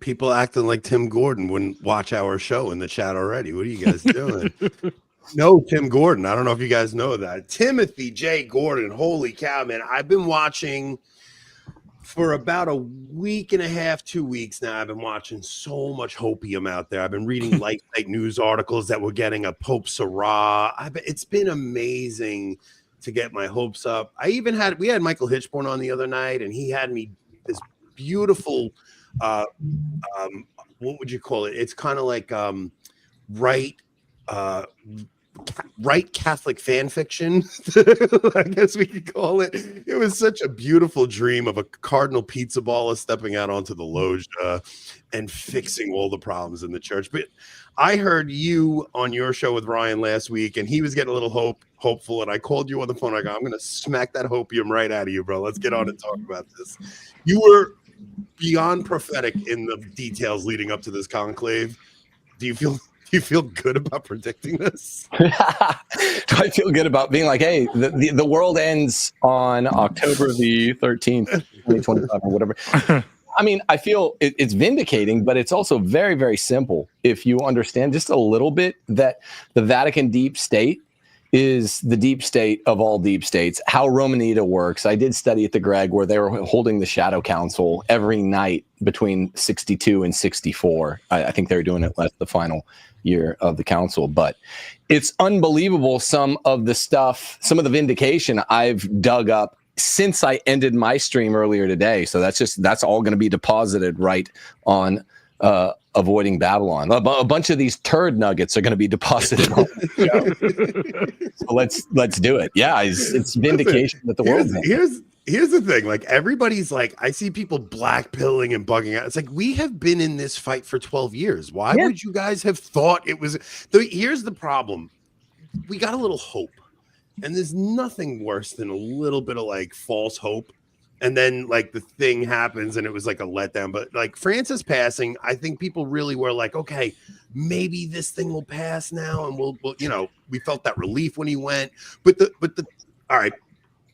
People acting like Tim Gordon wouldn't watch our show in the chat already. What are you guys doing? No, Tim Gordon. I don't know if you guys know that. Timothy J. Gordon. Holy cow, man. I've been watching for about a week and a half, 2 weeks now. I've been watching so much hopium out there. I've been reading light news articles that we're getting a Pope Sarah. It's been amazing to get my hopes up. We had Michael Hitchborn on the other night, and he had me this beautiful what would you call it? It's kind of like right Catholic fan fiction, I guess we could call it. It was such a beautiful dream of a cardinal pizza baller stepping out onto the loggia and fixing all the problems in the church. But I heard you on your show with Ryan last week, and he was getting a little hopeful, and I called you on the phone. I go, I'm going to smack that hopium right out of you, bro. Let's get on and talk about this. You were beyond prophetic in the details leading up to this conclave. Do you feel good about predicting this? Do I feel good about being like, hey, the world ends on October the 13th, 2025 or whatever? I mean, I feel it's vindicating, but it's also very, very simple if you understand just a little bit that the Vatican deep state is the deep state of all deep states. How Romanita works. I did study at the Greg where they were holding the Shadow Council every night between 62 and 64. I think they were doing it the final year of the council, but it's unbelievable some of the vindication I've dug up since I ended my stream earlier today. So that's all going to be deposited right on Avoiding Babylon. A bunch of these turd nuggets are going to be deposited on the show. So let's do it. Yeah, it's vindication that the world. Here's the thing. Like, everybody's like, I see people blackpilling and bugging out. It's like, we have been in this fight for 12 years. Why would you guys have thought it was? Here's the problem. We got a little hope, and there's nothing worse than a little bit of like false hope. And then like the thing happens and it was like a letdown. But like Francis passing, I think people really were like, okay, maybe this thing will pass now. And we'll we felt that relief when he went. But all right.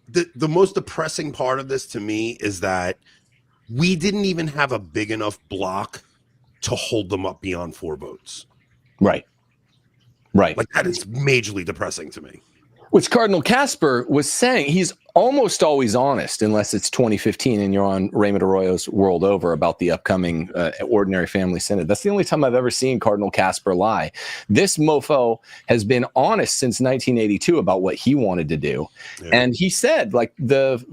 The most depressing part of this to me is that we didn't even have a big enough block to hold them up beyond 4 votes. Right. Like, that is majorly depressing to me. Which Cardinal Casper was saying, he's almost always honest, unless it's 2015 and you're on Raymond Arroyo's World Over about the upcoming Ordinary Family Synod. That's the only time I've ever seen Cardinal Casper lie. This mofo has been honest since 1982 about what he wanted to do. Yeah. And he said, like, the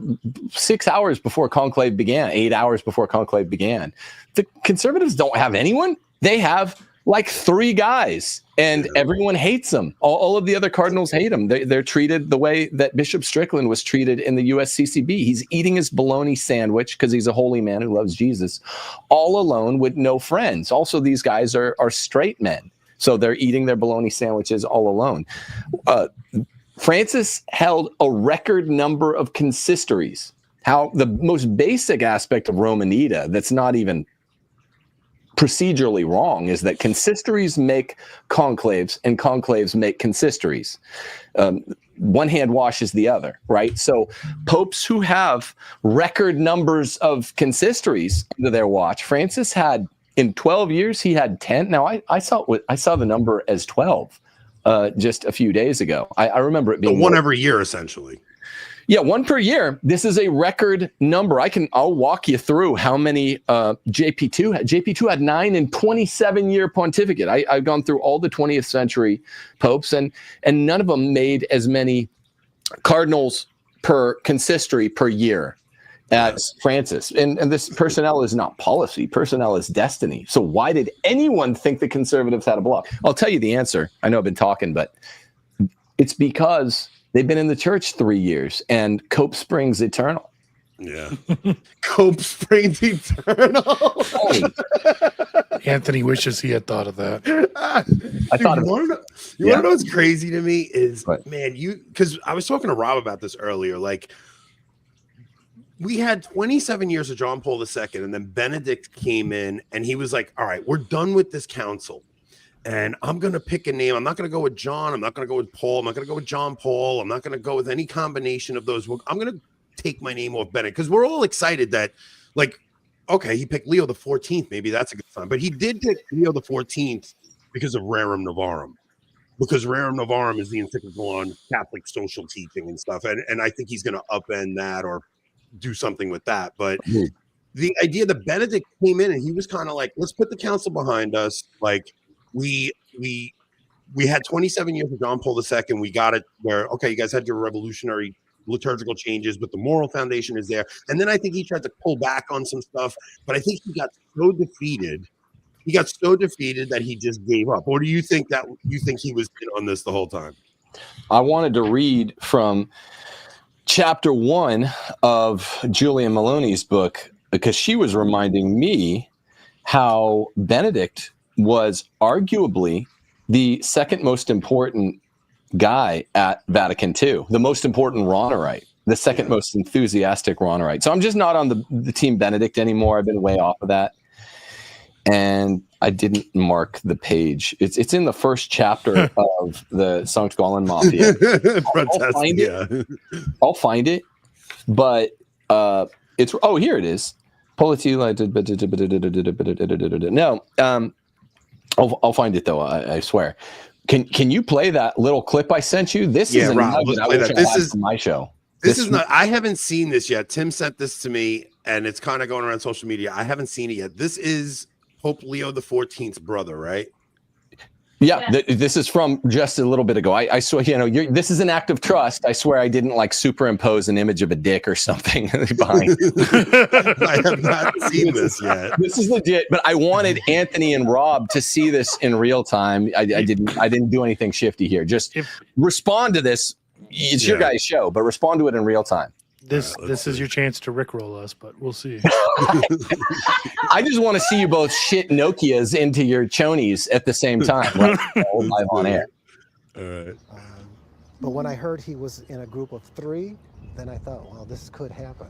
6 hours before conclave began, 8 hours before conclave began, the conservatives don't have anyone. They have like 3 guys, and everyone hates them. All of the other cardinals hate him. They're treated the way that Bishop Strickland was treated in the USCCB. He's eating his bologna sandwich because he's a holy man who loves Jesus, all alone with no friends. Also, these guys are straight men, so they're eating their bologna sandwiches all alone. Francis held a record number of consistories. How the most basic aspect of Romanita that's not even procedurally wrong is that consistories make conclaves and conclaves make consistories. One hand washes the other, right? So popes who have record numbers of consistories under their watch, Francis had in 12 years, he had 10. Now I saw the number as 12 just a few days ago. I remember it being one every year, essentially. Yeah, 1 per year. This is a record number. I'll walk you through how many JP2 had. JP2 had 9 in 27-year pontificate. I've gone through all the 20th century popes, and none of them made as many cardinals per consistory per year as Francis. And this personnel is not policy. Personnel is destiny. So why did anyone think the conservatives had a block? I'll tell you the answer. I know I've been talking, but it's because they've been in the church 3 years, and Cope Springs eternal. Yeah. Cope Springs eternal. Anthony wishes he had thought of that. You want to know what's crazy to me is, man, because I was talking to Rob about this earlier. Like, we had 27 years of John Paul II, and then Benedict came in, and he was like, all right, we're done with this council. And I'm going to pick a name. I'm not going to go with John. I'm not going to go with Paul. I'm not going to go with John Paul. I'm not going to go with any combination of those. I'm going to take my name off Benedict, because we're all excited that, like, okay, he picked Leo the 14th. Maybe that's a good sign. But he did pick Leo the 14th because of Rerum Novarum. Because Rerum Novarum is the encyclical on Catholic social teaching and stuff. And I think he's going to upend that or do something with that. But the idea that Benedict came in and he was kind of like, let's put the council behind us. Like we had 27 years of John Paul II. We got it where, okay, you guys had your revolutionary liturgical changes, but the moral foundation is there. And then I think he tried to pull back on some stuff, but I think he got so defeated. He got so defeated that he just gave up. Or do you think he was in on this the whole time? I wanted to read from chapter 1 of Julia Maloney's book because she was reminding me how Benedict was arguably the second most important guy at Vatican II, the most important Ronnerite, the second most enthusiastic Ronnerite. So I'm just not on the team Benedict anymore. I've been way off of that. And I didn't mark the page. It's in the first chapter of the Sankt Gallen Mafia. I'll find it. But it's here it is. No, I'll find it though. I swear. Can you play that little clip I sent you? This is Rob, let's play that. This is my show. This is not. I haven't seen this yet. Tim sent this to me, and it's kind of going around social media. I haven't seen it yet. This is Pope Leo XIV's brother, right? Yeah, this is from just a little bit ago. I swear, this is an act of trust. I swear I didn't like superimpose an image of a dick or something behind. I have not seen this yet. This is legit, but I wanted Anthony and Rob to see this in real time. I didn't do anything shifty here. Just respond to this. It's your guys' show, but respond to it in real time. This is your chance to rickroll us, but we'll see. I just want to see you both shit Nokias into your chonies at the same time. Right? Live on air. All right. But when I heard he was in a group of 3, then I thought, well, this could happen.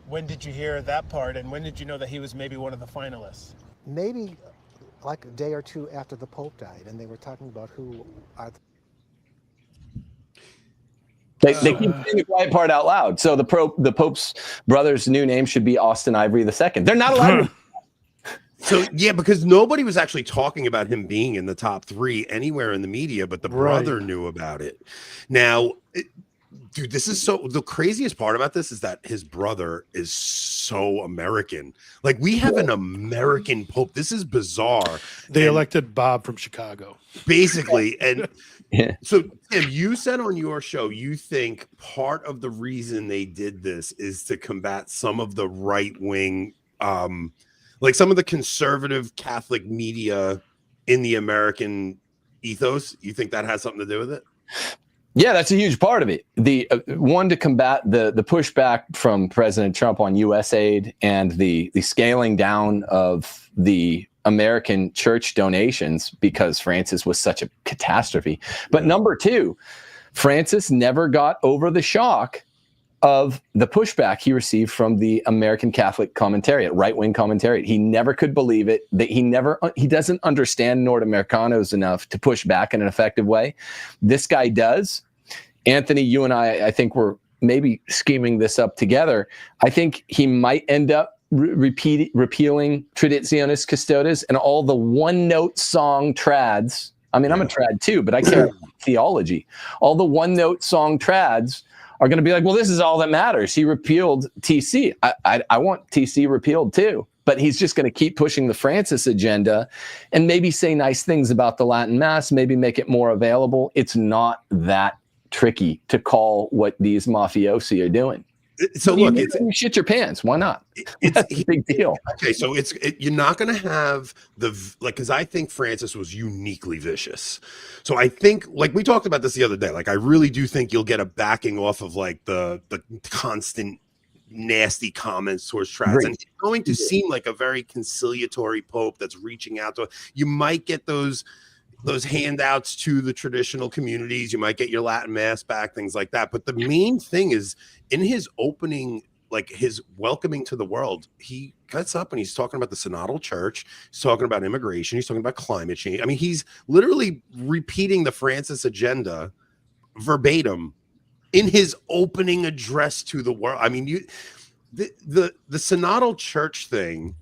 When did you hear that part, and when did you know that he was maybe one of the finalists? Maybe like a day or 2 after the Pope died, and they were talking about who are They keep saying the quiet part out loud. So the Pope's brother's new name should be Austin Ivory II. They're not allowed to. So, because nobody was actually talking about him being in the top 3 anywhere in the media, but the brother knew about it. Now, dude, this is the craziest part about this is that his brother is so American. Like, we have an American Pope. This is bizarre. They elected Bob from Chicago. Basically. And so, Tim, you said on your show, you think part of the reason they did this is to combat some of the right-wing, like some of the conservative Catholic media in the American ethos. You think that has something to do with it? Yeah, that's a huge part of it. The one to combat the pushback from President Trump on U.S. aid and the scaling down of the American church donations because Francis was such a catastrophe. But number 2, Francis never got over the shock of the pushback he received from the American Catholic commentariat, right-wing commentariat. He never could believe it. That he doesn't understand Nordamericanos enough to push back in an effective way. This guy does. Anthony, you and I think we're maybe scheming this up together. I think he might end up repealing Traditionis Custodes and all the one-note song trads. I mean, I'm a trad too, but I care about theology. All the one-note song trads are going to be like, well, this is all that matters. He repealed TC. I want TC repealed too. But he's just going to keep pushing the Francis agenda and maybe say nice things about the Latin Mass, maybe make it more available. It's not that tricky to call what these mafiosi are doing. So look, you shit your pants. Why not? It's a big deal. Okay, so you're not going to have because I think Francis was uniquely vicious. So I think, like we talked about this the other day, like I really do think you'll get a backing off of like the constant nasty comments towards trads, and it's going to seem like a very conciliatory Pope that's reaching out to. You might get those handouts to the traditional communities. You might get your Latin Mass back, things like that. But the main thing is in his opening, like his welcoming to the world, he gets up and he's talking about the synodal church. He's talking about immigration. He's talking about climate change. I mean, he's literally repeating the Francis agenda verbatim in his opening address to the world. I mean, the synodal church thing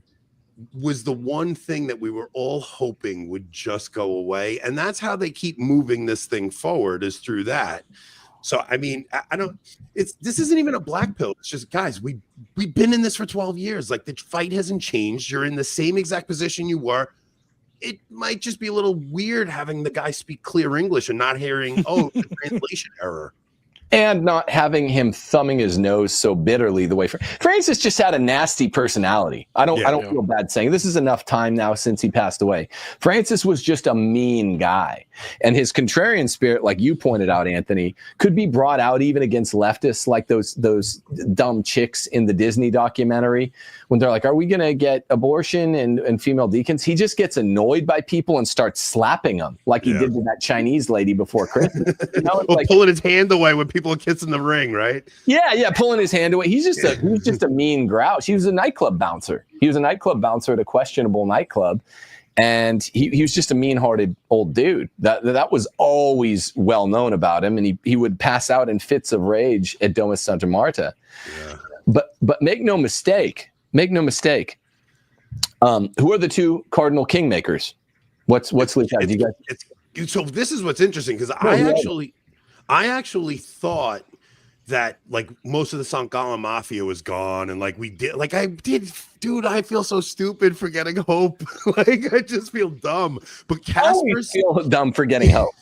was the one thing that we were all hoping would just go away. And that's how they keep moving this thing forward, is through that. So, I mean, I don't, this isn't even a black pill. It's just, guys, we've been in this for 12 years. Like, the fight hasn't changed. You're in the same exact position you were. It might just be a little weird having the guy speak clear English and not hearing, oh, the translation error. And not having him thumbing his nose so bitterly the way Francis just had a nasty personality. I don't feel bad saying this is enough time now since he passed away. Francis was just a mean guy, and his contrarian spirit, like you pointed out, Anthony, could be brought out even against leftists, like those dumb chicks in the Disney documentary when they're like, "Are we going to get abortion and female deacons?" He just gets annoyed by people and starts slapping them, like he did to that Chinese lady before Christmas. You know, well, like, pulling his hand away when people are kissing the ring, right? Yeah, pulling his hand away. He's just a mean grouch. He was a nightclub bouncer. He was a nightclub bouncer at a questionable nightclub, and he was just a mean-hearted old dude. That was always well known about him, and he would pass out in fits of rage at Domus Santa Marta. Yeah. But make no mistake. Who are the two cardinal kingmakers? What's leaked out? You guys? So this is what's interesting, because I actually thought that, like, most of the Sankt Gallen mafia was gone, and dude, I feel so stupid for getting hope. Like, I just feel dumb. But Casper's feel dumb for getting hope.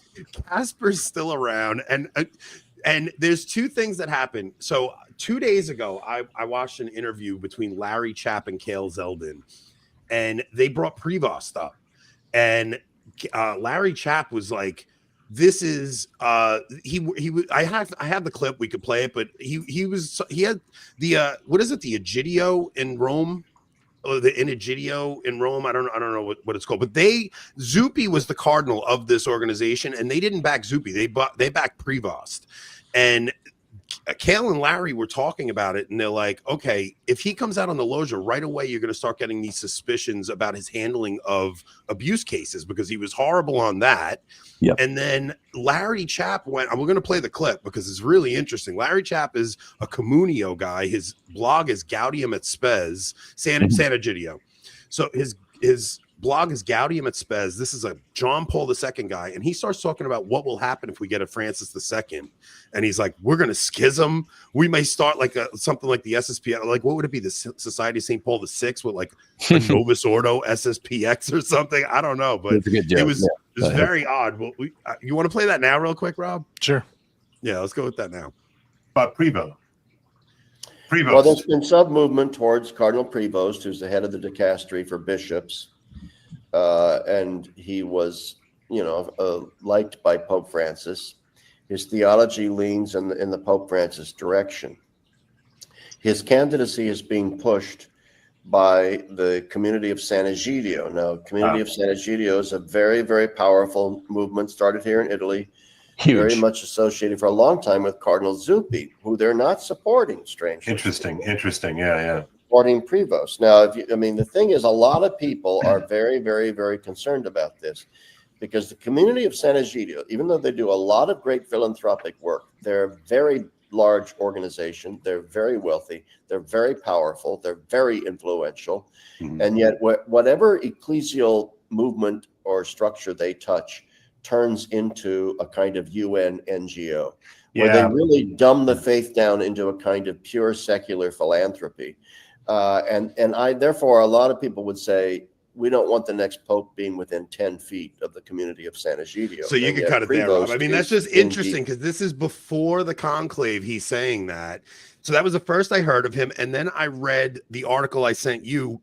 Casper's still around, and there's two things that happened. So 2 days ago, I watched an interview between Larry Chapp and Cale Zeldin, and they brought Prevost up, and Larry Chapp was like, "This is I have the clip, we could play it, but he had the what is it, the Egidio in Rome, or the Egidio in Rome, I don't know what it's called, but Zuppi was the cardinal of this organization, and they didn't back Zuppi, they backed Prevost. And Cale and Larry were talking about it, and they're like, okay, if he comes out on the loggia right away, you're going to start getting these suspicions about his handling of abuse cases, because he was horrible on that. Yep. And then Larry Chapp went, and we're going to play the clip because it's really interesting. Larry Chapp is a Communio guy. His blog is Gaudium et Spes, San Egidio. So his blog is Gaudium et Spes. This is a John Paul II guy, and he starts talking about what will happen if we get a Francis II. And he's like, we're going to schism. We may start like something like the SSP. Like, what would it be? The Society of St. Paul VI with like a Novus Ordo SSPX or something? I don't know, but it was very odd. Well, you want to play that now real quick, Rob? Sure. Yeah, let's go with that now. Prevost. Well, there's been some movement towards Cardinal Prevost, who's the head of the dicastery for bishops. And he was, liked by Pope Francis. His theology leans in the Pope Francis direction. His candidacy is being pushed by the community of San Egidio. Now, community of San Egidio is a very, very powerful movement started here in Italy. Huge. Very much associated for a long time with Cardinal Zuppi, who they're not supporting, strangely. Interesting. Yeah. Supporting Prevost. Now, the thing is, a lot of people are very, very, very concerned about this, because the community of San Egidio, even though they do a lot of great philanthropic work, they're a very large organization, they're very wealthy, they're very powerful, they're very influential, and yet whatever ecclesial movement or structure they touch turns into a kind of UN NGO, where they really dumb the faith down into a kind of pure secular philanthropy. And therefore, a lot of people would say, we don't want the next pope being within 10 feet of the community of San Egidio. So you can cut it there, Rob. I mean, that's just interesting, because this is before the conclave he's saying that. So that was the first I heard of him. And then I read the article I sent you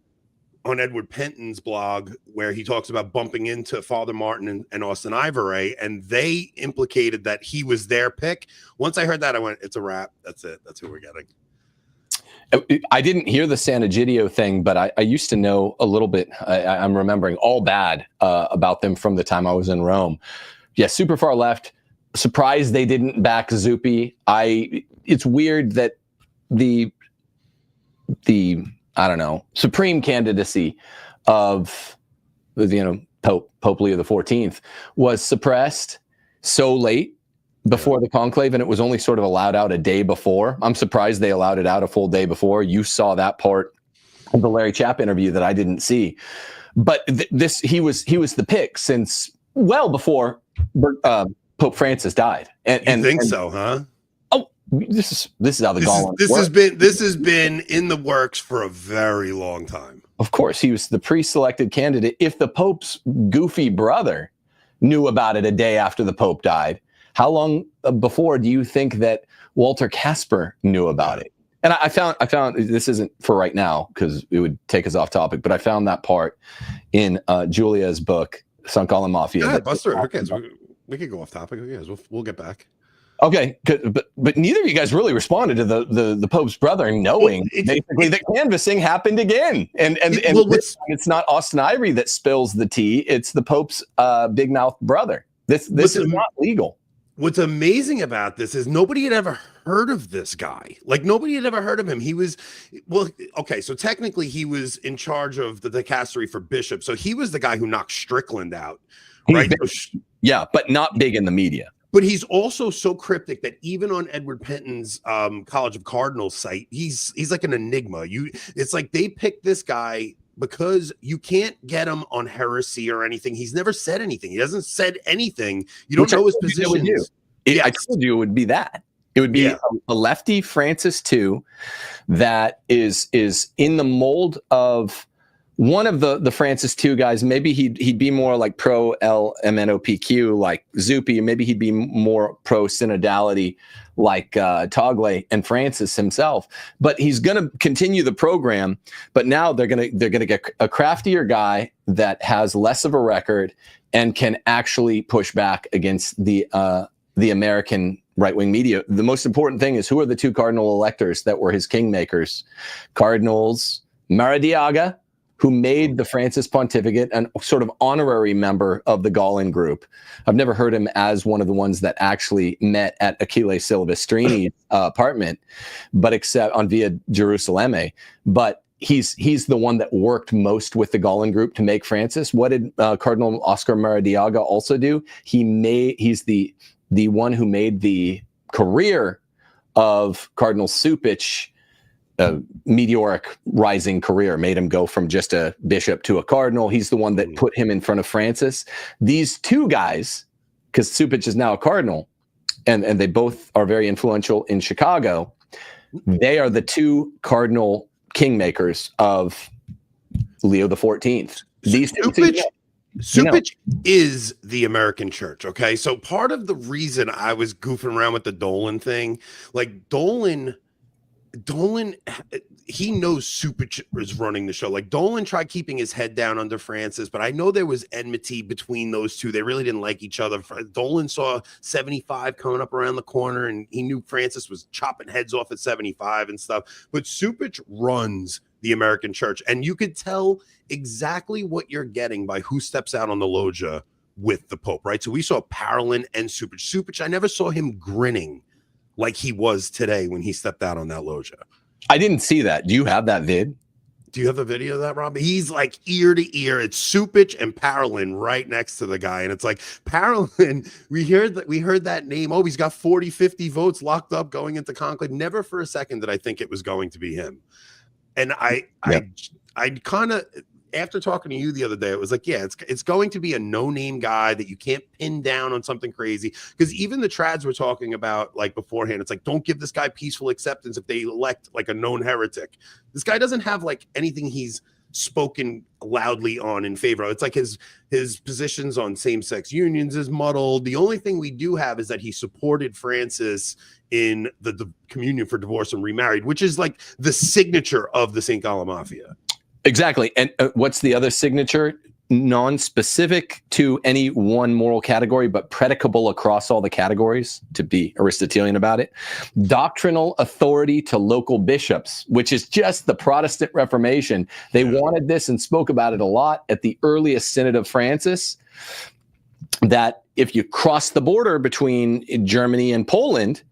on Edward Penton's blog, where he talks about bumping into Father Martin and Austin Ivore, and they implicated that he was their pick. Once I heard that, I went, it's a wrap. That's it. That's who we're getting. I didn't hear the San Egidio thing, but I used to know a little bit. I'm remembering all bad about them from the time I was in Rome. Yeah, super far left. Surprised they didn't back Zuppi. It's weird that the I don't know, supreme candidacy of Pope Leo XIV was suppressed so late before the conclave, and it was only sort of allowed out a day before. I'm surprised they allowed it out a full day before. You saw that part the Larry Chapp interview that I didn't see. But he was the pick since well before Pope Francis died. And So, huh? Oh, this is how the Gallen this has been in the works for a very long time. Of course, he was the pre-selected candidate. If the Pope's goofy brother knew about it a day after the Pope died, how long before do you think that Walter Casper knew about it? And I found this isn't for right now because it would take us off topic, but I found that part in Julia's book, Sankt Gallen Mafia. Yeah, Buster. Okay, so we could go off topic. Yes, we'll get back. Okay, but neither of you guys really responded to the Pope's brother knowing basically that canvassing happened again, and it's not Austin Ivory that spills the tea; it's the Pope's big mouth brother. This is not legal. What's amazing about this is nobody had ever heard of this guy. Like nobody had ever heard of him. He was, okay, so technically he was in charge of the dicastery for bishops. So he was the guy who knocked Strickland out, right? Yeah, but not big in the media. But he's also so cryptic that even on Edward Penton's College of Cardinals site, he's like an enigma. It's like they picked this guy because you can't get him on heresy or anything. He's never said anything. He hasn't said anything. You don't know his positions. I told you it would be that. It would be a lefty Francis II that is in the mold of one of the Francis II guys. Maybe he'd be more like pro LMNOPQ like Zuppi. Maybe he'd be more pro synodality like Tagle and Francis himself. But he's going to continue the program. But now they're going to get a craftier guy that has less of a record and can actually push back against the American right-wing media. The most important thing is who are the two cardinal electors that were his kingmakers? Cardinals Maradiaga, who made the Francis pontificate an sort of honorary member of the Gallen group. I've never heard him as one of the ones that actually met at Achille Silvestrini's apartment, but except on Via Gerusalemme. But he's the one that worked most with the Gallen group to make Francis. What did Cardinal Oscar Maradiaga also do? He's the one who made the career of Cardinal Cupich meteoric rising career, made him go from just a bishop to a cardinal. He's the one that put him in front of Francis. These two guys, because Cupich is now a cardinal, and they both are very influential in Chicago, they are the two cardinal kingmakers of Leo XIV. These Cupich is the American church, okay? So part of the reason I was goofing around with the Dolan thing, like Dolan, he knows Cupich is running the show. Like Dolan tried keeping his head down under Francis, but I know there was enmity between those two. They really didn't like each other. Dolan saw 75 coming up around the corner, and he knew Francis was chopping heads off at 75 and stuff. But Cupich runs the American church, and you could tell exactly what you're getting by who steps out on the loggia with the Pope, right? So we saw Parolin and Cupich. Cupich, I never saw him grinning like he was today when he stepped out on that loggia. I didn't see that. Do you have that vid? Do you have the video of that, Rob? He's like ear to ear. It's Cupich and Parolin right next to the guy. And it's like, Parolin, we heard that name. Oh, he's got 40, 50 votes locked up going into conclave. Never for a second did I think it was going to be him. And I kind of, after talking to you the other day, it was like, yeah, it's going to be a no-name guy that you can't pin down on something crazy. Because even the trads were talking about like beforehand, it's like, don't give this guy peaceful acceptance if they elect like a known heretic. This guy doesn't have like anything he's spoken loudly on in favor of. It's like his positions on same-sex unions is muddled. The only thing we do have is that he supported Francis in the communion for divorce and remarried, which is like the signature of the St. Gallen Mafia. Exactly. And what's the other signature? Non-specific to any one moral category, but predicable across all the categories, to be Aristotelian about it. Doctrinal authority to local bishops, which is just the Protestant Reformation. They wanted this and spoke about it a lot at the earliest Synod of Francis, that if you cross the border between Germany and Poland,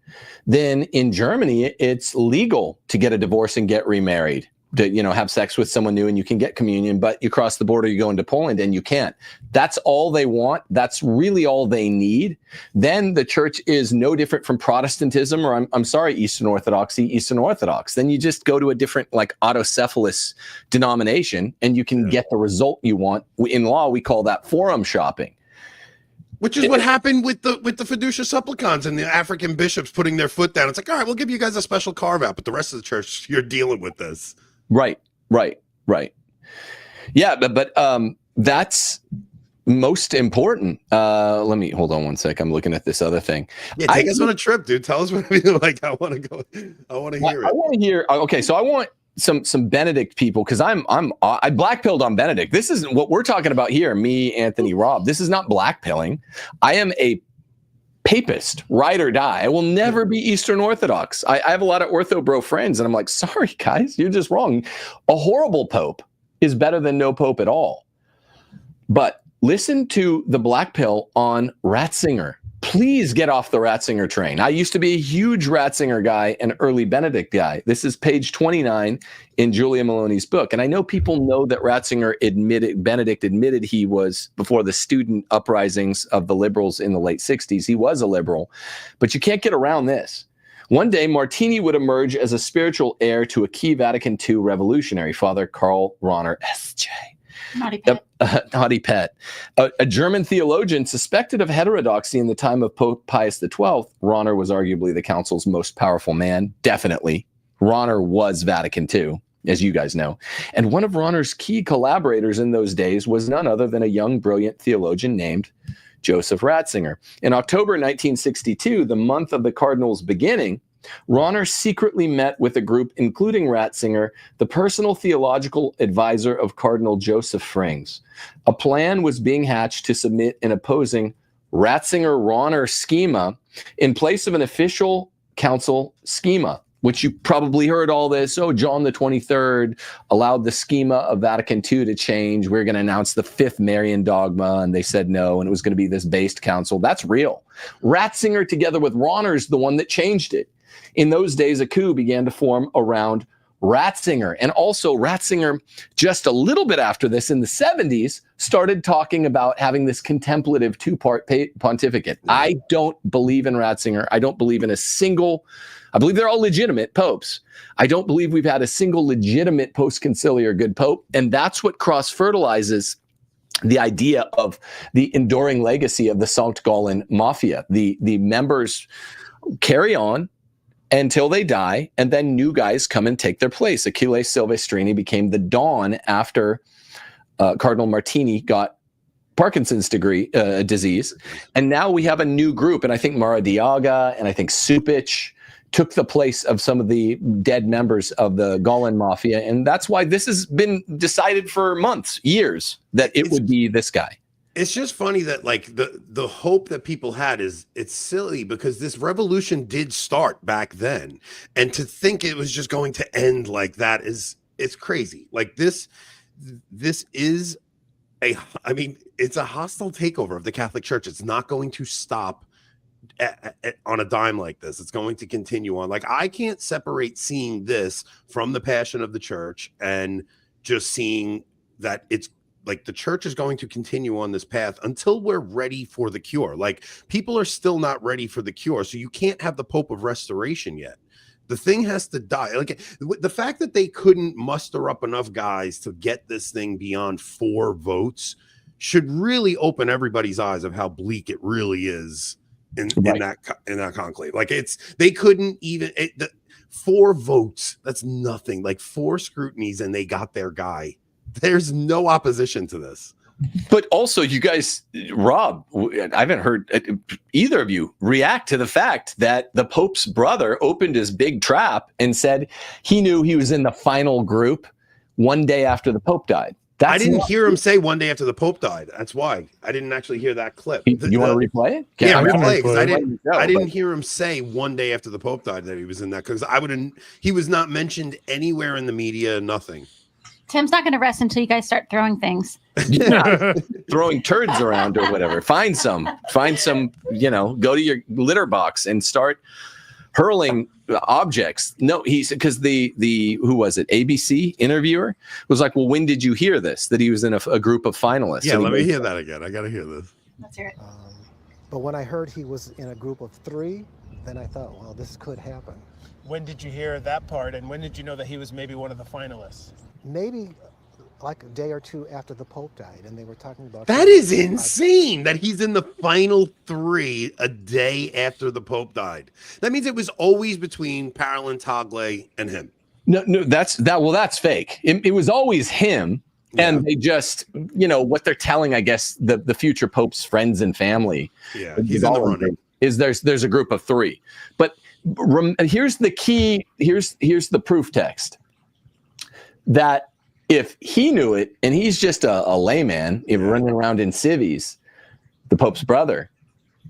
then in Germany, it's legal to get a divorce and get remarried. have sex with someone new and you can get communion, but you cross the border, you go into Poland and you can't. That's all they want. That's really all they need. Then the church is no different from Protestantism, or I'm sorry, Eastern Orthodox. Then you just go to a different like autocephalous denomination and you can get the result you want. In law, we call that forum shopping. Which is what happened with the fiducia supplicans and the African bishops putting their foot down. It's like, all right, we'll give you guys a special carve out, but the rest of the church, you're dealing with this. Right. Yeah, but that's most important. Let me hold on one sec. I'm looking at this other thing. Yeah, take us on a trip, dude. Tell us what like. I want to go. I want to hear it. I want to hear. Okay, so I want some Benedict people, because I blackpilled on Benedict. This isn't what we're talking about here. Me, Anthony, Rob. This is not blackpilling. I am a papist, ride or die. I will never be Eastern Orthodox. I have a lot of ortho bro friends, and I'm like, sorry guys, you're just wrong. A horrible pope is better than no pope at all. But listen to the black pill on Ratzinger. Please get off the Ratzinger train. I used to be a huge Ratzinger guy and early Benedict guy. This is page 29 in Julia Maloney's book. And I know people know that Benedict admitted he was, before the student uprisings of the liberals in the late 60s, he was a liberal. But you can't get around this. One day, Martini would emerge as a spiritual heir to a key Vatican II revolutionary, Father Karl Rahner, S.J. Naughty pet. A German theologian suspected of heterodoxy in the time of Pope Pius XII. Rahner was arguably the council's most powerful man. Definitely. Rahner was Vatican II, as you guys know. And one of Rahner's key collaborators in those days was none other than a young, brilliant theologian named Joseph Ratzinger. In October 1962, the month of the Cardinals' beginning, Rahner secretly met with a group including Ratzinger, the personal theological advisor of Cardinal Joseph Frings. A plan was being hatched to submit an opposing Ratzinger-Rahner schema in place of an official council schema, which you probably heard all this. Oh, John the 23rd allowed the schema of Vatican II to change. We're going to announce the fifth Marian dogma, and they said no, and it was going to be this based council. That's real. Ratzinger, together with Rahner, is the one that changed it. In those days, a coup began to form around Ratzinger. And also Ratzinger, just a little bit after this, in the 70s, started talking about having this contemplative two-part pontificate. I don't believe in Ratzinger. I don't believe in I believe they're all legitimate popes. I don't believe we've had a single legitimate post-conciliar good pope. And that's what cross-fertilizes the idea of the enduring legacy of the Sankt Gallen mafia. The members carry on until they die, and then new guys come and take their place. Achille Silvestrini became the Don after Cardinal Martini got Parkinson's disease. And now we have a new group, and I think Maradiaga and I think Cupich took the place of some of the dead members of the Gallen mafia. And that's why this has been decided for months, years, that it would be this guy. It's just funny that like the hope that people had it's silly, because this revolution did start back then, and to think it was just going to end like that it's crazy. Like this is it's a hostile takeover of the Catholic Church. It's not going to stop on a dime like this. It's going to continue on. Like, I can't separate seeing this from the passion of the church and just seeing that it's like the church is going to continue on this path until we're ready for the cure. Like, people are still not ready for the cure. So you can't have the Pope of Restoration yet. The thing has to die. Like, the fact that they couldn't muster up enough guys to get this thing beyond 4 votes should really open everybody's eyes of how bleak it really is in that conclave. Like, they couldn't even 4 votes. That's nothing. Like 4 scrutinies and they got their guy. There's no opposition to this. But also, you guys, Rob, I haven't heard either of you react to the fact that the Pope's brother opened his big trap and said he knew he was in the final group one day after the Pope died. I didn't hear him say one day after the Pope died. That's why I didn't actually hear that clip. You want to replay it? Yeah, replay it, because I didn't hear him say one day after the Pope died that he was in that, because he was not mentioned anywhere in the media, nothing. Tim's not going to rest until you guys start throwing things. Yeah. Throwing turds around or whatever. Find some, go to your litter box and start hurling objects. No, because the who was it? ABC interviewer was like, well, when did you hear this? That he was in a group of finalists. Yeah, let me hear that again. I got to hear this. Let's hear it. But when I heard he was in a group of 3, then I thought, well, this could happen. When did you hear that part, and when did you know that he was maybe one of the finalists? Maybe like a day or 2 after the Pope died, and they were talking about that is insane that he's in the final 3 a day after the Pope died. That means it was always between Parolin, Tagle, and him. No, that's fake. It was always him. Yeah. And they just, what they're telling, I guess, the future Pope's friends and family. Yeah, he's in the running. Is there's a group of 3. But here's the key. Here's the proof text. That if he knew it, and he's just a layman running around in civvies, the Pope's brother,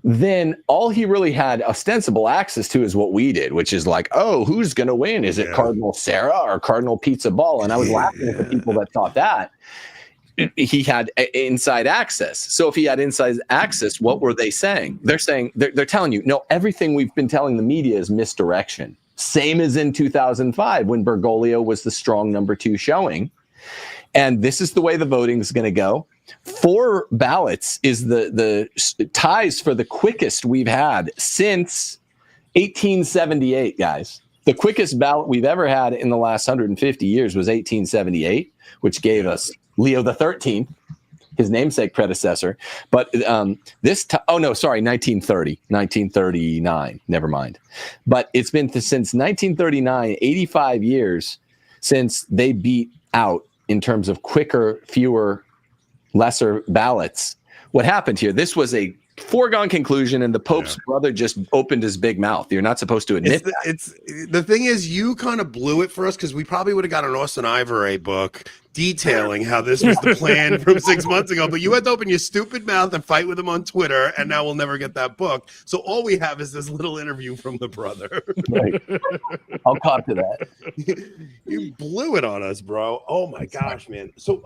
then all he really had ostensible access to is what we did, which is like, oh, who's going to win? Is it Cardinal Sarah or Cardinal Pizza Ball? And I was laughing at the people that thought that. He had inside access. So if he had inside access, what were they saying? They're saying, they're telling you, no, everything we've been telling the media is misdirection. Same as in 2005 when Bergoglio was the strong number 2 showing. And this is the way the voting is going to go. 4 ballots is the ties for the quickest we've had since 1878, guys. The quickest ballot we've ever had in the last 150 years was 1878, which gave us Leo XIII, his namesake predecessor. But 1939, never mind. But it's been since 1939, 85 years since they beat out in terms of quicker, fewer, lesser ballots. What happened here? This was a foregone conclusion, and the Pope's brother just opened his big mouth. You're not supposed to admit that. It's the thing is, you kind of blew it for us because we probably would have got an Austin Ivory book detailing how this was the plan from 6 months ago. But you had to open your stupid mouth and fight with him on Twitter, and now we'll never get that book. So all we have is this little interview from the brother. Right. I'll cop to that. You blew it on us, bro. Oh my gosh, man. So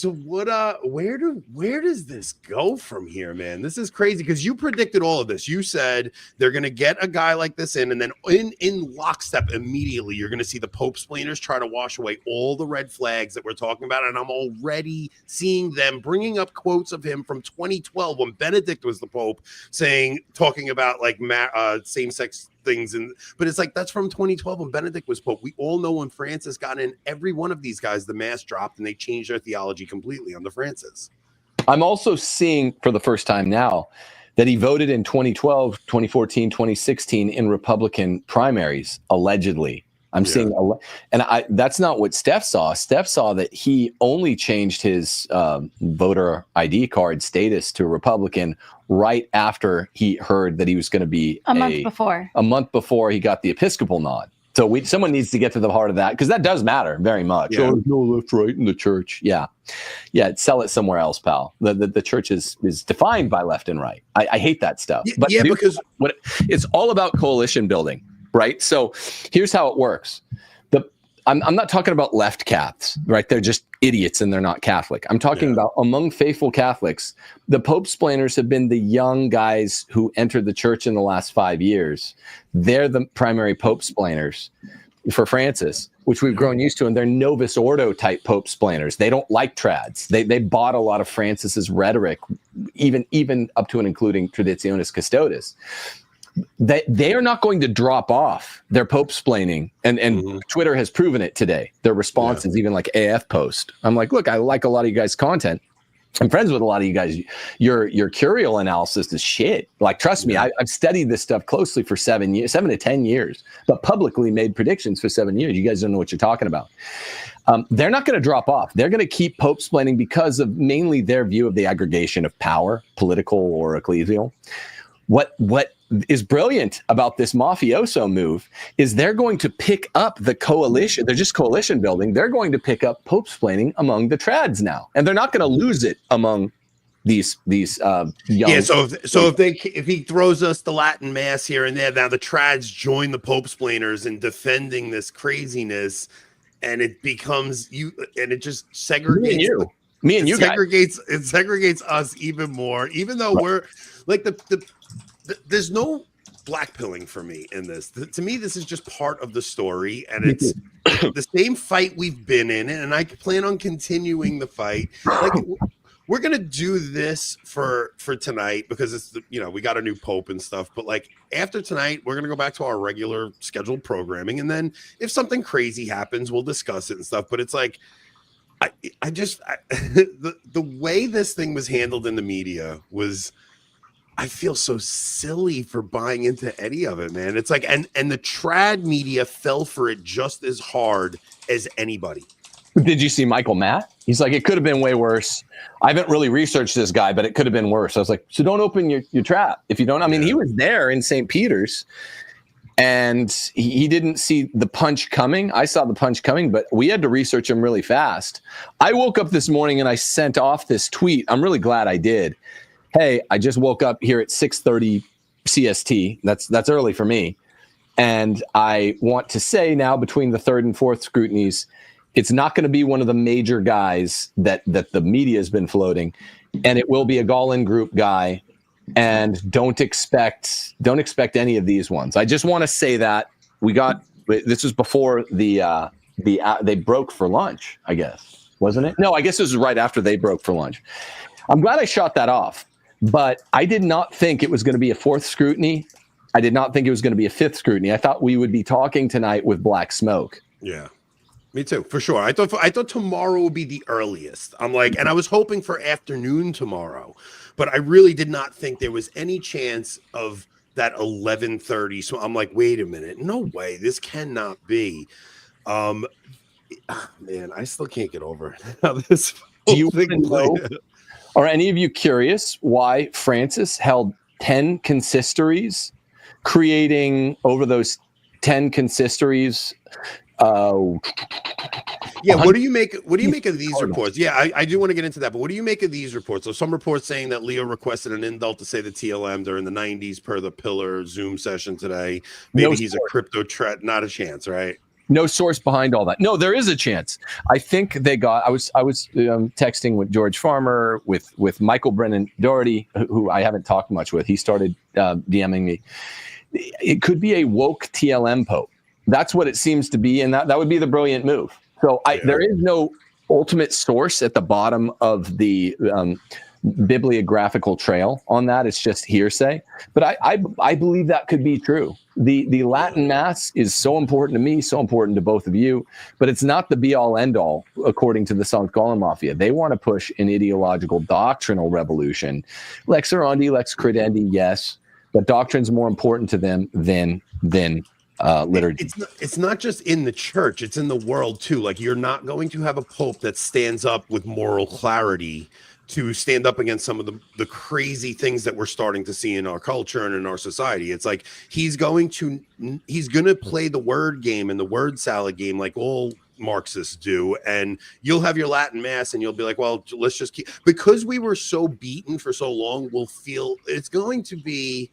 what where does this go from here, man? This is crazy because you predicted all of this. You said they're going to get a guy like this in, and then in lockstep immediately you're going to see the Pope splainers try to wash away all the red flags that we're talking about, and I'm already seeing them bringing up quotes of him from 2012 when Benedict was the Pope talking about like same-sex things, but it's like that's from 2012 when Benedict was Pope. We all know when Francis got in, every one of these guys, the mask dropped and they changed their theology completely under Francis. I'm also seeing for the first time now that he voted in 2012, 2014, 2016 in Republican primaries, allegedly. I'm seeing, and that's not what Steph saw. Steph saw that he only changed his voter ID card status to Republican right after he heard that he was going to be a month before he got the Episcopal nod. So someone needs to get to the heart of that, because that does matter very much. Yeah. Oh, no left, right in the church. Yeah. Sell it somewhere else, pal. The church is defined by left and right. I hate that stuff. Because it's all about coalition building. Right. So here's how it works. I'm not talking about left Catholics, right? They're just idiots and they're not Catholic. I'm talking about among faithful Catholics. The Pope splainers have been the young guys who entered the church in the last 5 years. They're the primary Pope splainers for Francis, which we've grown used to. And they're Novus Ordo type Pope splainers. They don't like trads. They bought a lot of Francis's rhetoric, even up to and including Traditionis Custodes. They are not going to drop off their Pope splaining, and Twitter has proven it today. Their responses, even like AF post. I'm like, look, I like a lot of you guys' content. I'm friends with a lot of you guys. Your curial analysis is shit. Like, trust me, I've studied this stuff closely for 7 to 10 years, but publicly made predictions for 7 years. You guys don't know what you're talking about. They're not going to drop off. They're going to keep Pope splaining because of mainly their view of the aggregation of power, political or ecclesial. What is brilliant about this mafioso move is they're going to pick up the coalition. They're just coalition building. They're going to pick up Pope splaining among the trads now, and they're not going to lose it among these young. Yeah. So if he throws us the Latin mass here and there, now the trads join the Pope splainers in defending this craziness, and it becomes and it just segregates me and you segregates us even more, even though we're like there's no blackpilling for me in this. To me, this is just part of the story, and it's the same fight we've been in, and I plan on continuing the fight. Like, we're gonna do this for tonight because it's we got a new pope and stuff. But like after tonight, we're gonna go back to our regular scheduled programming, and then if something crazy happens, we'll discuss it and stuff. But it's like the way this thing was handled in the media was. I feel so silly for buying into any of it, man. It's like, and the trad media fell for it just as hard as anybody. Did you see Michael Matt? He's like, it could have been way worse. I haven't really researched this guy, but it could have been worse. I was like, so don't open your trap. If you don't, I mean, he was there in St. Peter's and he didn't see the punch coming. I saw the punch coming, but we had to research him really fast. I woke up this morning and I sent off this tweet. I'm really glad I did. Hey, I just woke up here at 6:30 CST. That's early for me. And I want to say now between the third and fourth scrutinies, it's not going to be one of the major guys that the media has been floating. And it will be a Gallen group guy. And don't expect any of these ones. I just want to say that this was before they broke for lunch, I guess. Wasn't it? No, I guess this was right after they broke for lunch. I'm glad I shot that off. But I did not think it was going to be a fourth scrutiny. I did not think it was going to be a fifth scrutiny. I thought we would be talking tonight with black smoke. Yeah, me too, for sure. I thought tomorrow would be the earliest. I'm like, and I was hoping for afternoon tomorrow, but I really did not think there was any chance of that 11:30. So I'm like, wait a minute, no way, this cannot be. Man, I still can't get over how this. Do you know? Are any of you curious why Francis held 10 consistories, creating over those 10 consistories? Yeah, what do you make of these reports? Yeah, I do want to get into that, but what do you make of these reports? So some reports saying that Leo requested an indult to say the TLM during the 90s per the Pillar Zoom session today. Maybe he's a crypto threat. Not a chance, right? No source behind all that. No, there is a chance. I think they got. I was texting with George Farmer, with Michael Brennan Doherty, who I haven't talked much with. He started DMing me. It could be a woke TLM pope. That's what it seems to be, and that would be the brilliant move. So there is no ultimate source at the bottom of the bibliographical trail on that. It's just hearsay. But I believe that could be true. The Latin Mass is so important to me, so important to both of you, but it's not the be-all, end-all, according to the Sankt Gallen Mafia. They want to push an ideological doctrinal revolution. Lex orandi, lex credendi, yes, but doctrine's more important to them than liturgy. It's not just in the church, it's in the world too. Like, you're not going to have a pope that stands up with moral clarity to stand up against some of the crazy things that we're starting to see in our culture and in our society. It's like he's going to play the word game and the word salad game like all Marxists do, and you'll have your Latin Mass and you'll be like, well, let's just keep, because we were so beaten for so long, we'll feel it's going to be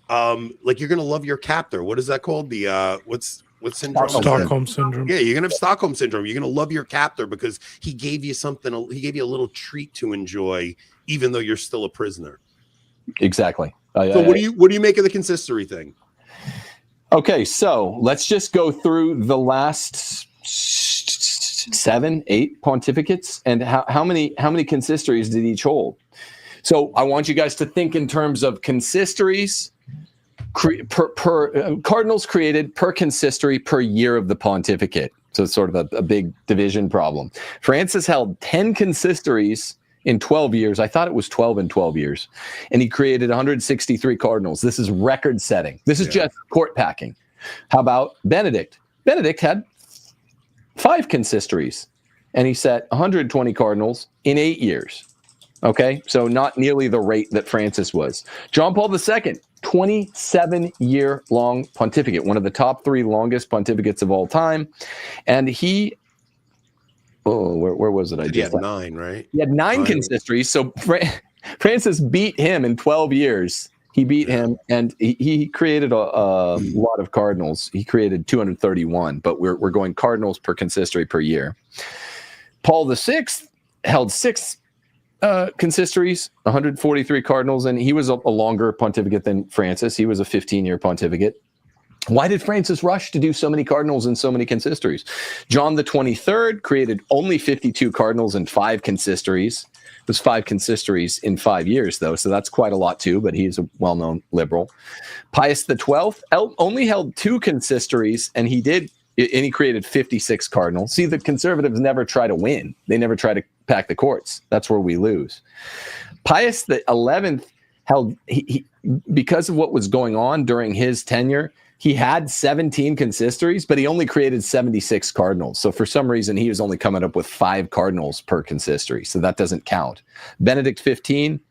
like you're going to love your captor. What is that called? The what's syndrome? Stockholm syndrome. Yeah, you're going to have Stockholm syndrome. You're going to love your captor because he gave you something. He gave you a little treat to enjoy, even though you're still a prisoner. Exactly. So what do you make of the consistory thing? Okay, so let's just go through the last 7, 8 pontificates and how many consistories did each hold. So I want you guys to think in terms of consistories per cardinals created per consistory per year of the pontificate. So it's sort of a big division problem. Francis held 10 consistories in 12 years. I thought it was 12 in 12 years. And he created 163 cardinals. This is record setting. This is just court packing. How about Benedict? Benedict had 5 consistories and he set 120 cardinals in 8 years. Okay, so not nearly the rate that Francis was. John Paul II, 27-year-long pontificate, one of the top 3 longest pontificates of all time. And he, where was it? He had 9, right? He had 9 consistories. So Francis beat him in 12 years. He beat him, and he created a lot of cardinals. He created 231, but we're going cardinals per consistory per year. Paul VI held 6 consistories, 143 cardinals, and he was a longer pontificate than Francis. He was a 15-year pontificate. Why did Francis rush to do so many cardinals and so many consistories? John the 23rd created only 52 cardinals and 5 consistories. It was 5 consistories in 5 years, though, so that's quite a lot too, but he's a well-known liberal. Pius the 12th only held 2 consistories, and he created 56 cardinals. See, the conservatives never try to win. They never try to pack the courts. That's where we lose. Pius the 11th held, because of what was going on during his tenure, he had 17 consistories, but he only created 76 cardinals. So for some reason, he was only coming up with 5 cardinals per consistory. So that doesn't count. Benedict 15,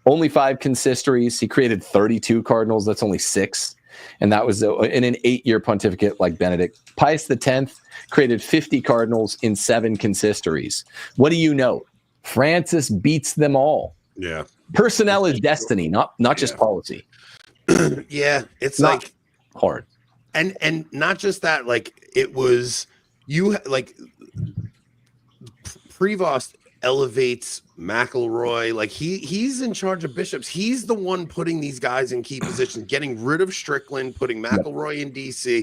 only 5 consistories. He created 32 cardinals. That's only 6. And that was in an 8-year pontificate like Benedict. Pius X created 50 cardinals in 7 consistories. What do you know? Francis beats them all. Yeah. Personnel is destiny, not just policy. Yeah. It's Not like hard. and not just that, like it was Prevost elevates McElroy, like he's in charge of bishops. He's the one putting these guys in key positions, getting rid of Strickland, putting McElroy in DC,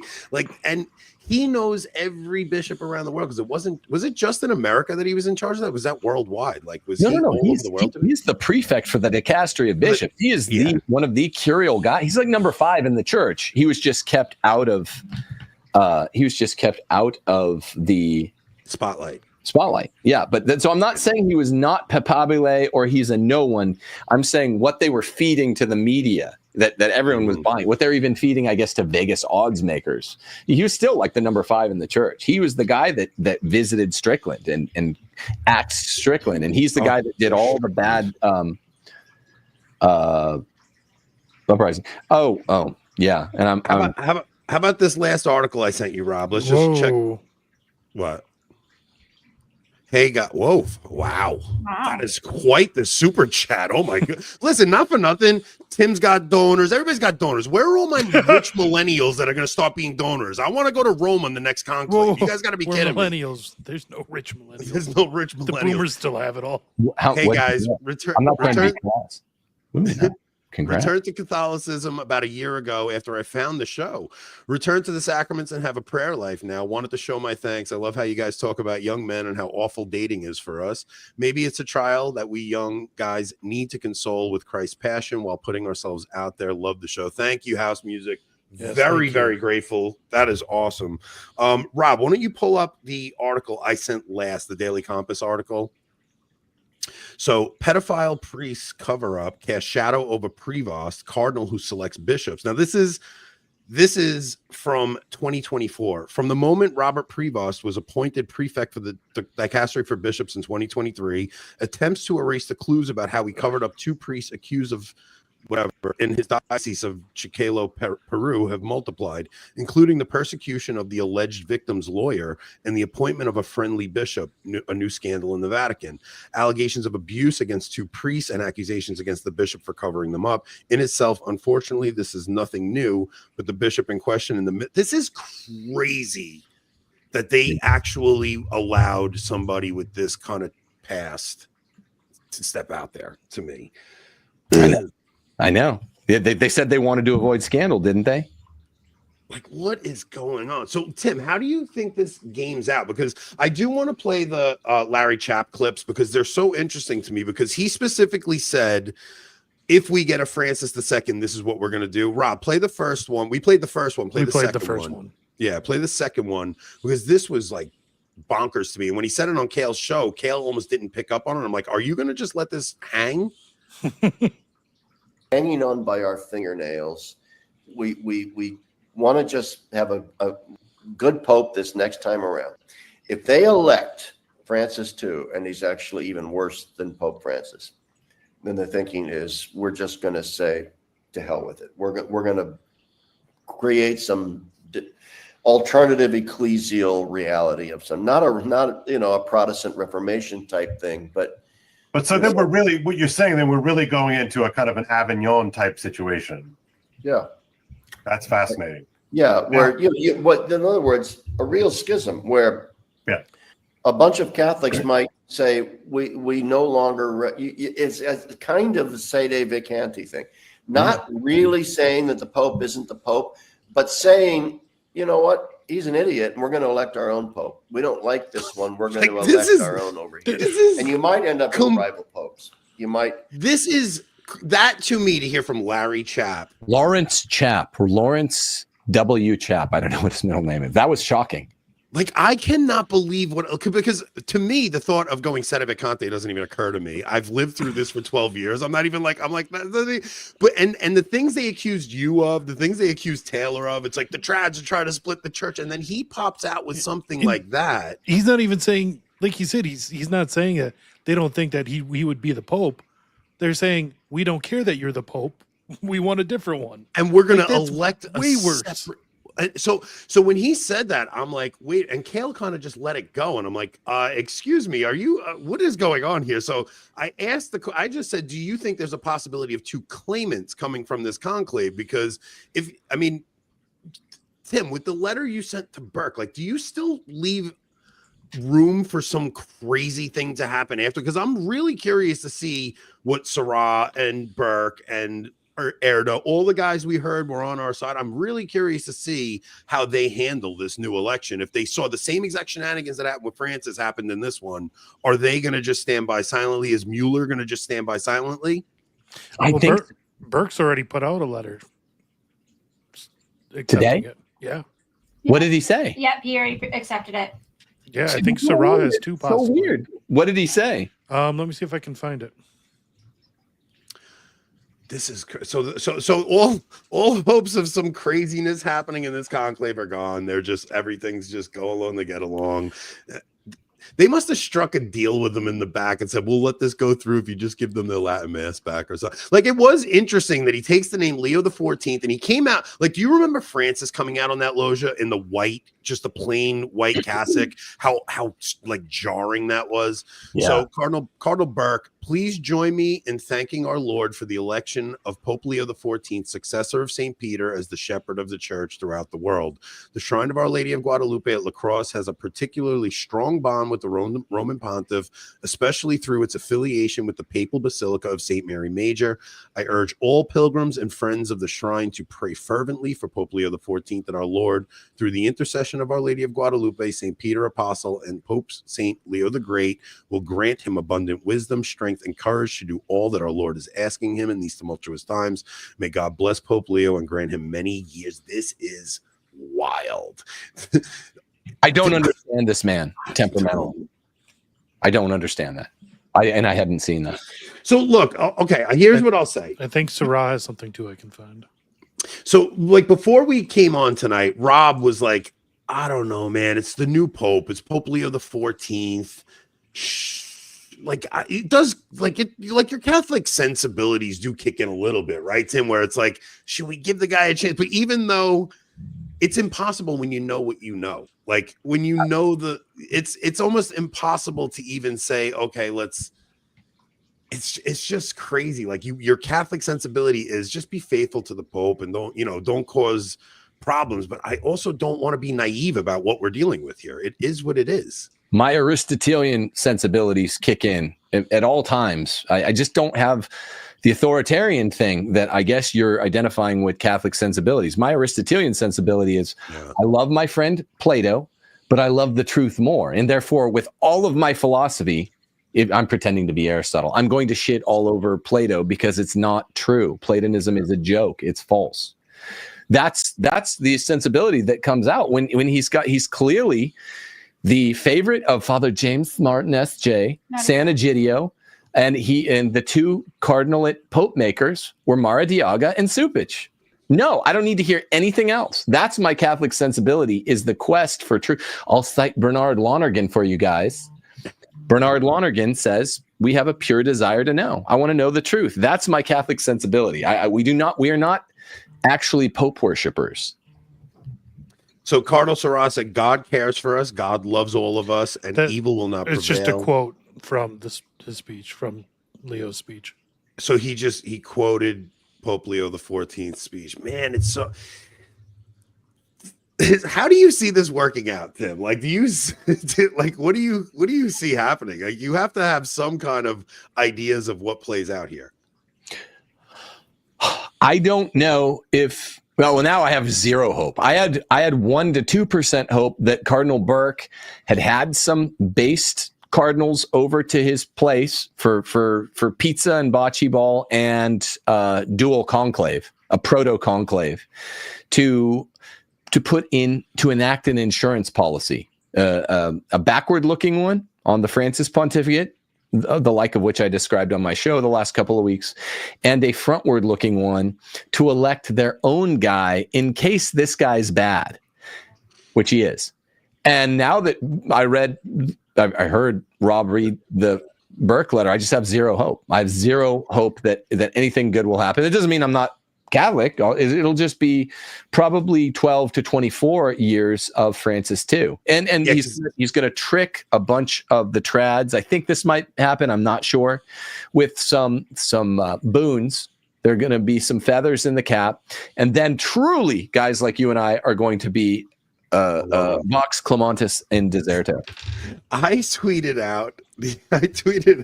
and he knows every bishop around the world, because was it just in America that he was in charge of that? Was that worldwide? Like was No. all over the world? He's the prefect for the dicastery of bishops. He is one of the curial guys. He's like number 5 in the church. He was just kept out of the spotlight. Yeah, but so I'm not saying he was not papabile or he's a no one. I'm saying what they were feeding to the media that everyone was buying, what they're even feeding, I guess, to Vegas odds makers. He was still like the number 5 in the church. He was the guy that visited Strickland and axed Strickland, and he's the guy that did all the bad uprising. Oh, yeah. And How about this last article I sent you, Rob? Let's just check. What? Hey, whoa. Wow. That is quite the super chat. Oh, my God. Listen, not for nothing. Tim's got donors. Everybody's got donors. Where are all my rich millennials that are going to start being donors? I want to go to Rome on the next conclave. You guys got to be kidding millennials. Me. There's no rich millennials. There's no rich millennials. The boomers still have it all. Hey, guys. I'm not trying to be class. Congrats. Returned to Catholicism about a year ago after I found the show. Returned to the sacraments and have a prayer life now. Wanted to show my thanks. I love how you guys talk about young men and how awful dating is for us. Maybe it's a trial that we young guys need to console with Christ's passion while putting ourselves out there. Love the show. Thank you, House Music. Yes, very grateful. That is awesome. Rob, why don't you pull up the article I sent last, the Daily Compass article? So, pedophile priests cover up, cast shadow over Prevost, cardinal who selects bishops. Now, this is from 2024. From the moment Robert Prevost was appointed prefect for the dicastery for bishops in 2023, attempts to erase the clues about how he covered up 2 priests accused of whatever in his diocese of Chicalo, Peru, have multiplied, including the persecution of the alleged victim's lawyer and the appointment of a friendly bishop, a new scandal in the Vatican. Allegations of abuse against 2 priests and accusations against the bishop for covering them up. In itself, unfortunately, this is nothing new, but the bishop in question this is crazy that they actually allowed somebody with this kind of past to step out there, to me. I know. They said they wanted to avoid scandal, didn't they? Like, what is going on? So, Tim, how do you think this game's out? Because I do want to play the Larry Chapp clips because they're so interesting to me, because he specifically said, if we get a Francis II, this is what we're going to do. Rob, play the first one. We played the first one. Play the second one. Yeah, play the second one, because this was like bonkers to me. And when he said it on Kale's show, Kale almost didn't pick up on it. I'm like, are you going to just let this hang? Hanging on by our fingernails. We want to just have a good pope this next time around. If they elect Francis II, and he's actually even worse than Pope Francis, then the thinking is we're just going to say to hell with it. We're going to create some alternative ecclesial reality of some, not a Protestant Reformation type thing, but so then we're really, what you're saying, then we're really going into a kind of an Avignon type situation. Yeah. That's fascinating. Yeah. Where in other words, a real schism where a bunch of Catholics might say we no longer it's a kind of the Sedenvacantism thing, not really saying that the Pope isn't the Pope, but saying, you know what, he's an idiot and we're going to elect our own Pope. We don't like this one. We're going to elect our own over here. And you might end up with rival popes. You might. This is that to me to hear from Larry Chapp. Lawrence Chapp, or Lawrence W. Chapp. I don't know what his middle name is. That was shocking. Like, I cannot believe because to me, the thought of going Sedenvacantism doesn't even occur to me. I've lived through this for 12 years. I'm not even like, but, and the things they accused you of, the things they accused Taylor of, it's like the trads are trying to split the church. And then he pops out with something like that. He's not even saying, like he said, he's not saying that they don't think that he would be the Pope. They're saying, we don't care that you're the Pope. We want a different one. And we're going to elect way a worse. Separate, so when he said that, I'm like, wait, and Kale kind of just let it go. And I'm like, excuse me, are you, what is going on here? So I just said, do you think there's a possibility of two claimants coming from this conclave? Because Tim, with the letter you sent to Burke, like, do you still leave room for some crazy thing to happen after? Because I'm really curious to see what Sarah and Burke and Erdo, all the guys we heard were on our side. I'm really curious to see how they handle this new election. If they saw the same exact shenanigans that happened with Francis happened in this one, are they going to just stand by silently? Is Mueller going to just stand by silently? I think Burke's already put out a letter today. It. Yeah. What did he say? Yep, he already accepted it. Yeah, I think Sarah has two possible. So weird. What did he say? Let me see if I can find it. This is so all hopes of some craziness happening in this conclave are gone. They're just, everything's just go along to get along. They must have struck a deal with them in the back and said, we'll let this go through if you just give them their Latin mass back or something. Like, it was interesting that he takes the name Leo XIV and he came out, like, do you remember Francis coming out on that loggia in the white, just a plain white cassock, how like jarring that was? Yeah. So Cardinal Burke, please join me in thanking our Lord for the election of Pope Leo XIV, successor of St. Peter, as the shepherd of the church throughout the world. The Shrine of Our Lady of Guadalupe at La Crosse has a particularly strong bond with the Roman pontiff, especially through its affiliation with the Papal Basilica of St. Mary Major. I urge all pilgrims and friends of the shrine to pray fervently for Pope Leo XIV and our Lord through the intercession of Our Lady of Guadalupe. St. Peter Apostle and Pope St. Leo the Great will grant him abundant wisdom, strength, and courage to do all that our Lord is asking him in these tumultuous times. May God bless Pope Leo and grant him many years. This is wild. I don't understand this man temperamental. I don't understand that. I hadn't seen that. So look, okay, here's what I'll say. I think Sarah has something too I can find. So, like, before we came on tonight, Rob was like, I don't know, man. It's the new Pope. It's Pope Leo XIV. Like, it does, like, your Catholic sensibilities do kick in a little bit, right, Tim? Where it's like, should we give the guy a chance? But even though it's impossible when you know what you know, like, when you know it's almost impossible to even say, okay, it's just crazy. Like, your Catholic sensibility is just be faithful to the Pope and don't cause problems. But I also don't want to be naive about what we're dealing with here. It is what it is. My Aristotelian sensibilities kick in at all times. I just don't have the authoritarian thing that I guess you're identifying with Catholic sensibilities. My Aristotelian sensibility is, I love my friend Plato, but I love the truth more. And therefore, with all of my philosophy, if I'm pretending to be Aristotle, I'm going to shit all over Plato because it's not true. Platonism is a joke. It's false. That's the sensibility that comes out when he's clearly the favorite of Father James Martin S.J. San Egidio, and the two cardinalate pope makers were Maradiaga and Cupich. No, I don't need to hear anything else. That's my Catholic sensibility, is the quest for truth. I'll cite Bernard Lonergan for you guys. Bernard Lonergan says, we have a pure desire to know. I want to know the truth. That's my Catholic sensibility. We are not actually Pope worshippers. So Cardinal Sarah said, God cares for us, God loves all of us, and evil will not prevail. It's just a quote from his speech, from Leo's speech. So he quoted Pope Leo XIV's speech. Man, it's so... How do you see this working out, Tim? Like, do you like what do you see happening? Like, you have to have some kind of ideas of what plays out here. I don't know if well now I have zero hope. I had 1 to 2% hope that Cardinal Burke had some based cardinals over to his place for pizza and bocce ball and dual conclave, a proto conclave, to enact an insurance policy, a backward looking one on the Francis pontificate, the like of which I described on my show the last couple of weeks, and a frontward looking one to elect their own guy in case this guy's bad, which he is. And now that I heard Rob read the Burke letter, I just have zero hope. I have zero hope that anything good will happen. It doesn't mean I'm not Catholic. It'll just be probably 12 to 24 years of Francis too. And yeah, he's going to trick a bunch of the trads. I think this might happen. I'm not sure. With some boons, there are going to be some feathers in the cap. And then truly guys like you and I are going to be Vox Clementis in Deserto. I tweeted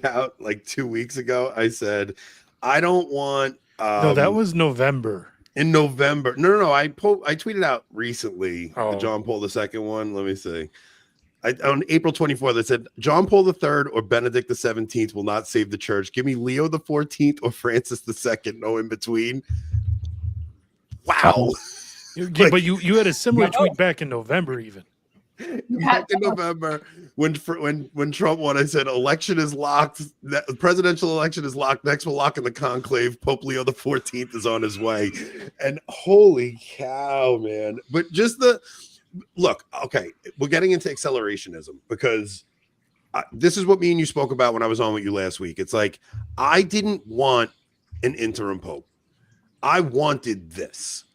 out like 2 weeks ago. I said, I don't want. No, that was November. In November. No. I tweeted out recently the Oh. John Paul II one. Let me see. On April 24th, I said, John Paul III or Benedict XVII will not save the church. Give me Leo XIV or Francis II. No in between. Wow. Yeah, but you had a similar tweet back in November even. Back in November, when Trump won, I said election is locked. The presidential election is locked. Next, we'll lock in the conclave. Pope Leo XIV is on his way, and holy cow, man! But just look. Okay, we're getting into accelerationism because this is what me and you spoke about when I was on with you last week. It's like I didn't want an interim pope. I wanted this.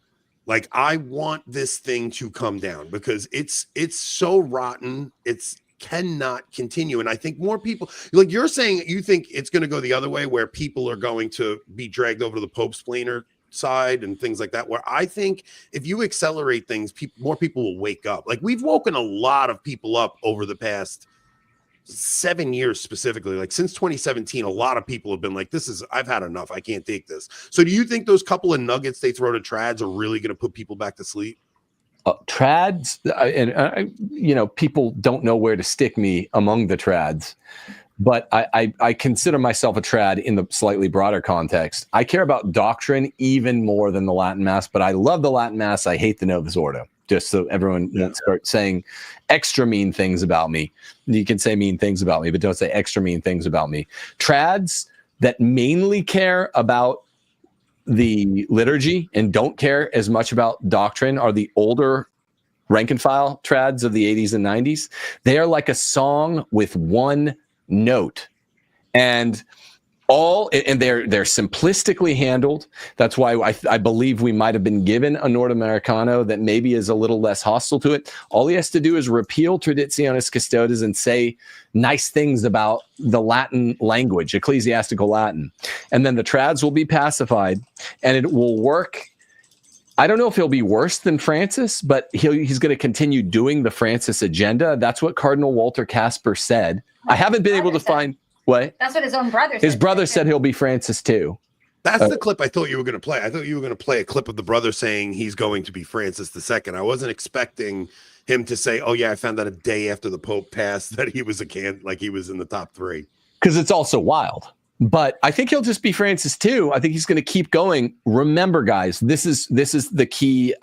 Like, I want this thing to come down because it's so rotten. It's cannot continue. And I think more people, like you're saying, you think it's going to go the other way where people are going to be dragged over to the Pope's plainer side and things like that, where I think if you accelerate things, more people will wake up. Like, we've woken a lot of people up over the past 7 years specifically. Like, since 2017, a lot of people have been like, I've had enough. I can't take this. So do you think those couple of nuggets they throw to trads are really going to put people back to sleep? Trads, people don't know where to stick me among the trads, but I consider myself a trad in the slightly broader context. I care about doctrine even more than the Latin Mass, but I love the Latin Mass. I hate the Novus Ordo. Just so everyone won't start saying extra mean things about me. You can say mean things about me, but don't say extra mean things about me. Trads that mainly care about the liturgy and don't care as much about doctrine are the older rank and file trads of the 80s and 90s. They are like a song with one note. And they're simplistically handled. That's why I believe we might have been given a Nord Americano that maybe is a little less hostile to it. All he has to do is repeal Traditionis Custodes and say nice things about the Latin language, ecclesiastical Latin. And then the trads will be pacified and it will work. I don't know if he'll be worse than Francis, but he's going to continue doing the Francis agenda. That's what Cardinal Walter Casper said. I haven't been able to find... What? That's what his own brother said. His brother said he'll be Francis too. That's the clip I thought you were going to play. I thought you were going to play a clip of the brother saying he's going to be Francis II. I wasn't expecting him to say, "Oh yeah, I found out a day after the Pope passed that he was he was in the top 3." Because it's also wild. But I think he'll just be Francis too. I think he's going to keep going. Remember, guys, this is the key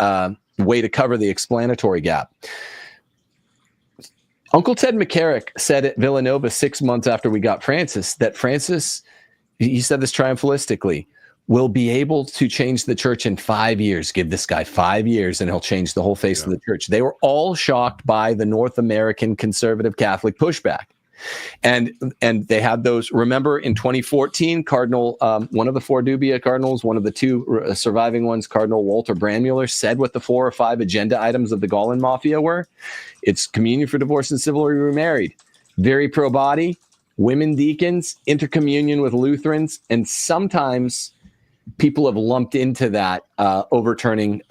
way to cover the explanatory gap. Uncle Ted McCarrick said at Villanova 6 months after we got Francis that Francis, he said this triumphalistically, will be able to change the church in 5 years. Give this guy 5 years and he'll change the whole face of the church. They were all shocked by the North American conservative Catholic pushback. And they had those. Remember in 2014, Cardinal, one of the 4 dubia cardinals, one of the 2 surviving ones, Cardinal Walter Brandmuller, said what the 4 or 5 agenda items of the Gallen mafia were. It's communion for divorced and civilly remarried, very pro-body, women deacons, intercommunion with Lutherans, and sometimes people have lumped into that overturning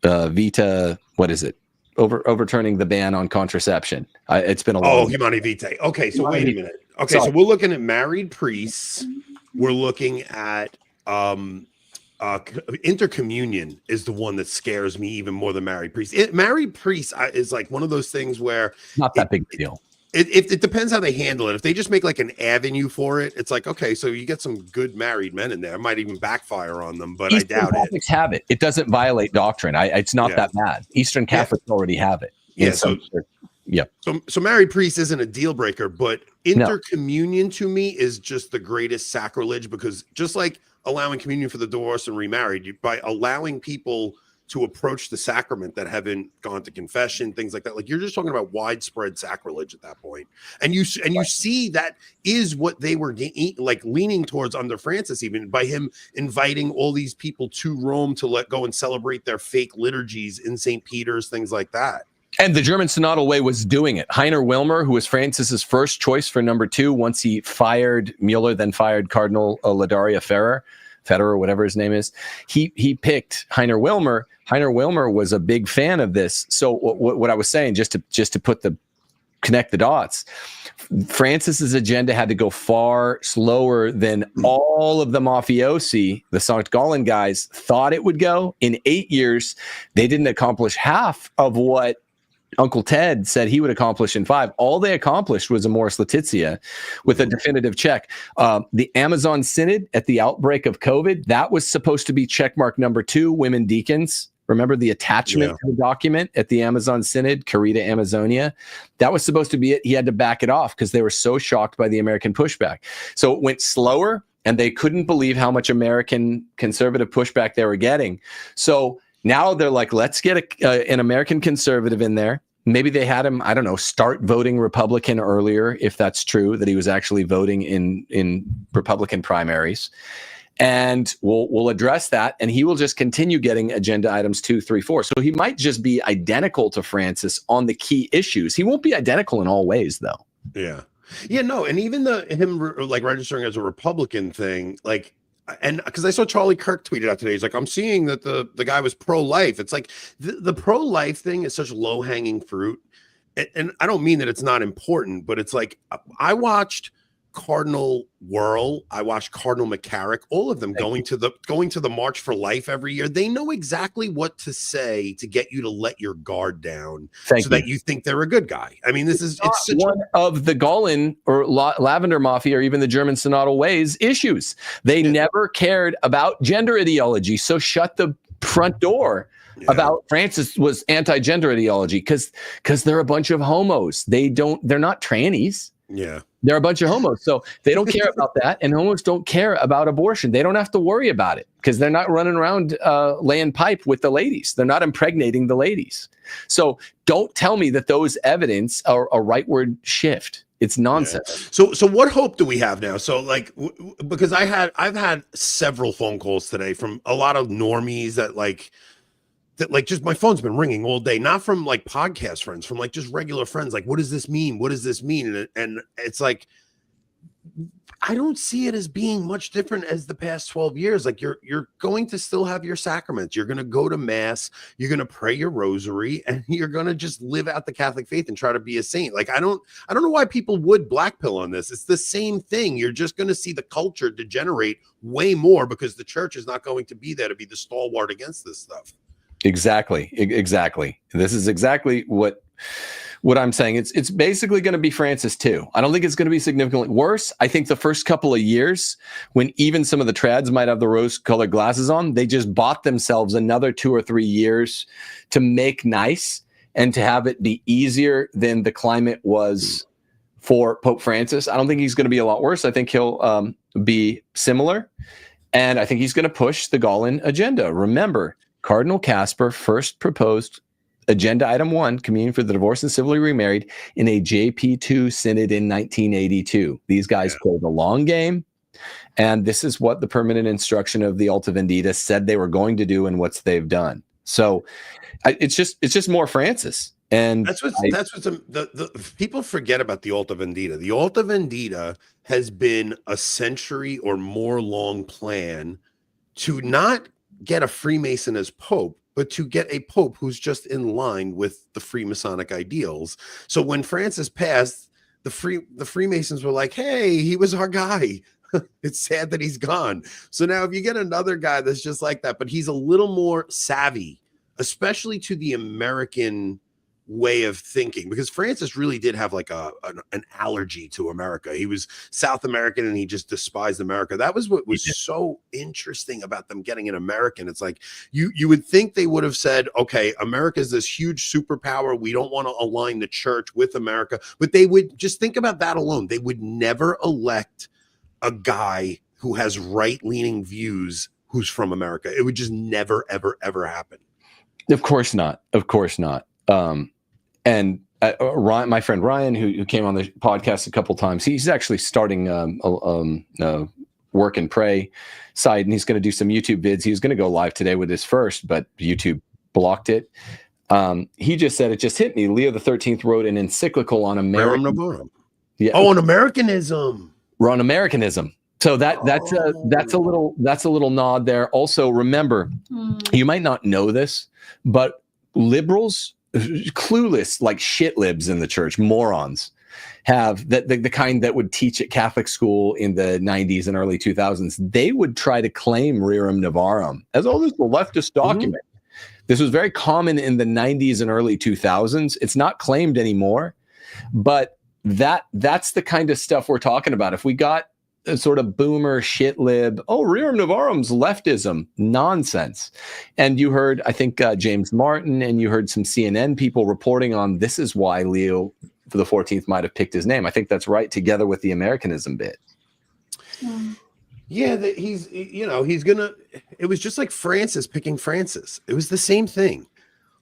Vita, what is it? Overturning the ban on contraception. It's been a long. Oh, Humani Vitae. Okay, so wait a minute. Okay, Sorry. so we're looking at married priests. We're looking at intercommunion is the one that scares me even more than married priests. Married priests is like one of those things where Not that big a deal. It depends how they handle it. If they just make like an avenue for it, it's like, okay, so you get some good married men in there. It might even backfire on them, but Eastern I doubt Catholics have it. It doesn't violate doctrine. It's not that bad. Eastern Catholics already have it. Yeah. So married priest isn't a deal breaker, but intercommunion to me is just the greatest sacrilege, because just like allowing communion for the divorced and remarried, by allowing people to approach the sacrament that haven't gone to confession, things like that. Like, you're just talking about widespread sacrilege at that point. And you see that is what they were like leaning towards under Francis, even by him inviting all these people to Rome to let go and celebrate their fake liturgies in St. Peter's, things like that. And the German Synodal Way was doing it. Heiner Wilmer, who was Francis's first choice for number 2, once he fired Mueller, then fired Cardinal Ladaria Federer, whatever his name is, he picked Heiner Wilmer. Heiner Wilmer was a big fan of this. So what I was saying, just to connect the dots, Francis's agenda had to go far slower than all of the mafiosi, the Sankt Gallen guys, thought it would go. In 8 years, they didn't accomplish half of what Uncle Ted said he would accomplish in 5. All they accomplished was Amoris Laetitia with a definitive check. The Amazon Synod at the outbreak of COVID, that was supposed to be checkmark number 2, women deacons. Remember the attachment to the document at the Amazon Synod, Carita Amazonia? That was supposed to be it. He had to back it off because they were so shocked by the American pushback. So it went slower, and they couldn't believe how much American conservative pushback they were getting. So now they're like, let's get an American conservative in there. Maybe they had him, I don't know, start voting Republican earlier, if that's true, that he was actually voting in Republican primaries. And we'll address that, and he will just continue getting agenda items 2, 3, 4. So he might just be identical to Francis on the key issues. He won't be identical in all ways, though. Yeah. No, and even him like registering as a Republican thing, like, and because I saw Charlie Kirk tweeted out today, he's like, I'm seeing that the guy was pro-life. It's like the pro-life thing is such low-hanging fruit. And I don't mean that it's not important, but it's like, I watched Cardinal Wuerl, I watched Cardinal McCarrick, all of them going to the March for Life every year. They know exactly what to say to get you to let your guard down that you think they're a good guy. I mean, it's such one of the Gallen or Lavender Mafia, or even the German Synodal Ways issues. They never cared about gender ideology. So shut the front door about Francis was anti-gender ideology because they're a bunch of homos. They're not trannies. Yeah. They're a bunch of homos. So they don't care about that. And homos don't care about abortion. They don't have to worry about it because they're not running around laying pipe with the ladies. They're not impregnating the ladies. So don't tell me that those evidence are a rightward shift. It's nonsense. Yeah. So what hope do we have now? So like, because I've had several phone calls today from a lot of normies that just my phone's been ringing all day, not from like podcast friends, from like just regular friends. Like, what does this mean? What does this mean? And it's like, I don't see it as being much different as the past 12 years. Like you're going to still have your sacraments. You're going to go to mass. You're going to pray your rosary, and you're going to just live out the Catholic faith and try to be a saint. Like, I don't know why people would blackpill on this. It's the same thing. You're just going to see the culture degenerate way more because the church is not going to be there to be the stalwart against this stuff. Exactly. This is exactly what I'm saying. It's basically going to be Francis too. I don't think it's going to be significantly worse. I think the first couple of years, when even some of the trads might have the rose-colored glasses on, they just bought themselves another 2 or 3 years to make nice and to have it be easier than the climate was for Pope Francis. I don't think he's going to be a lot worse. I think he'll be similar, and I think he's going to push the Gallen agenda. Remember, Cardinal Casper first proposed agenda item 1, communion for the divorced and civilly remarried, in a JP2 synod in 1982. These guys played the long game, and this is what the permanent instruction of the Alta Vendita said they were going to do, and what they've done. So it's just more Francis. And that's what the people forget about the Alta Vendita. The Alta Vendita has been a century or more long plan to not get a Freemason as Pope, but to get a pope who's just in line with the Freemasonic ideals. So when Francis passed, the Freemasons were like, hey, he was our guy. It's sad that he's gone. So now if you get another guy that's just like that, but he's a little more savvy, especially to the American way of thinking, because Francis really did have like an allergy to America. He was South American and he just despised America. That was what was so interesting about them getting an American. It's like you would think they would have said, okay, America is this huge superpower. We don't want to align the church with America, but they would just think about that alone. They would never elect a guy who has right-leaning views who's from America. It would just never, ever, ever happen. Of course not. Of course not. And Ryan, my friend Ryan, who came on the podcast a couple times, he's actually starting work and pray site, and he's going to do some YouTube vids. He was going to go live today with his first, but YouTube blocked it. He just said, it just hit me. Leo XIII wrote an encyclical on American. Yeah. Oh, on Americanism. We're on Americanism. So that's a little nod there. Also, remember, you might not know this, but liberals, clueless, like shit libs in the church, morons, have the kind that would teach at Catholic school in the 90s and early 2000s. They would try to claim Rerum Novarum as, oh, this is a leftist document. This was very common in the 90s and early 2000s. It's not claimed anymore, but that's the kind of stuff we're talking about. If we got a sort of boomer shit lib, oh, Rerum Novarum's leftism, nonsense. And you heard, I think, James Martin, and you heard some CNN people reporting on this is why Leo the 14th might have picked his name. I think that's right, together with the Americanism bit. Yeah, it was just like Francis picking Francis. It was the same thing.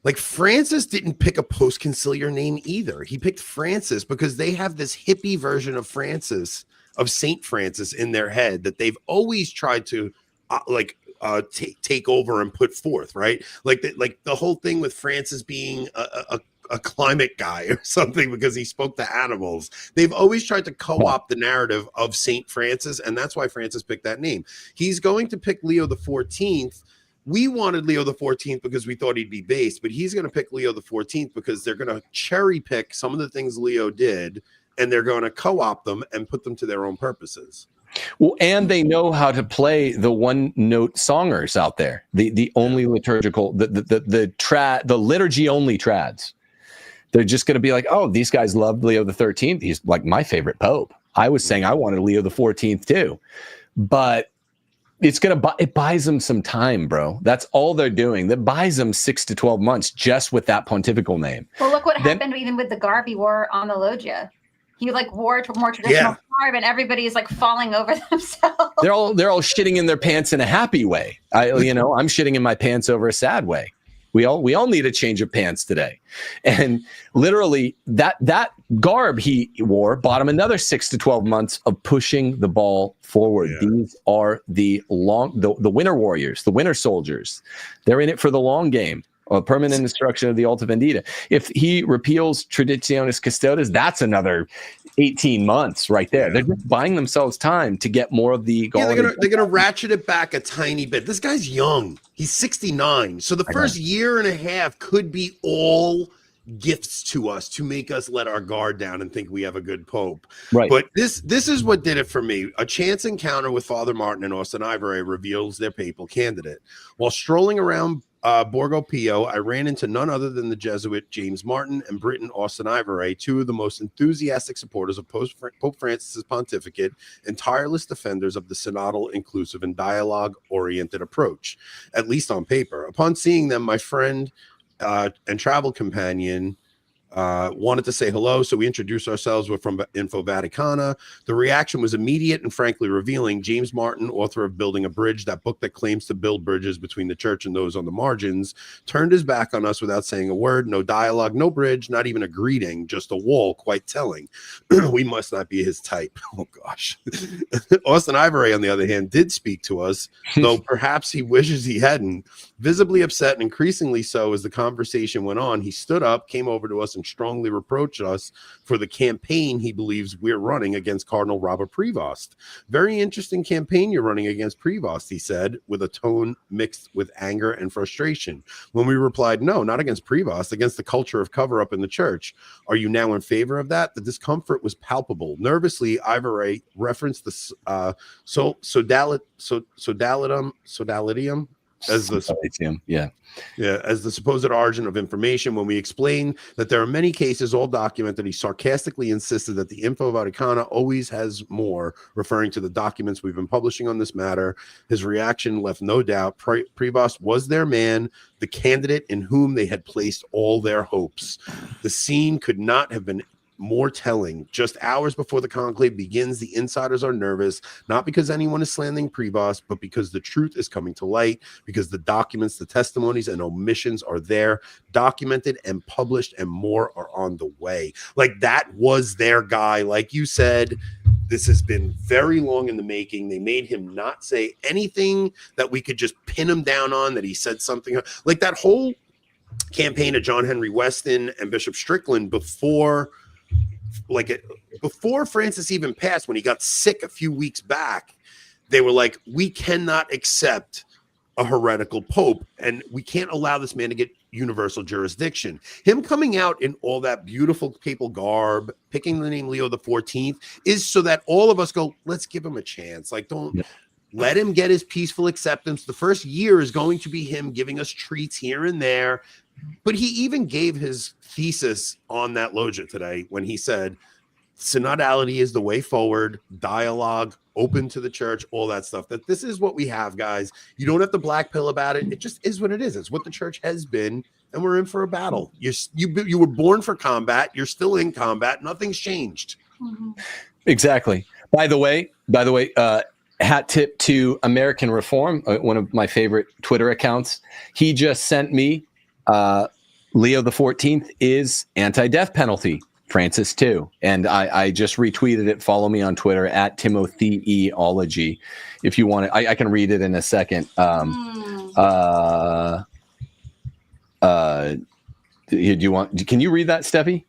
Like Francis didn't pick a post-conciliar name either. He picked Francis because they have this hippie version of Francis, of Saint Francis, in their head that they've always tried to take over and put forth, right? Like the whole thing with Francis being a climate guy or something because he spoke to animals. They've always tried to co-opt the narrative of Saint Francis, and that's why Francis picked that name. He's going to pick Leo the 14th. We wanted Leo the 14th because we thought he'd be based, but he's going to pick Leo the 14th because they're going to cherry pick some of the things Leo did, and they're going to co-opt them and put them to their own purposes. Well, and they know how to play the one-note songers out there, the only liturgical, the liturgy only trads. They're just going to be like, oh, these guys loved Leo the 13th. He's like my favorite pope. I was saying I wanted Leo the 14th too, but it buys them some time, bro. That's all they're doing. That buys them 6 to 12 months just with that pontifical name. Well, look what happened even with the garb he wore on the loggia. He wore more traditional garb, and everybody's like falling over themselves. They're all shitting in their pants in a happy way. I'm shitting in my pants over a sad way. We all need a change of pants today. And literally that garb he wore bought him another 6 to 12 months of pushing the ball forward. Yeah. These are the winter warriors, the winter soldiers. They're in it for the long game. A permanent destruction of the Alta Vendita. If he repeals Traditionis Custodes, that's another 18 months right there. Yeah. They're just buying themselves time to get more of the Gaul. Yeah, they're gonna ratchet it back a tiny bit. This guy's young. He's 69. So the first year and a half could be all gifts to us to make us let our guard down and think we have a good pope. Right. But this is what did it for me. A chance encounter with Father Martin and Austin Ivory reveals their papal candidate. While strolling around Borgo Pio, I ran into none other than the Jesuit James Martin and Briton Austin Ivory, two of the most enthusiastic supporters of Pope Francis's pontificate and tireless defenders of the synodal, inclusive, and dialogue-oriented approach, at least on paper. Upon seeing them, my friend and travel companion wanted to say hello, so we introduced ourselves. We're from Info Vaticana. The reaction was immediate and frankly revealing. James Martin, author of Building a Bridge, that book that claims to build bridges between the church and those on the margins, turned his back on us without saying a word. No dialogue, no bridge, not even a greeting, just a wall, quite telling. We must not be his type. Oh gosh. Austin Ivory, on the other hand, did speak to us, though perhaps he wishes he hadn't. Visibly upset and increasingly so as the conversation went on, he stood up, came over to us, and strongly reproached us for the campaign he believes we're running against Cardinal Robert Prevost. Very interesting campaign you're running against Prevost, he said, with a tone mixed with anger and frustration. When we replied, no, not against Prevost, against the culture of cover-up in the church. Are you now in favor of that? The discomfort was palpable. Nervously, Ivory referenced the sodalitum as the as the supposed origin of information. When we explained that there are many cases, all documented, he sarcastically insisted that the info Vaticana always has more, referring to the documents we've been publishing on this matter. His reaction left no doubt. Prevost was their man, the candidate in whom they had placed all their hopes. The scene could not have been more telling. Just hours before the conclave begins, the insiders are nervous, not because anyone is slandering Prevost, but because the truth is coming to light, because the documents, the testimonies, and omissions are there, documented and published, and more are on the way. Like, that was their guy. Like you said, this has been very long in the making. They made him not say anything that we could just pin him down on, that he said something. Like that whole campaign of John Henry Weston and Bishop Strickland before Francis even passed, when he got sick a few weeks back, they were like, we cannot accept a heretical pope, and we can't allow this man to get universal jurisdiction. Him coming out in all that beautiful papal garb, picking the name Leo XIV, is so that all of us go, let's give him a chance. Like, don't let him get his peaceful acceptance. The first year is going to be him giving us treats here and there. But he even gave his thesis on that loggia today when he said synodality is the way forward, dialogue, open to the church, all that stuff. That this is what we have, guys. You don't have to black pill about it. It just is what it is. It's what the church has been, and we're in for a battle. You were born for combat. You're still in combat. Nothing's changed. Exactly. By the way, hat tip to American Reform, one of my favorite Twitter accounts. He just sent me Leo XIV is anti-death penalty, Francis too. And I just retweeted it. Follow me on Twitter at TimothyEology. If you want it, I can read it in a second. Do you want? Can you read that, Steffi?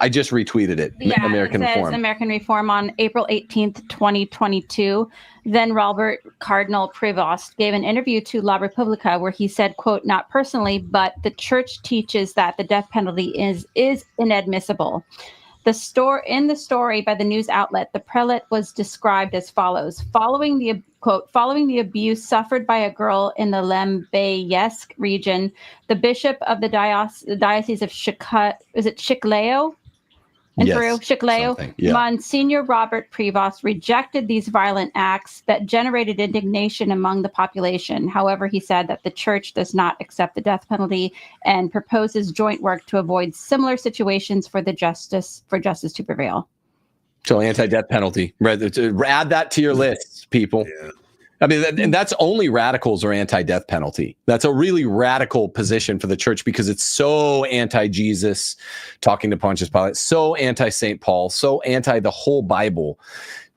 I just retweeted it. Yeah, American it says Reform. American Reform on April 18th, 2022. Then Robert Cardinal Prevost gave an interview to La Repubblica where he said, quote, not personally, but the church teaches that the death penalty is inadmissible. In the story by the news outlet, the prelate was described as follows: following the abuse suffered by a girl in the Lembayesk region, the bishop of the diocese of Chiclayo in Peru, Chiclayo, Monsignor Robert Prevost rejected these violent acts that generated indignation among the population. However, he said that the church does not accept the death penalty and proposes joint work to avoid similar situations for justice to prevail. So anti-death penalty. Add that to your list, people. Yeah. I mean, and that's only radicals are anti-death penalty. That's a really radical position for the church because it's so anti-Jesus, talking to Pontius Pilate, so anti-St. Paul, so anti the whole Bible.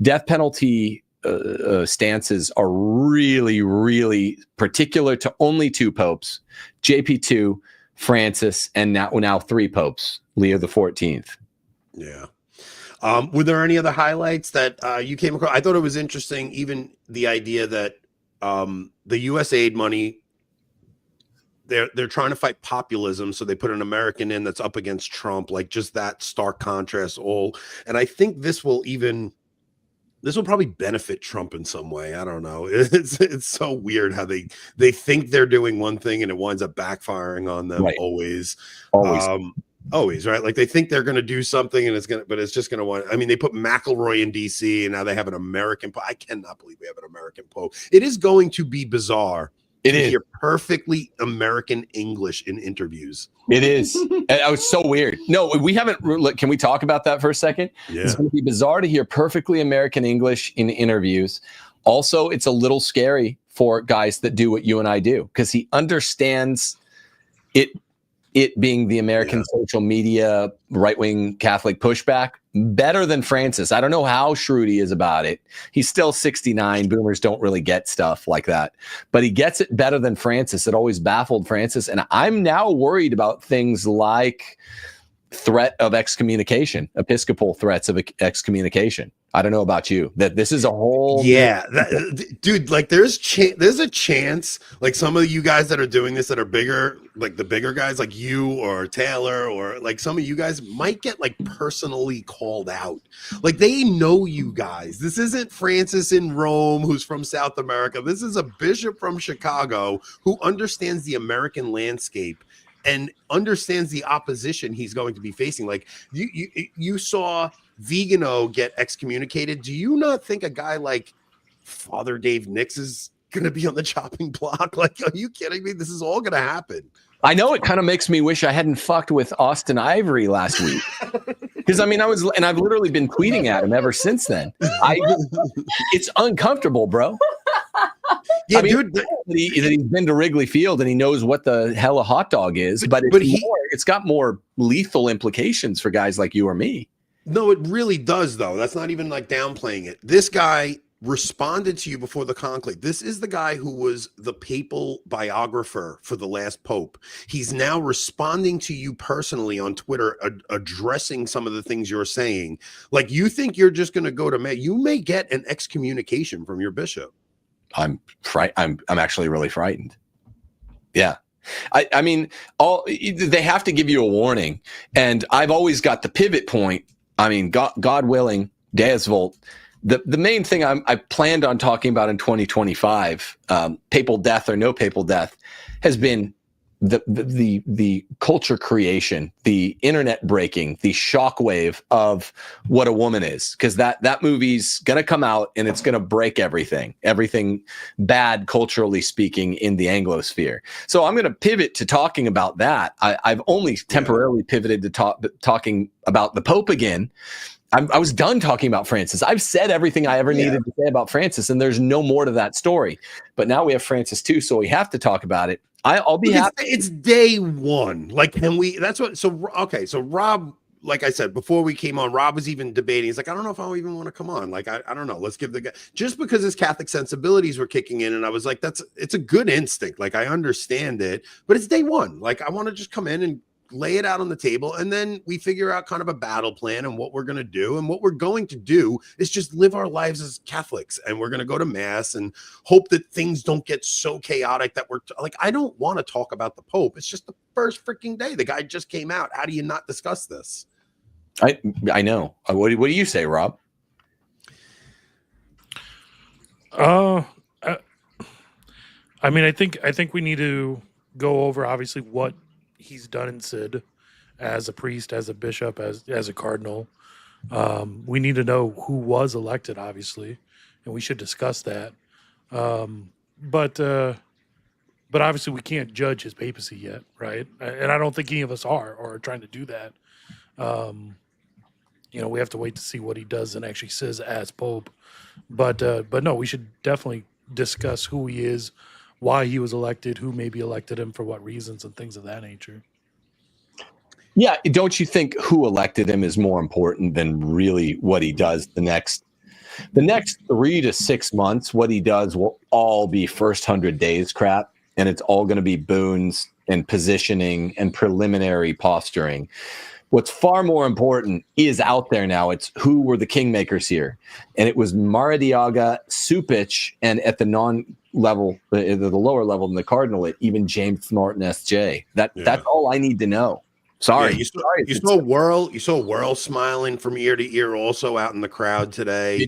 Death penalty stances are really, really particular to only two popes, JP2, Francis, and now three popes, Leo XIV. Yeah. Were there any other highlights that you came across? I thought it was interesting, even the idea that the U.S. aid money, they're trying to fight populism, so they put an American in that's up against Trump, like just that stark contrast. And I think this will probably benefit Trump in some way. I don't know. It's so weird how they think they're doing one thing and it winds up backfiring on them. Right. Always, right? Like they think they're going to do something and it's just going to want. I mean, they put McElroy in DC and now they have an American Pope. I cannot believe we have an American Pope. It is going to be bizarre. It is. Hear perfectly American English in interviews. It is. It was so weird. No, we haven't. Can we talk about that for a second? Yeah. It's going to be bizarre to hear perfectly American English in interviews. Also, it's a little scary for guys that do what you and I do because he understands it. it being the American social media right-wing Catholic pushback, better than Francis. I don't know how shrewd he is about it. He's still 69. Boomers don't really get stuff like that, but he gets it better than Francis. It always baffled Francis. And I'm now worried about things like threat of excommunication, episcopal threats of excommunication. I don't know about you, that this is a whole dude, like there's a chance like some of you guys that are doing this that are bigger, like the bigger guys like you or Taylor or like some of you guys might get like personally called out. Like they know you guys. This isn't Francis in Rome who's from South America. This is a bishop from Chicago who understands the American landscape and understands the opposition he's going to be facing. Like you saw Vigano get excommunicated. Do you not think a guy like Father Dave Nix is going to be on the chopping block? Like, are you kidding me? This is all going to happen. I know it kind of makes me wish I hadn't fucked with Austin Ivory last week. Because I mean, I've literally been tweeting at him ever since then. It's uncomfortable, bro. Yeah, I mean, dude. that he's been to Wrigley Field and he knows what the hell a hot dog is, but it's got more lethal implications for guys like you or me. No, it really does, though. That's not even like downplaying it. This guy responded to you before the conclave. This is the guy who was the papal biographer for the last pope. He's now responding to you personally on Twitter, addressing some of the things you're saying. Like, you think you're just going to go to you may get an excommunication from your bishop. I'm actually really frightened. Yeah. I mean, they have to give you a warning. And I've always got the pivot point. I mean, God willing, Deus Vult. The main thing I planned on talking about in 2025, papal death or no papal death, has been the culture creation, the internet breaking, the shockwave of what a woman is, because that movie's gonna come out and it's gonna break everything bad culturally speaking in the Anglosphere. So I'm gonna pivot to talking about that. I've only temporarily pivoted to talking about the Pope again. I was done talking about Francis. I've said everything I ever needed to say about Francis, and there's no more to that story. But now we have Francis too, so we have to talk about it. I'll be happy. It's day one. Like, can we? That's what. So okay. So Rob, like I said before we came on, Rob was even debating. He's like, I don't know if I even want to come on. Like, I don't know. Let's give the guy, just because his Catholic sensibilities were kicking in, and I was like, it's a good instinct. Like, I understand it, but it's day one. Like, I want to just come in and lay it out on the table, and then we figure out kind of a battle plan and what we're going to do. And what we're going to do is just live our lives as Catholics, and we're going to go to mass and hope that things don't get so chaotic that we're like, I don't want to talk about the Pope. It's just the first freaking day. The guy just came out. How do you not discuss this? I know. What do you say, Rob? I mean, I think we need to go over obviously what he's done in Sid as a priest, as a bishop, as a cardinal. We need to know who was elected, obviously, and we should discuss that. But obviously we can't judge his papacy yet, right? And I don't think any of us are trying to do that. We have to wait to see what he does and actually says as Pope. But no, we should definitely discuss who he is, why he was elected, who maybe elected him for what reasons, and things of that nature. Yeah, don't you think who elected him is more important than really what he does the next 3 to 6 months? What he does will all be first 100 days crap, and it's all going to be boons and positioning and preliminary posturing. What's far more important is out there now. It's who were the kingmakers here. And it was Maradiaga, Cupich, and at the non-level, the lower level than the cardinalate, even James Martin S.J. That's all I need to know. Sorry. Yeah, you saw Whirl smiling from ear to ear also out in the crowd today.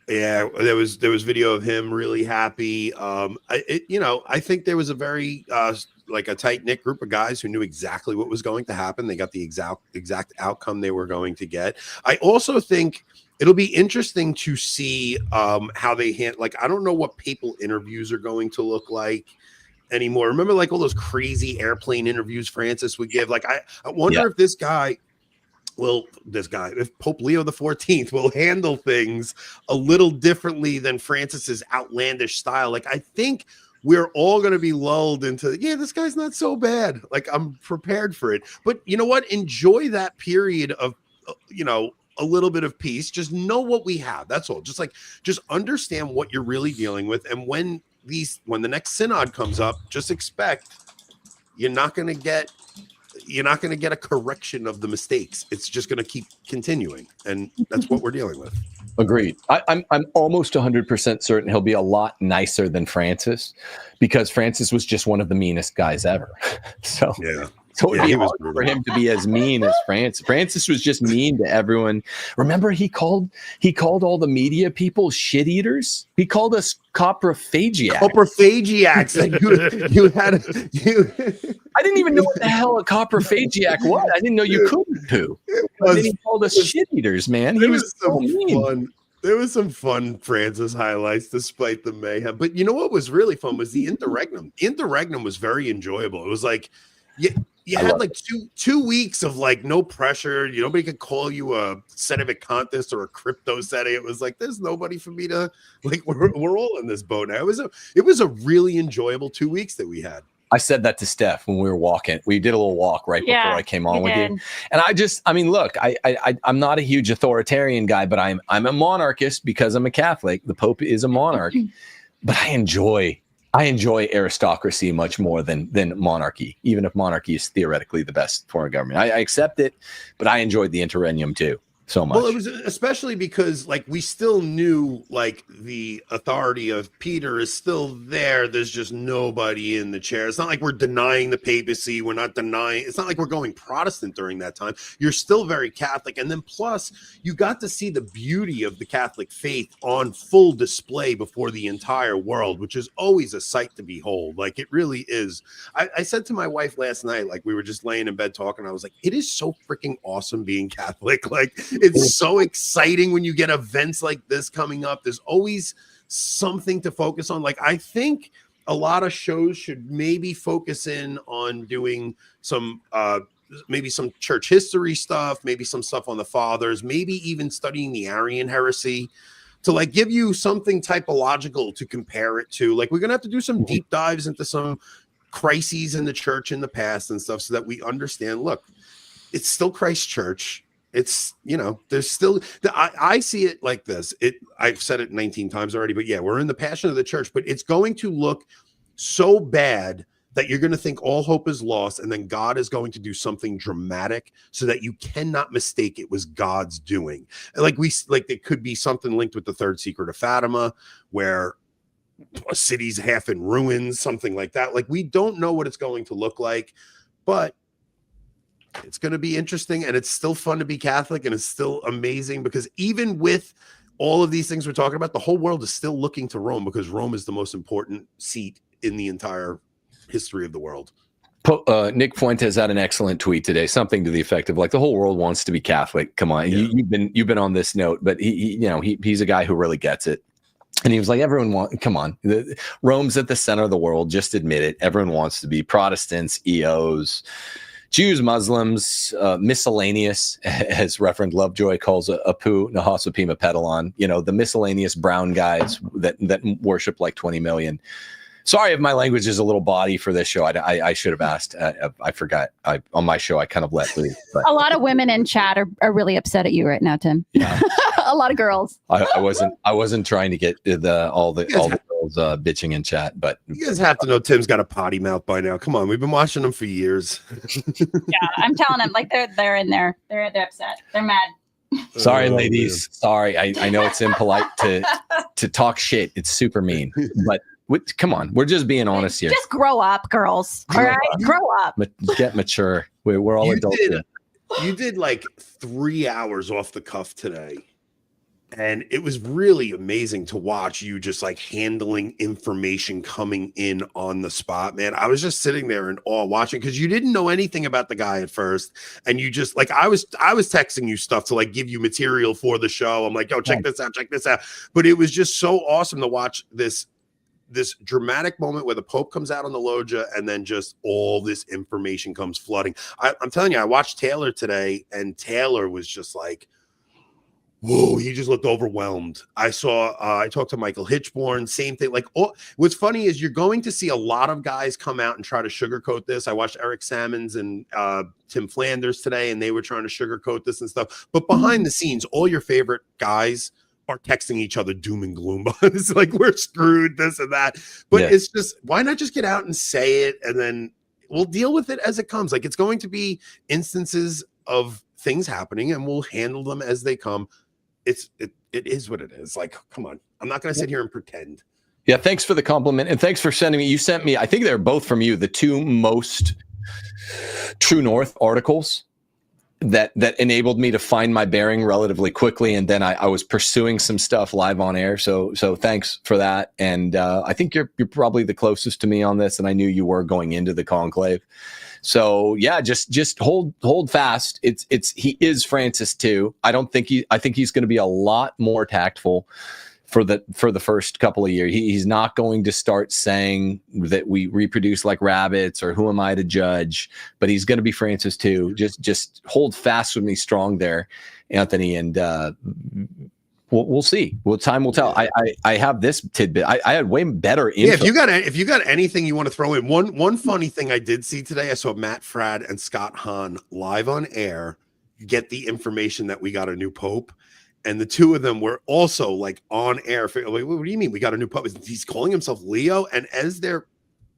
Yeah, there was video of him really happy. I think there was a very like a tight-knit group of guys who knew exactly what was going to happen. They got the exact outcome they were going to get. I also think it'll be interesting to see how they handle. Like, I don't know what papal interviews are going to look like anymore. Remember, like all those crazy airplane interviews Francis would give? Like, I wonder if if Pope Leo XIV will handle things a little differently than Francis's outlandish style. Like, I think we're all going to be lulled into, yeah, this guy's not so bad. Like, I'm prepared for it. But you know what? Enjoy that period of, a little bit of peace. Just know what we have. That's all. Just understand what you're really dealing with. And when the next synod comes up, just expect you're not going to get a correction of the mistakes. It's just going to keep continuing. And that's what we're dealing with. Agreed. I'm almost 100% certain he'll be a lot nicer than Francis, because Francis was just one of the meanest guys ever. So yeah. So it would be hard for him to be as mean as Francis. Francis was just mean to everyone. Remember, he called all the media people shit eaters. He called us coprophagiacs. Coprophagiacs. you had I didn't even know what the hell a coprophagiac was. I didn't know you couldn't poo. And then he called us shit eaters, man. He was so mean. There was some fun Francis highlights despite the mayhem. But you know what was really fun was the interregnum. Interregnum was very enjoyable. It was like you had like two weeks of like no pressure. Nobody could call you a Sedenvacantism or a crypto setting. It was like there's nobody for me to like. We're all in this boat now. It was a really enjoyable 2 weeks that we had. I said that to Steph when we were walking. We did a little walk right before I came on with you. And look, I'm not a huge authoritarian guy, but I'm a monarchist because I'm a Catholic. The Pope is a monarch, but I enjoy aristocracy much more than monarchy, even if monarchy is theoretically the best form of government. I accept it, but I enjoyed the interregnum too so much. Well, it was especially because like we still knew like the authority of Peter is still there. There's just nobody in the chair. It's not like we're denying the papacy. We're not denying. It's not like we're going Protestant during that time. You're still very Catholic. And then plus you got to see the beauty of the Catholic faith on full display before the entire world, which is always a sight to behold. Like it really is. I said to my wife last night, like we were just laying in bed talking. I was like, it is so freaking awesome being Catholic. Like, it's so exciting when you get events like this coming up. There's always something to focus on. Like, I think a lot of shows should maybe focus in on doing some, maybe some church history stuff, maybe some stuff on the fathers, maybe even studying the Arian heresy to like give you something typological to compare it to. Like, we're going to have to do some deep dives into some crises in the church in the past and stuff so that we understand, look, it's still Christ's church. It's, there's still, I see it like this. I've said it 19 times already, but yeah, we're in the passion of the church, but it's going to look so bad that you're going to think all hope is lost. And then God is going to do something dramatic so that you cannot mistake it was God's doing. Like it could be something linked with the third secret of Fatima, where a city's half in ruins, something like that. Like, we don't know what it's going to look like, but it's going to be interesting, and it's still fun to be Catholic, and it's still amazing because even with all of these things we're talking about, the whole world is still looking to Rome because Rome is the most important seat in the entire history of the world. Nick Fuentes had an excellent tweet today, something to the effect of like, the whole world wants to be Catholic. Come on, yeah. You've been on this note, but he's a guy who really gets it. And he was like, come on, Rome's at the center of the world. Just admit it. Everyone wants to be Protestants, EOs, Jews, Muslims, miscellaneous, as Reverend Lovejoy calls a poo, Nahasapima Pedalon, the miscellaneous brown guys that worship like 20 million. Sorry if my language is a little bawdy for this show. I should have asked. I forgot. On my show, I kind of let loose. A lot of women in chat are really upset at you right now, Tim. Yeah. A lot of girls. I wasn't trying to get all the girls bitching in chat, but you guys have to know Tim's got a potty mouth by now. Come on, we've been watching him for years. Yeah, I'm telling them, like they're in there. They're upset. They're mad. Sorry, ladies. Sorry. I know it's impolite to talk shit. It's super mean, but. Come on, we're just being honest here. Just grow up, girls. All right, grow up. Get mature. We're all adults. You did like 3 hours off the cuff today, and it was really amazing to watch you just like handling information coming in on the spot, man. I was just sitting there in awe watching because you didn't know anything about the guy at first, and you just like I was texting you stuff to like give you material for the show. I'm like, yo, check this out. But it was just so awesome to watch this dramatic moment where the Pope comes out on the loggia and then just all this information comes flooding. I'm telling you, I watched Taylor today, and Taylor was just like, whoa, he just looked overwhelmed. I talked to Michael Hitchborn, same thing. Like, what's funny is you're going to see a lot of guys come out and try to sugarcoat this. I watched Eric Sammons and Tim Flanders today, and they were trying to sugarcoat this and stuff. But behind the scenes, all your favorite guys are texting each other doom and gloom. It's like, we're screwed, this and that. But it's just, why not just get out and say it, and then we'll deal with it as it comes. Like, it's going to be instances of things happening, and we'll handle them as they come. It is what it is. Like, come on. I'm not going to sit here and pretend. Yeah. Thanks for the compliment. And thanks for sending me. You sent me, I think they're both from you, the two most True North articles that enabled me to find my bearing relatively quickly. And then I was pursuing some stuff live on air. So thanks for that. And I think you're probably the closest to me on this. And I knew you were going into the conclave. So yeah, just hold fast. He is Francis too. I think he's going to be a lot more tactful for the first couple of years. He's not going to start saying that we reproduce like rabbits or who am I to judge, but he's going to be Francis too. Just hold fast with me strong there, Anthony. And we'll see. Well, time will tell. I have this tidbit. I had way better info. Yeah, if you got anything you want to throw in, one funny thing I did see today, I saw Matt Fradd and Scott Hahn live on air get the information that we got a new pope, and the two of them were also like on air. Like, what do you mean we got a new pope? He's calling himself Leo, and as they're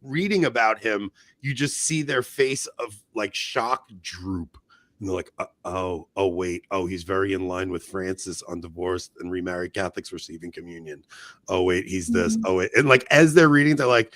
reading about him, you just see their face of like shock droop. And they're like, oh, wait. Oh, he's very in line with Francis on divorced and remarried Catholics receiving communion. Oh, wait, he's this. Oh, wait. And like, as they're reading, they're like,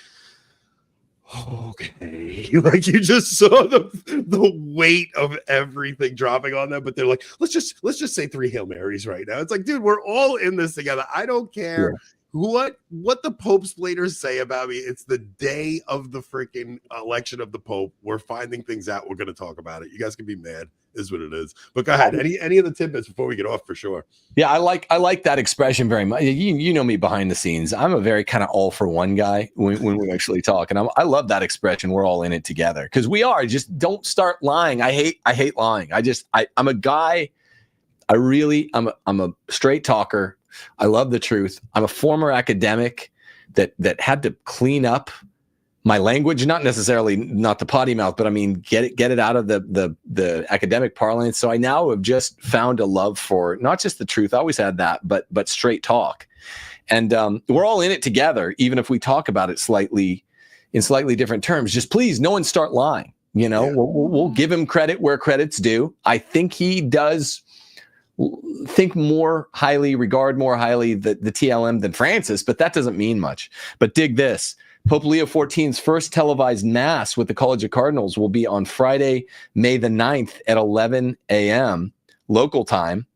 okay. Like, you just saw the weight of everything dropping on them. But they're like, let's just say 3 Hail Marys right now. It's like, dude, we're all in this together. I don't care. Yeah. What the Pope's bladers say about me. It's the day of the freaking election of the Pope. We're finding things out. We're going to talk about it. You guys can be mad, is what it is. But go ahead. Any of the tidbits before we get off, for sure. Yeah, I like that expression very much. You know me behind the scenes. I'm a very kind of all for one guy when we actually talk, and I love that expression. We're all in it together, because we are. Just don't start lying. I hate lying. I'm a guy. I'm a straight talker. I love the truth. I'm a former academic that had to clean up my language, not the potty mouth, but I mean, get it out of the academic parlance. So I now have just found a love for not just the truth. I always had that, but straight talk. And we're all in it together, even if we talk about it in slightly different terms. Just please, no one start lying. You know, yeah. We'll give him credit where credit's due. I think he does regard more highly the TLM than Francis, but that doesn't mean much. But dig this. Pope Leo XIV's first televised mass with the College of Cardinals will be on Friday, May the 9th at 11 a.m. local time.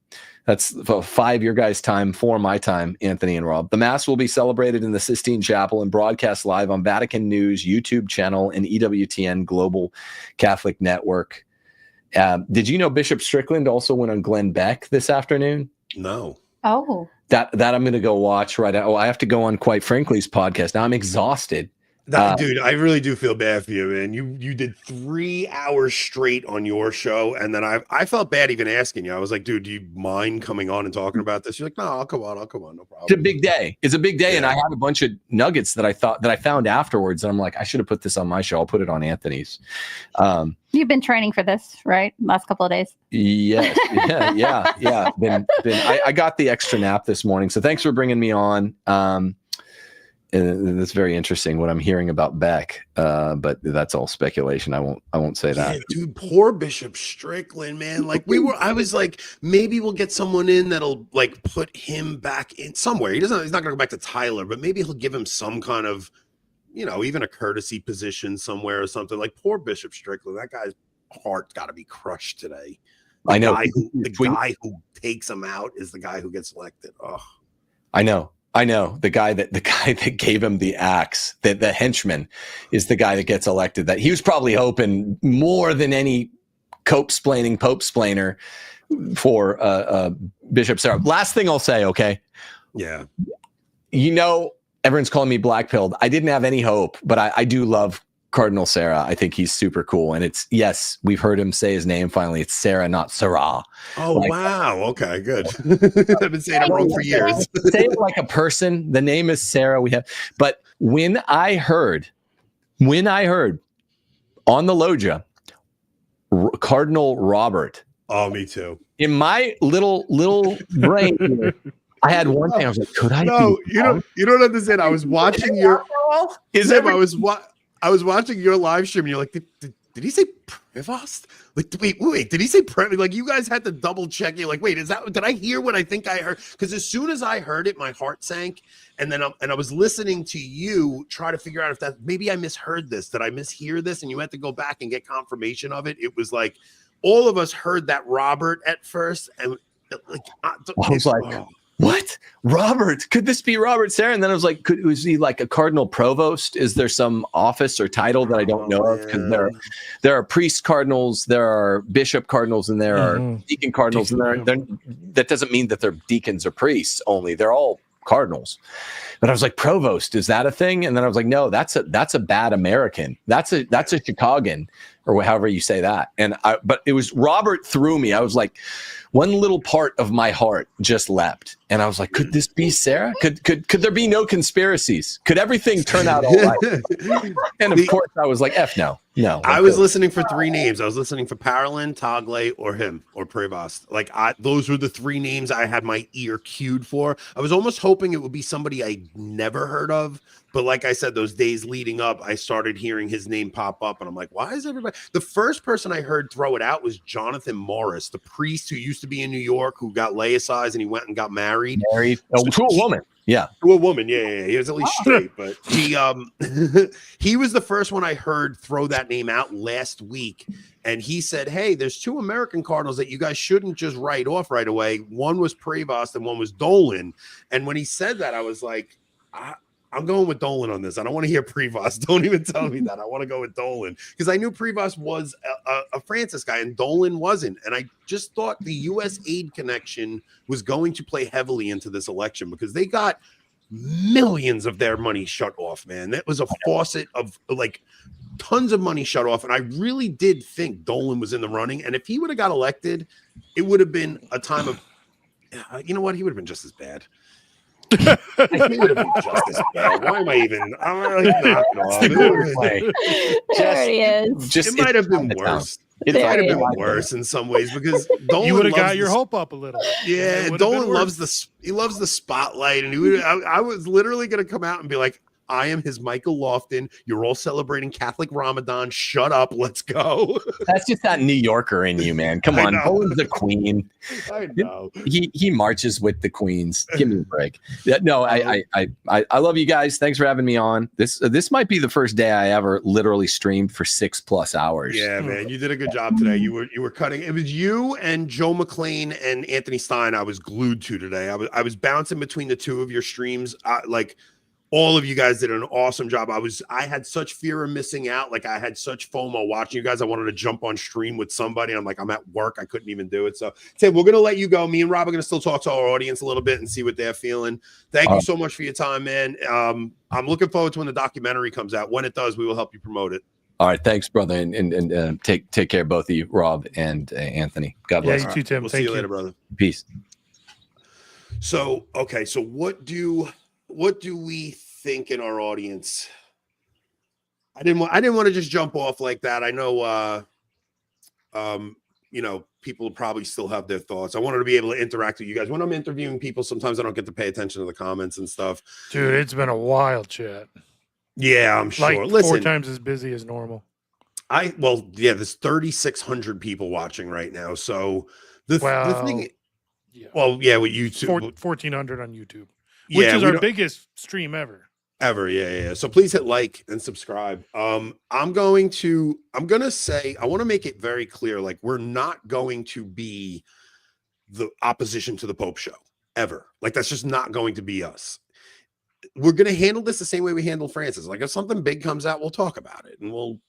That's 5 your guys' time, 4 my time, Anthony and Rob. The mass will be celebrated in the Sistine Chapel and broadcast live on Vatican News YouTube channel and EWTN Global Catholic Network. Did you know Bishop Strickland also went on Glenn Beck this afternoon? No. Oh. That I'm going to go watch right now. Oh, I have to go on, quite frankly's podcast. Now I'm exhausted. Dude, I really do feel bad for you, man. You did 3 hours straight on your show, and then I felt bad even asking you. I was like, dude, do you mind coming on and talking about this? You're like, no, I'll come on, no problem. It's a big day. Yeah. And I had a bunch of nuggets that I found afterwards, and I'm like, I should have put this on my show. I'll put it on Anthony's. You've been training for this, right? Last couple of days. Yes. Yeah. I got the extra nap this morning, so thanks for bringing me on. It's very interesting what I'm hearing about Beck, but that's all speculation. I won't say that. Yeah, dude, poor Bishop Strickland, man. Like I was like, maybe we'll get someone in that'll like put him back in somewhere. He's not going to go back to Tyler, but maybe he'll give him some kind of, even a courtesy position somewhere or something. Like poor Bishop Strickland, that guy's heart's got to be crushed today. I know. The guy who takes him out is the guy who gets elected. Oh, I know. The guy that gave him the axe, the henchman, is the guy that gets elected. That he was probably hoping more than any cope-splaining pope-splainer for Bishop Sarah. Last thing I'll say, okay? Yeah. Everyone's calling me black-pilled. I didn't have any hope, but I do love Cardinal Sarah. I think he's super cool. And it's, yes, we've heard him say his name finally. It's Sarah, not Sarah. Oh, wow. Okay, good. I've been saying it wrong for years. Say it like a person. The name is Sarah. But when I heard on the loggia, Cardinal Robert. Oh, me too. In my little brain, I had one thing. I was like, could I? No, you don't understand. I was watching your. I was watching your live stream, and you're like, did he say Prevost? Like, wait, did he say Prevost? Like, you guys had to double check. You're like, wait, did I hear what I think I heard? Because as soon as I heard it, my heart sank, and then I was listening to you try to figure out if that maybe I misheard this. Did I mishear this? And you had to go back and get confirmation of it. It was like all of us heard that Robert at first, and like I was like, what? Robert? Could this be Robert Sarah? And then I was like, was he like a Cardinal Provost? Is there some office or title that I don't know of? Because there are priest cardinals, there are bishop cardinals, and there are deacon cardinals, and that doesn't mean that they're deacons or priests only. They're all cardinals. But I was like, Provost, is that a thing? And then I was like, no, that's a bad American. That's a Chicagan, or however you say that. But it was Robert threw me. I was like, one little part of my heart just leapt, and I was like, could this be Sarah? Could there be no conspiracies? Could everything turn out all right? And of course I was like, no. I was listening for three names. I was listening for Parolin, Tagle, or him, or Prevost. Like, those were the three names I had my ear cued for. I was almost hoping it would be somebody I never heard of. But like I said, those days leading up, I started hearing his name pop up, and I'm like, why is everybody? The first person I heard throw it out was Jonathan Morris, the priest who used to be in New York, who got laicized, and he went and got married. To a woman. Yeah. To a woman. Yeah. He was at least straight, but he was the first one I heard throw that name out last week. And he said, hey, there's two American Cardinals that you guys shouldn't just write off right away. One was Prevost and one was Dolan. And when he said that, I was like, I'm going with Dolan on this. I don't want to hear Prevost. Don't even tell me that. I want to go with Dolan because I knew Prevost was a Francis guy and Dolan wasn't. And I just thought the U.S. aid connection was going to play heavily into this election because they got millions of their money shut off, man. That was a faucet of like tons of money shut off. And I really did think Dolan was in the running. And if he would have got elected, it would have been a time of, you know what? He would have been just as bad. He would have been just as bad. Why am I even? There he is. It might have been worse. It might have been worse in some ways because Dolan, you would have got your hope up a little. Yeah, Dolan loves the spotlight, and I was literally going to come out and be like, I am his Michael Lofton. You're all celebrating Catholic Ramadan. Shut up. Let's go. That's just that New Yorker in you, man. Come on. Dolan's the queen. I know. He marches with the queens. Give me a break. No, I love you guys. Thanks for having me on. This might be the first day I ever literally streamed for 6+ hours. Yeah, man. You did a good job today. You were cutting. It was you and Joe McLean and Anthony Stein I was glued to today. I was bouncing between the two of your streams. All of you guys did an awesome job. I had such fear of missing out. Like I had such FOMO watching you guys. I wanted to jump on stream with somebody. I'm like, I'm at work. I couldn't even do it. So Tim, we're going to let you go. Me and Rob are going to still talk to our audience a little bit and see what they're feeling. Thank you so much for your time, man. I'm looking forward to when the documentary comes out. When it does, we will help you promote it. All right. Thanks, brother. And take care, both of you, Rob and Anthony. God bless. Yeah, you too, Tim. We'll see you later, brother. Peace. So, okay. So what do we think in our audience? I didn't want to just jump off like that. I know people probably still have their thoughts. I wanted to be able to interact with you guys. When I'm interviewing people, sometimes I don't get to pay attention to the comments and stuff. Dude, it's been a wild chat. Yeah, I'm sure. Like 4 times as busy as normal. There's 3,600 people watching right now. So the thing, with YouTube, 1,400 on YouTube, which is our biggest stream ever. Yeah. So please hit like and subscribe. I'm going to say, I want to make it very clear. Like, we're not going to be the opposition to the Pope show ever. Like, that's just not going to be us. We're going to handle this the same way we handle Francis. Like, if something big comes out, we'll talk about it and we'll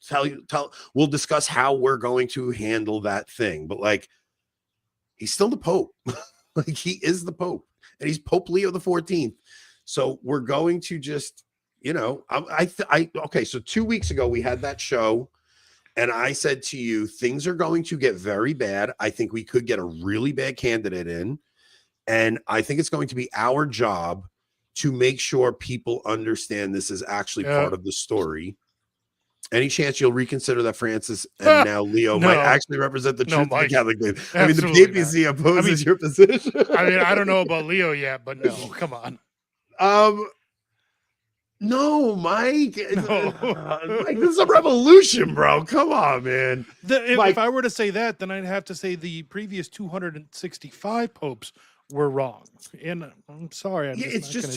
we'll discuss how we're going to handle that thing. But like, he's still the Pope. Like, he is the Pope, and he's Pope Leo XIV. So we're going to just, you know, okay. So 2 weeks ago we had that show, and I said to you, things are going to get very bad. I think we could get a really bad candidate in, and I think it's going to be our job to make sure people understand this is actually part of the story. Any chance you'll reconsider that Francis and now Leo might actually represent the truth of the Catholic faith? I mean, the papacy opposes your position. I mean, I don't know about Leo yet, but no, come on. No, Mike. No. Mike, this is a revolution, bro. Come on, man. If I were to say that, then I'd have to say the previous 265 popes were wrong. And I'm sorry. It's just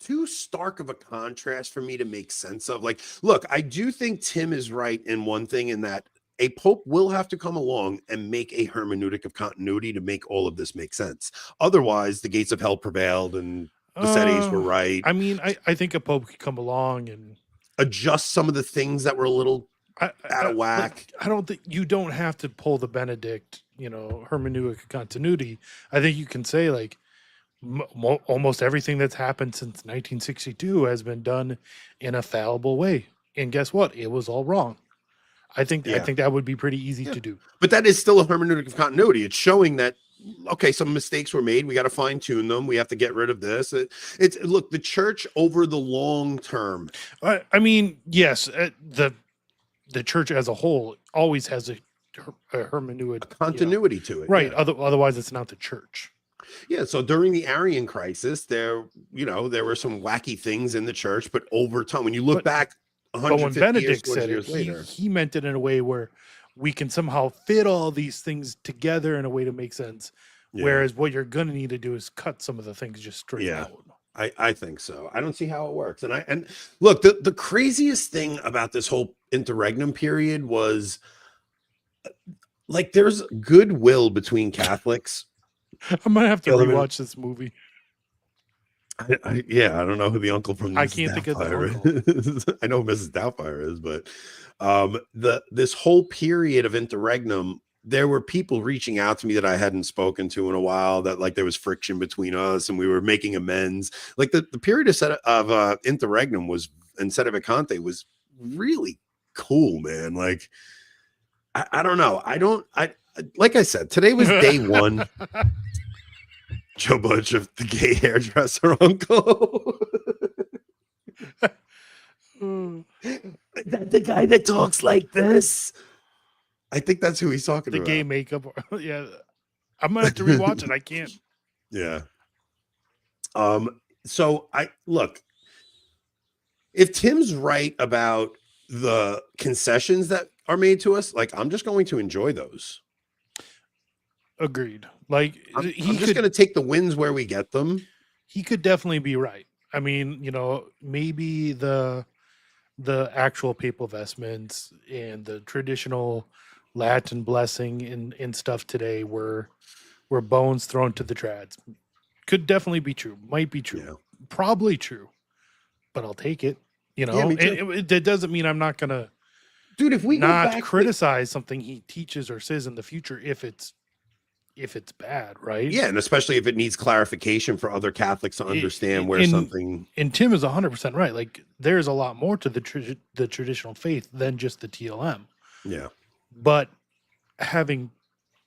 too stark of a contrast for me to make sense of. Like, look, I do think Tim is right in one thing, in that a pope will have to come along and make a hermeneutic of continuity to make all of this make sense. Otherwise, the gates of hell prevailed and the settings were right. I mean, I think a pope could come along and adjust some of the things that were a little out of whack. I don't think you don't have to pull the Benedict, hermeneutic of continuity. I think you can say, like, almost everything that's happened since 1962 has been done in a fallible way. And guess what? It was all wrong. I think that would be pretty easy to do. But that is still a hermeneutic of continuity. It's showing that, okay, some mistakes were made. We got to fine tune them. We have to get rid of this. Look, the church over the long term. I mean, yes, the church as a whole always has a hermeneutic continuity to it, right? Yeah. Otherwise, it's not the church. Yeah. So during the Arian crisis, there were some wacky things in the church, but over time, when you look back, 150 when Benedict years, said years later, he meant it in a way where we can somehow fit all these things together in a way to make sense. Yeah. Whereas what you're going to need to do is cut some of the things just straight out. I think so. I don't see how it works. And look, the craziest thing about this whole interregnum period was, like, there's goodwill between Catholics. I'm going to have to rewatch this movie. I don't know who the uncle from Mrs. I can't think of the uncle. I know who Mrs. Doubtfire is, but this whole period of interregnum, there were people reaching out to me that I hadn't spoken to in a while, that, like, there was friction between us and we were making amends. Like, the period of interregnum was, and Sedenvacantism was really cool, man. Like, I don't know. Like I said, today was day one. Joe Butch of the gay hairdresser uncle. Is that the guy that talks like this? I think that's who he's talking about. The gay makeup. Yeah. I'm going to have to rewatch it. I can't. Yeah. So look, if Tim's right about the concessions that are made to us, like, I'm just going to enjoy those. Agreed. Like, I'm just going to take the wins where we get them. He could definitely be right. I mean, maybe the actual papal vestments and the traditional Latin blessing and stuff today were bones thrown to the trads. Could definitely be true. Might be true. Yeah. Probably true. But I'll take it. It doesn't mean I'm not going to, dude, if we not criticize something he teaches or says in the future if it's bad, right? Yeah, and especially if it needs clarification for other Catholics to understand where something. And Tim is 100% right. Like, there's a lot more to the traditional faith than just the TLM. Yeah, but having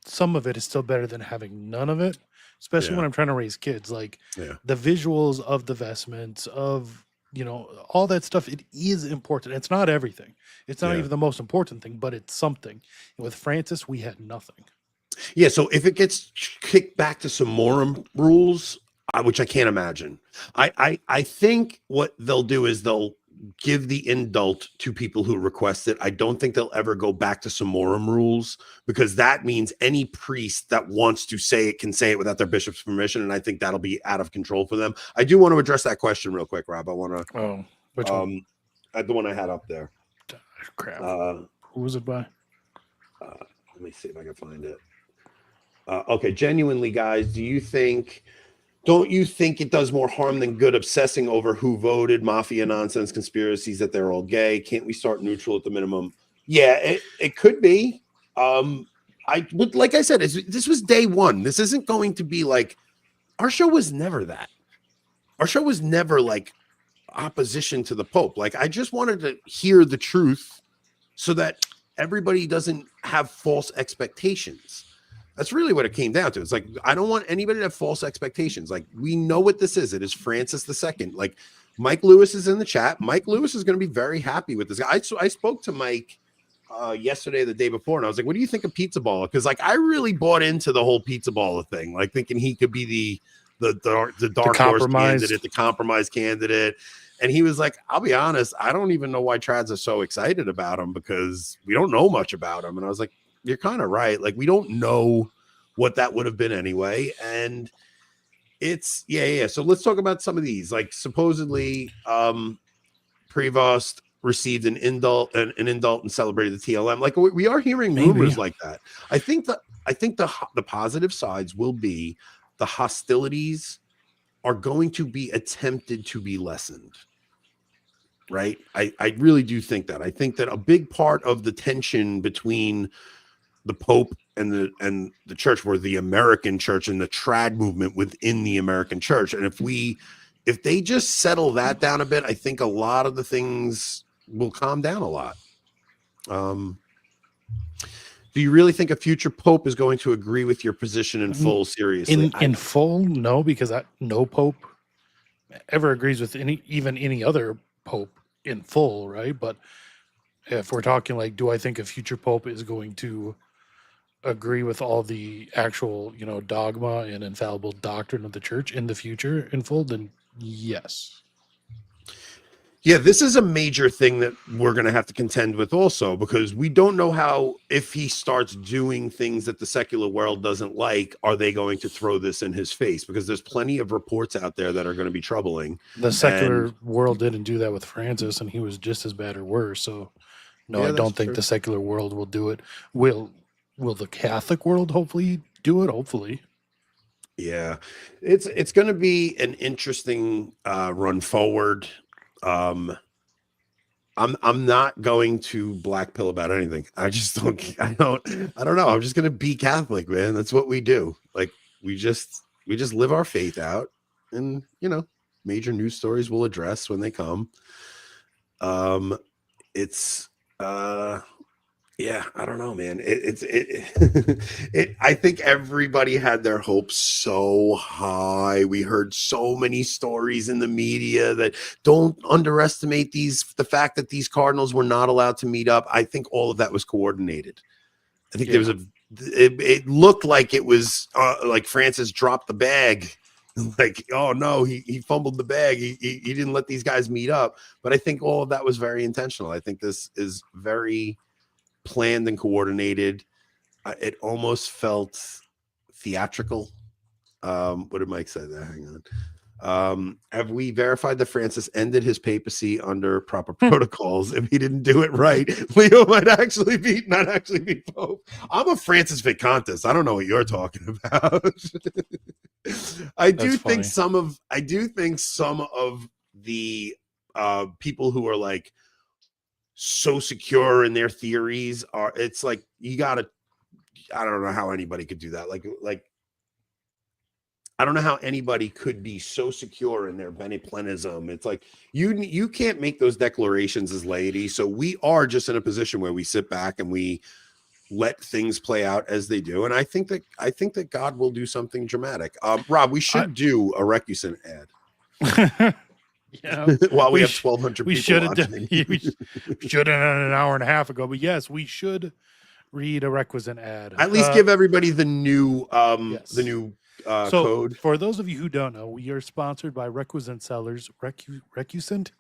some of it is still better than having none of it. Especially when I'm trying to raise kids. Like, the visuals of the vestments, of all that stuff. It is important. It's not everything. It's not even the most important thing, but it's something. And with Francis, we had nothing. Yeah, so if it gets kicked back to some Morum rules, which I can't imagine, I think what they'll do is they'll give the indult to people who request it. I don't think they'll ever go back to some Morum rules, because that means any priest that wants to say it can say it without their bishop's permission, and I think that'll be out of control for them. I do want to address that question real quick, Rob. I want to. Which one? The one I had up there. Crap. Who was it by? Let me see if I can find it. Okay, genuinely, guys, don't you think it does more harm than good obsessing over who voted, mafia nonsense, conspiracies, that they're all gay? Can't we start neutral at the minimum? Yeah, it could be. Like I said, this was day one. This isn't going to be like, our show was never that. Our show was never like opposition to the Pope. Like, I just wanted to hear the truth so that everybody doesn't have false expectations. That's really what it came down to. It's like, I don't want anybody to have false expectations. Like, we know what this is. It is Francis II. Like, Mike Lewis is in the chat. Mike Lewis is going to be very happy with this guy. I spoke to Mike yesterday, the day before, and I was like, what do you think of Pizza Baller? Because, like, I really bought into the whole Pizza Baller thing, like thinking he could be the dark horse candidate, the compromise candidate. And he was like, I'll be honest, I don't even know why trads are so excited about him, because we don't know much about him. And I was like, you're kind of right. Like, we don't know what that would have been anyway. And it's, yeah. So let's talk about some of these. Like, supposedly, Prevost received an indult and celebrated the TLM. Like, we are hearing rumors like that. I think the positive sides will be the hostilities are going to be attempted to be lessened. Right. I really do think that. I think that a big part of the tension between the Pope and the church were the American church and the trad movement within the American church. And if they just settle that down a bit, I think a lot of the things will calm down a lot. Do you really think a future Pope is going to agree with your position in full? Seriously, in full, no, because no Pope ever agrees with any other Pope in full, right? But if we're talking like, do I think a future Pope is going to agree with all the actual, dogma and infallible doctrine of the church in the future in full, then yes. Yeah, this is a major thing that we're going to have to contend with also, because we don't know if he starts doing things that the secular world doesn't like, are they going to throw this in his face? Because there's plenty of reports out there that are going to be troubling. The secular world didn't do that with Francis, and he was just as bad or worse. So no, I don't think the secular world will do it. Will the Catholic world hopefully do it? Hopefully. Yeah, it's going to be an interesting run forward. I'm not going to black pill about anything. I don't know. I'm just going to be Catholic, man. That's what we do. Like, we just live our faith out, and major news stories we'll address when they come. Yeah, I don't know, man. I think everybody had their hopes so high. We heard so many stories in the media that don't underestimate the fact that these cardinals were not allowed to meet up. I think all of that was coordinated. I think it looked like it was like Francis dropped the bag. Like, oh no, he fumbled the bag. He didn't let these guys meet up. But I think all of that was very intentional. I think this is very planned and coordinated. It almost felt theatrical. What did Mike say there? Hang on. Have we verified that Francis ended his papacy under proper protocols? If he didn't do it right, Leo might not actually be Pope. I'm a Francis Vicantist. I don't know what you're talking about. I do think some of the people who are like so secure in their theories it's like, I don't know how anybody could do that. Like I don't know how anybody could be so secure in their beneplenism. It's like you can't make those declarations as laity. So we are just in a position where we sit back and we let things play out as they do. And I think that God will do something dramatic. Rob, we should do a recusant ad. Yeah, while we have 1,200 people should have watching. we should have done it an hour and a half ago. But yes, we should read a requisite ad. At least give everybody the new code. For those of you who don't know, we are sponsored by Recusant Sellers. Recusant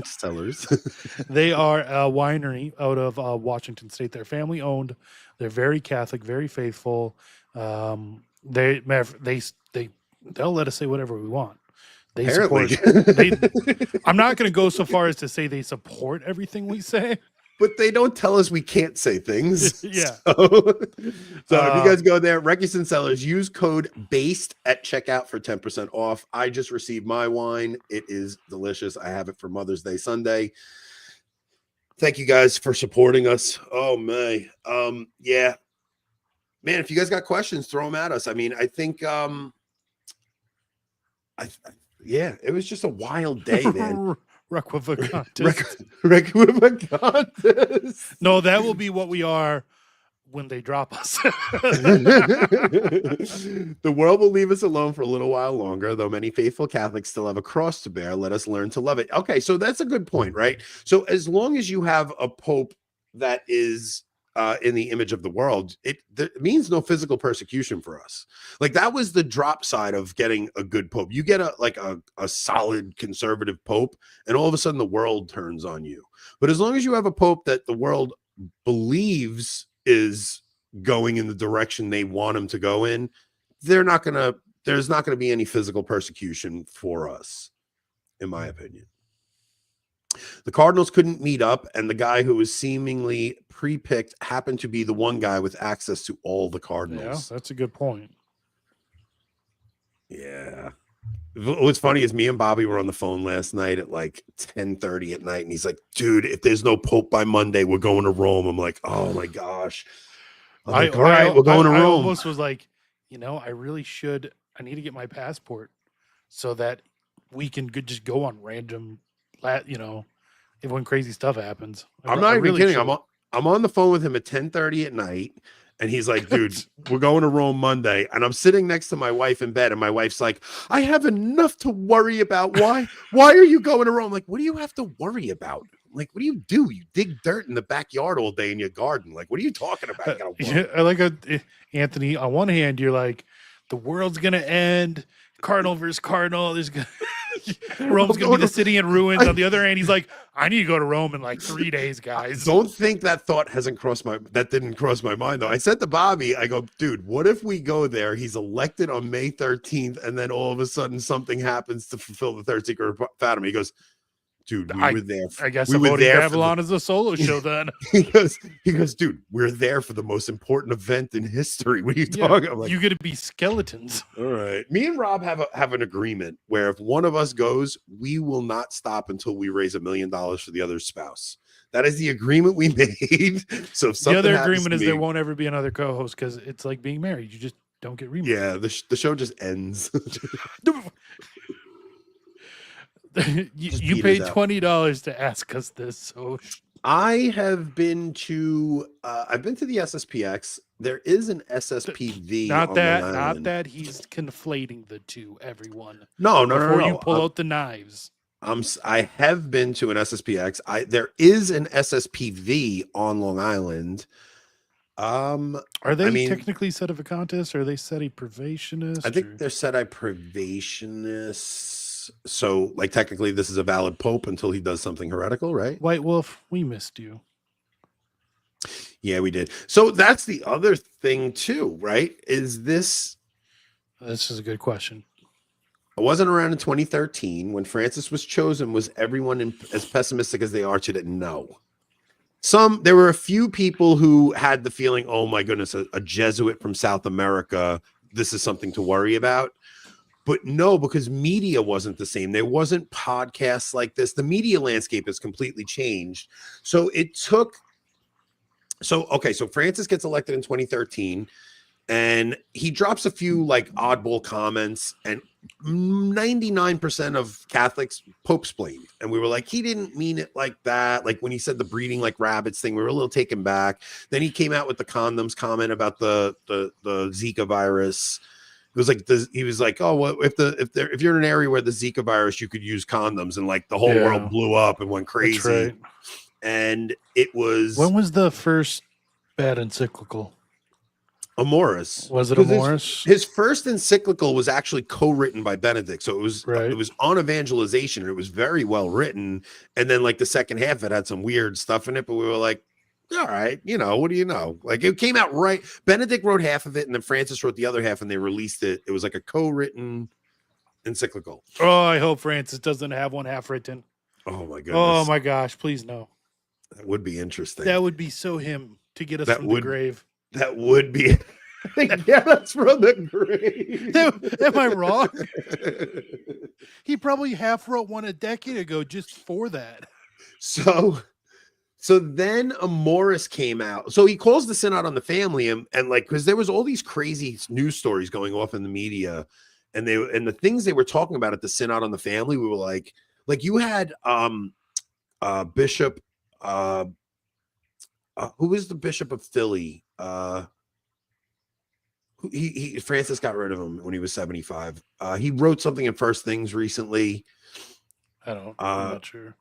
Sellers. They are a winery out of Washington State. They're family owned. They're very Catholic, very faithful. They'll let us say whatever we want. I'm not going to go so far as to say they support everything we say, but they don't tell us we can't say things. Yeah. So if you guys go there, Recusant Sellers, use code BASED at checkout for 10% off. I just received my wine. It is delicious. I have it for Mother's Day Sunday. Thank you guys for supporting us. Oh my. Yeah. Man, if you guys got questions, throw them at us. I mean, I think Yeah, it was just a wild day, man. Requivacantis. Requivacantis. No, that will be what we are when they drop us. The world will leave us alone for a little while longer, though many faithful Catholics still have a cross to bear. Let us learn to love it. Okay, so that's a good point, right? So as long as you have a pope that is in the image of the world, it means no physical persecution for us. Like that was the drop side of getting a good pope. You get a solid conservative pope, and all of a sudden the world turns on you. But as long as you have a pope that the world believes is going in the direction they want him to go in, there's not going to be any physical persecution for us, in my opinion. The Cardinals couldn't meet up, and the guy who was seemingly pre-picked happened to be the one guy with access to all the Cardinals. Yeah, that's a good point. Yeah. What's funny is me and Bobby were on the phone last night at like 10:30 at night, and he's like, dude, if there's no Pope by Monday, we're going to Rome. I'm like, oh my gosh. I'm like, all right, we're going to Rome. I almost was like, I really should. I need to get my passport so that we can just go on random, when crazy stuff happens. I'm not even kidding. I'm on the phone with him at 10:30 at night, and he's like, dude, we're going to Rome Monday. And I'm sitting next to my wife in bed, and my wife's like, I have enough to worry about. Why are you going to Rome? Like, what do you have to worry about? Like, what do? You dig dirt in the backyard all day in your garden. Like, what are you talking about? I like Anthony, on one hand, you're like, the world's going to end. Cardinal versus Cardinal. Rome's going to be the city in ruins. On the other hand, he's like, I need to go to Rome in like 3 days, guys. Don't think that thought didn't cross my mind, though. I said to Bobby, I go, dude, what if we go there? He's elected on May 13th, and then all of a sudden something happens to fulfill the third secret of Fatima. He goes, dude, we were there. I guess we were there. Babylon is a solo show then. he goes, dude, we're there for the most important event in history. What are you talking about? Like, you get to be skeletons. All right. Me and Rob have an agreement where if one of us goes, we will not stop until we raise $1 million for the other spouse. That is the agreement we made. So if the other agreement is there won't ever be another co-host because it's like being married. You just don't get remarried. Yeah, the show just ends. You paid $20 to ask us this. So I have been to the SSPX. There is an SSPV. Not that he's conflating the two, everyone. No. Before you pull out the knives. I have been to an SSPX. There is an SSPV on Long Island. Are they technically Sedenvacantists or are they Sedi-Privationists? I think they're Sedi-Privationists. So, like, technically, this is a valid pope until he does something heretical, right? White Wolf, we missed you. Yeah, we did. So that's the other thing too, right? This is a good question. I wasn't around in 2013 when Francis was chosen. Was everyone as pessimistic as they are today? No. There were a few people who had the feeling, oh my goodness, a Jesuit from South America, this is something to worry about. But no, because media wasn't the same. There wasn't podcasts like this. The media landscape has completely changed. So Francis gets elected in 2013, and he drops a few like oddball comments, and 99% of Catholics Pope-splained. And we were like, he didn't mean it like that. Like when he said the breeding like rabbits thing, we were a little taken back. Then he came out with the condoms comment about the Zika virus. It was like he was like, oh, well, if you're in an area where the Zika virus, you could use condoms, and like the whole world blew up and went crazy. That's right. And it was, when was the first bad encyclical? Amoris. Was it Amoris? His first encyclical was actually co-written by Benedict, so it was on evangelization, and it was very well written. And then like the second half, it had some weird stuff in it, but we were like, all right, what do you know? Like it came out right. Benedict wrote half of it, and then Francis wrote the other half, and they released it. It was like a co-written encyclical. Oh, I hope Francis doesn't have one half written. Oh my goodness. Oh my gosh, please no. That would be interesting. That would be so him to get us from the grave. That would be. Yeah, that's from the grave. Am I wrong? He probably half wrote one a decade ago just for that. So then Amoris came out. So he calls the synod on the family, and like, because there was all these crazy news stories going off in the media, and the things they were talking about at the synod on the family, we were like you had Bishop who was the Bishop of Philly? Francis got rid of him when he was 75. He wrote something in First Things recently. I'm not sure.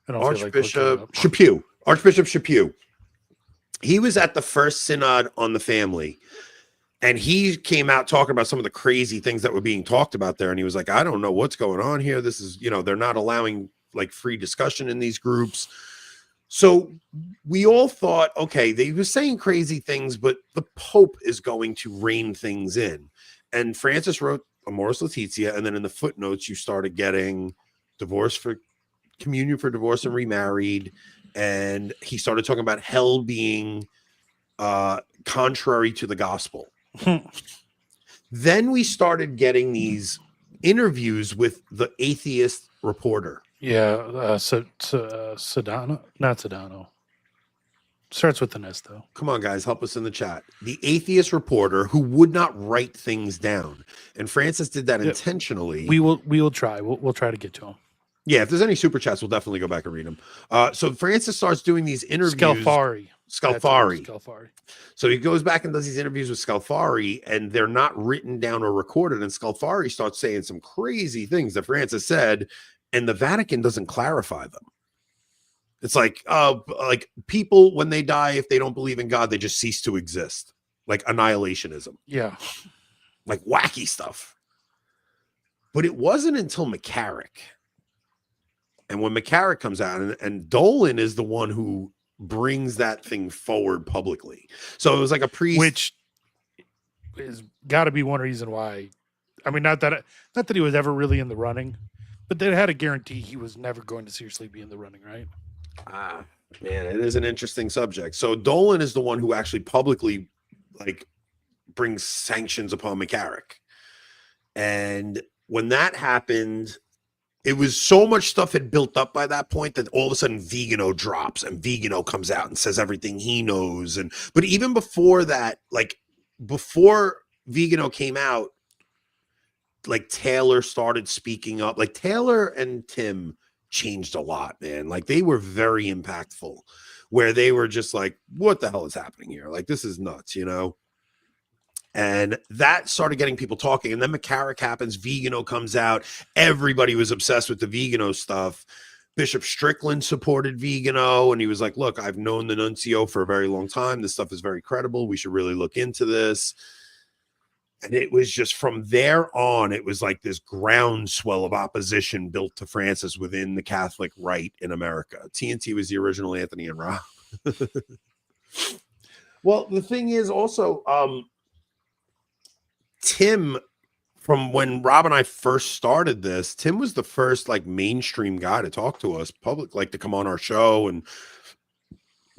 I don't Archbishop Chaput. Archbishop Chaput. He was at the first synod on the family, and he came out talking about some of the crazy things that were being talked about there. And he was like, I don't know what's going on here. This is, they're not allowing like free discussion in these groups. So we all thought, okay, they were saying crazy things, but the Pope is going to rein things in. And Francis wrote Amoris Laetitia, and then in the footnotes, you started getting communion for divorce and remarried. And he started talking about hell being contrary to the gospel. Then we started getting these interviews with the atheist reporter. Yeah, Sedano, not Sedano. Starts with an S though. Come on, guys, help us in the chat. The atheist reporter who would not write things down, and Francis did that intentionally. We will try. We'll try to get to him. Yeah, if there's any super chats, we'll definitely go back and read them. So Francis starts doing these interviews. Scalfari. So he goes back and does these interviews with Scalfari, and they're not written down or recorded. And Scalfari starts saying some crazy things that Francis said, and the Vatican doesn't clarify them. It's like people, when they die, if they don't believe in God, they just cease to exist. Like annihilationism. Yeah. Like wacky stuff. But it wasn't until McCarrick. And when McCarrick comes out, and Dolan is the one who brings that thing forward publicly. So it was like a priest. Which is got to be one reason why. I mean, not that he was ever really in the running, but they had a guarantee he was never going to seriously be in the running, right? Man, it is an interesting subject. So Dolan is the one who actually publicly brings sanctions upon McCarrick. And when that happened, it was so much stuff had built up by that point that all of a sudden Vigano drops and Vigano comes out and says everything he knows. But even before that, before Vigano came out, Taylor started speaking up. Taylor and Tim changed a lot, man. They were very impactful, where they were just like, what the hell is happening here? This is nuts, And that started getting people talking. And then McCarrick happens. Vigano comes out. Everybody was obsessed with the Vigano stuff. Bishop Strickland supported Vigano. And he was like, look, I've known the nuncio for a very long time. This stuff is very credible. We should really look into this. And it was just from there on, it was like this groundswell of opposition built to Francis within the Catholic right in America. TNT was the original Anthony and Rob. Well, the thing is also, Tim, from when Rob and I first started this, Tim was the first mainstream guy to talk to us public, to come on our show and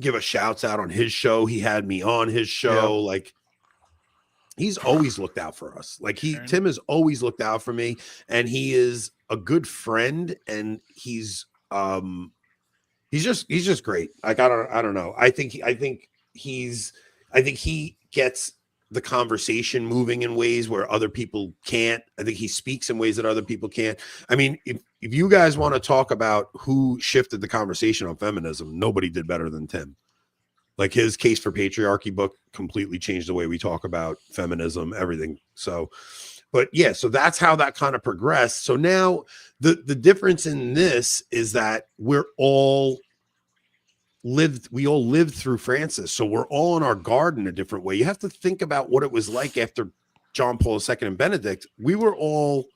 give us shouts out on his show. He had me on his show. Yeah. He's always looked out for us. Tim has always looked out for me, and he is a good friend, and he's just great. I don't know. I think he gets the conversation moving in ways where other people can't. I think he speaks in ways that other people can't. I mean, if you guys want to talk about who shifted the conversation on feminism, nobody did better than Tim. His Case for Patriarchy book completely changed the way we talk about feminism, everything. So, but yeah, so that's how that kind of progressed. So now the difference in this is that we all lived through Francis. So we're all in our guard in a different way. You have to think about what it was like after John Paul II and Benedict. We were all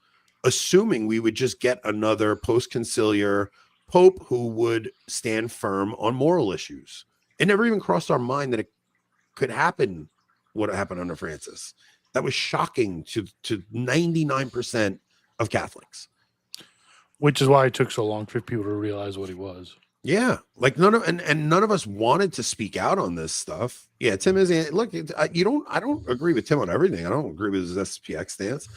assuming we would just get another post-conciliar pope who would stand firm on moral issues. It never even crossed our mind that it could happen, what happened under Francis. That was shocking to 99% of Catholics. Which is why it took so long for people to realize what he was. Yeah, none of us wanted to speak out on this stuff. Yeah, Tim is. Look, I don't agree with Tim on everything. I don't agree with his SPX stance.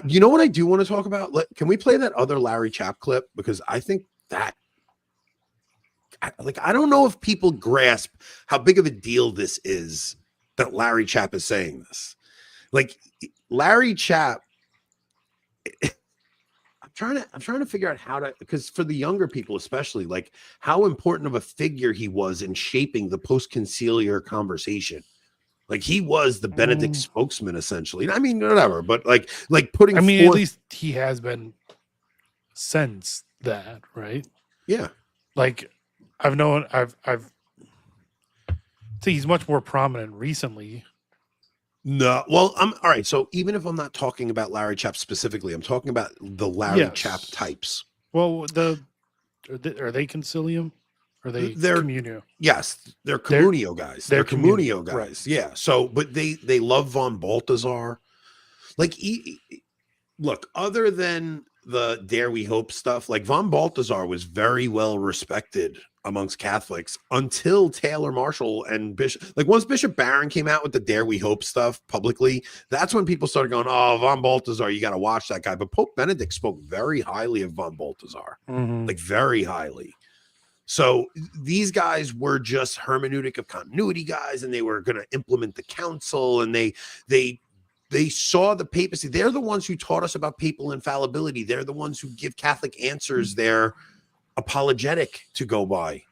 You know what I do want to talk about? Can we play that other Larry Chapp clip? Because I think that, I don't know if people grasp how big of a deal this is that Larry Chapp is saying this. Larry Chapp. I'm trying to figure out how to, because for the younger people especially, like how important of a figure he was in shaping the post-conciliar conversation. Like he was the Benedict spokesman essentially. I mean, whatever, but like putting. I mean, forth, at least he has been since that, right? Yeah. Like I've see he's much more prominent recently. No, well, I'm all right. So even if I'm not talking about Larry Chapp specifically, I'm talking about the Larry Chapp types. Well, are they concilium? Or are they communio? Yes, they're communio guys. They're communio guys. Right. Yeah. So, but they love von Balthasar. Like, look, other than the Dare We Hope stuff, like von Balthasar was very well respected amongst Catholics until Taylor Marshall and Bishop, like once Bishop Barron came out with the Dare We Hope stuff publicly, that's when people started going, oh, von Balthasar, you got to watch that guy. But Pope Benedict spoke very highly of von Balthasar, like very highly. So these guys were just hermeneutic of continuity guys, and they were going to implement the council, and they saw the papacy. They're the ones who taught us about papal infallibility. They're the ones who give Catholic answers their apologetic to go by.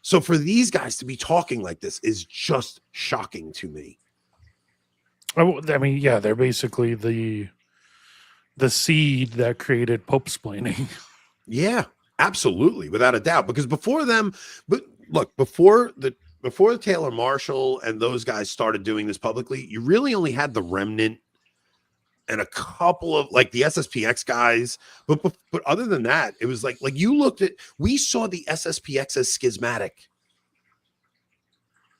So for these guys to be talking like this is just shocking to me. I mean, yeah, they're basically the seed that created Pope-splaining. Yeah, absolutely, without a doubt. Because before them, but look, before Taylor Marshall and those guys started doing this publicly, you really only had the remnant and a couple of like the SSPX guys, but other than that, it was like you looked at, we saw the SSPX as schismatic,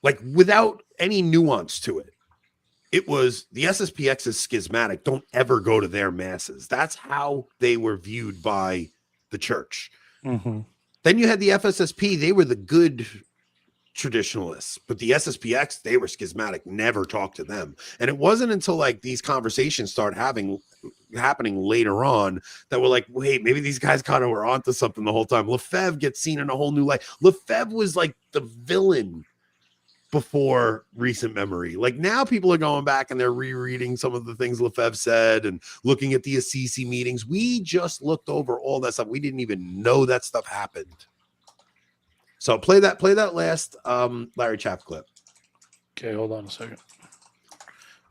like without any nuance to it. It was the SSPX is schismatic. Don't ever go to their masses. That's how they were viewed by the church. Then you had the FSSP. They were the good traditionalists, but the SSPX, they were schismatic, never talked to them. And it wasn't until like these conversations started happening later on that we're like, wait, maybe these guys kind of were onto something the whole time. Lefebvre gets seen in a whole new light. Lefebvre was like the villain before recent memory. Like now people are going back and they're rereading some of the things Lefebvre said and looking at the Assisi meetings. We just looked over all that stuff. We didn't even know that stuff happened. So play that last Larry Chapp clip. Okay, hold on a second.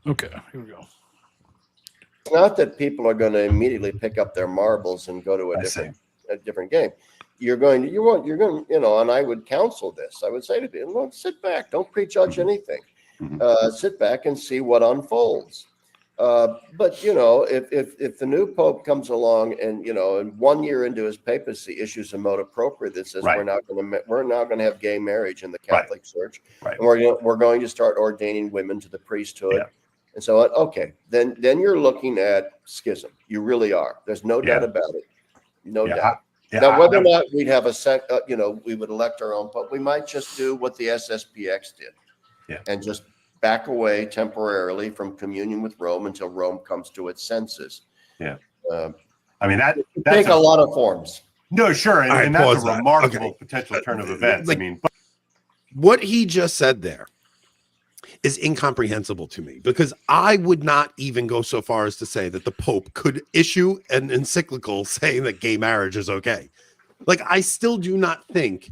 Okay, here we go. It's not that people are going to immediately pick up their marbles and go to a different game. You're going, and I would counsel this. I would say to people, look, sit back, don't prejudge anything. Sit back and see what unfolds. But if the new pope comes along and and 1 year into his papacy issues a motu proprio that says we're now going to have gay marriage in the Catholic Church, and we're going to start ordaining women to the priesthood, and so on. Okay, then you're looking at schism. You really are. There's no doubt about it. No doubt. Now, whether or not we'd have we would elect our own pope, we might just do what the SSPX did, and just back away temporarily from communion with Rome until Rome comes to its senses. I mean, that's take a lot of forms. No, sure, and that's a remarkable potential turn of events. Like, I mean, what he just said there is incomprehensible to me, because I would not even go so far as to say that the Pope could issue an encyclical saying that gay marriage is okay. Like, I still do not think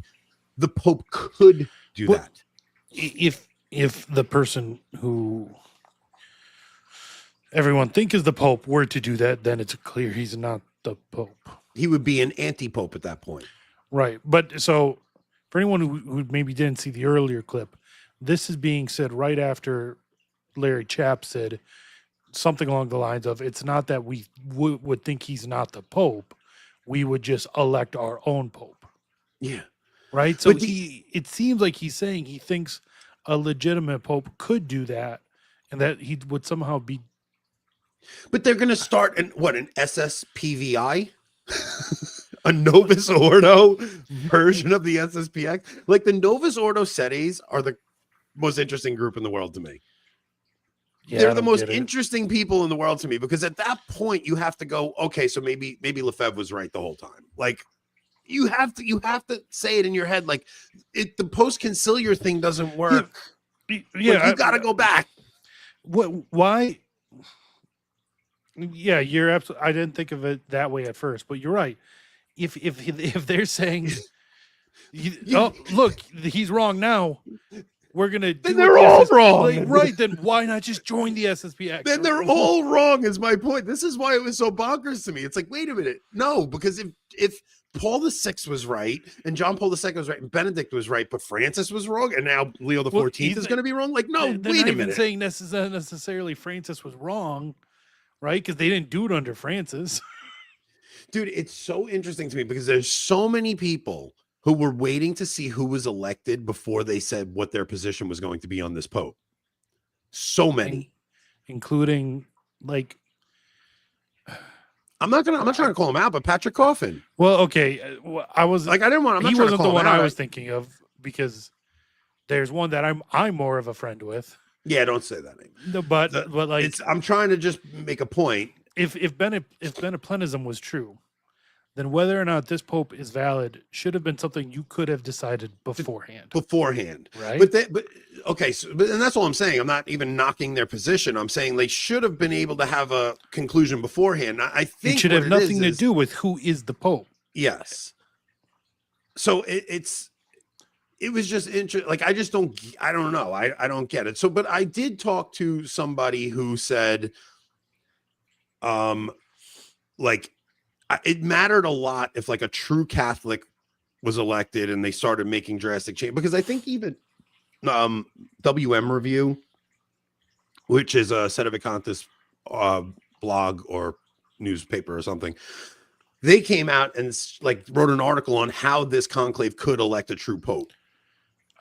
the Pope could do that. If the person who everyone think is the Pope were to do that, then it's clear he's not the Pope. He would be an anti-Pope at that point. Right. But so for anyone who maybe didn't see the earlier clip, this is being said right after Larry Chapp said something along the lines of, it's not that we would think he's not the Pope. We would just elect our own Pope. Yeah. Right. So it seems like he's saying he thinks a legitimate Pope could do that, and that he would somehow be. But they're going to start an SSPVI, a Novus Ordo version of the SSPX. Like the Novus Ordo Sedes are the most interesting group in the world to me. Yeah, they're the most interesting people in the world to me, because at that point you have to go, okay, so maybe Lefebvre was right the whole time. Like you have to say it in your head, like the post-conciliar thing doesn't work. Yeah, like, you got to go back. Why? Yeah, you're absolutely. I didn't think of it that way at first, but you're right. If they're saying, oh look, he's wrong now, we're gonna do Then they're all wrong. like, right? Then why not just join the SSPX? Then they're all wrong. Is my point. This is why it was so bonkers to me. It's like, wait a minute, no, because if Paul VI was right and John Paul II was right and Benedict was right, but Francis was wrong, and now Leo XIV is going to be wrong. Like, no, they're wait not a even minute. saying necessarily Francis was wrong, right? Because they didn't do it under Francis. Dude, it's so interesting to me because there's so many people who were waiting to see who was elected before they said what their position was going to be on this Pope. So many, including like, I'm not trying to call him out, but Patrick Coffin. well, okay, I was Like, I didn't want. I'm not he trying to wasn't call the him one out. I was thinking of, because there's one that I'm more of a friend with. Yeah, don't say that name. No, but like, I'm trying to just make a point. if Beneplenism was true, then whether or not this Pope is valid should have been something you could have decided beforehand. Right? But okay, so, and that's all I'm saying. I'm not even knocking their position. I'm saying they should have been able to have a conclusion beforehand. I think it should have nothing to do with who is the Pope. Yes. So it was just interesting. Like, I don't know. I don't get it. So, but I did talk to somebody who said, like, it mattered a lot if like a true Catholic was elected and they started making drastic change, because I think even WM Review, which is a Sedenvacantism blog or newspaper or something, they came out and like wrote an article on how this conclave could elect a true Pope.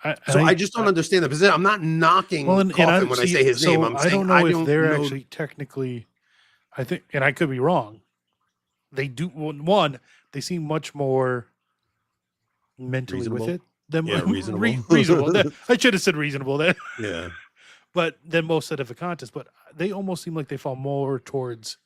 I just don't understand the position. I'm not knocking Coffin when I say his name. I'm saying I don't know if they're actually technically, I think, and I could be wrong, they do one. They seem much more mentally reasonable with it than reasonable. Reasonable. I should have said reasonable then. Yeah, but than most Sedenvacantists. But they almost seem like they fall more towards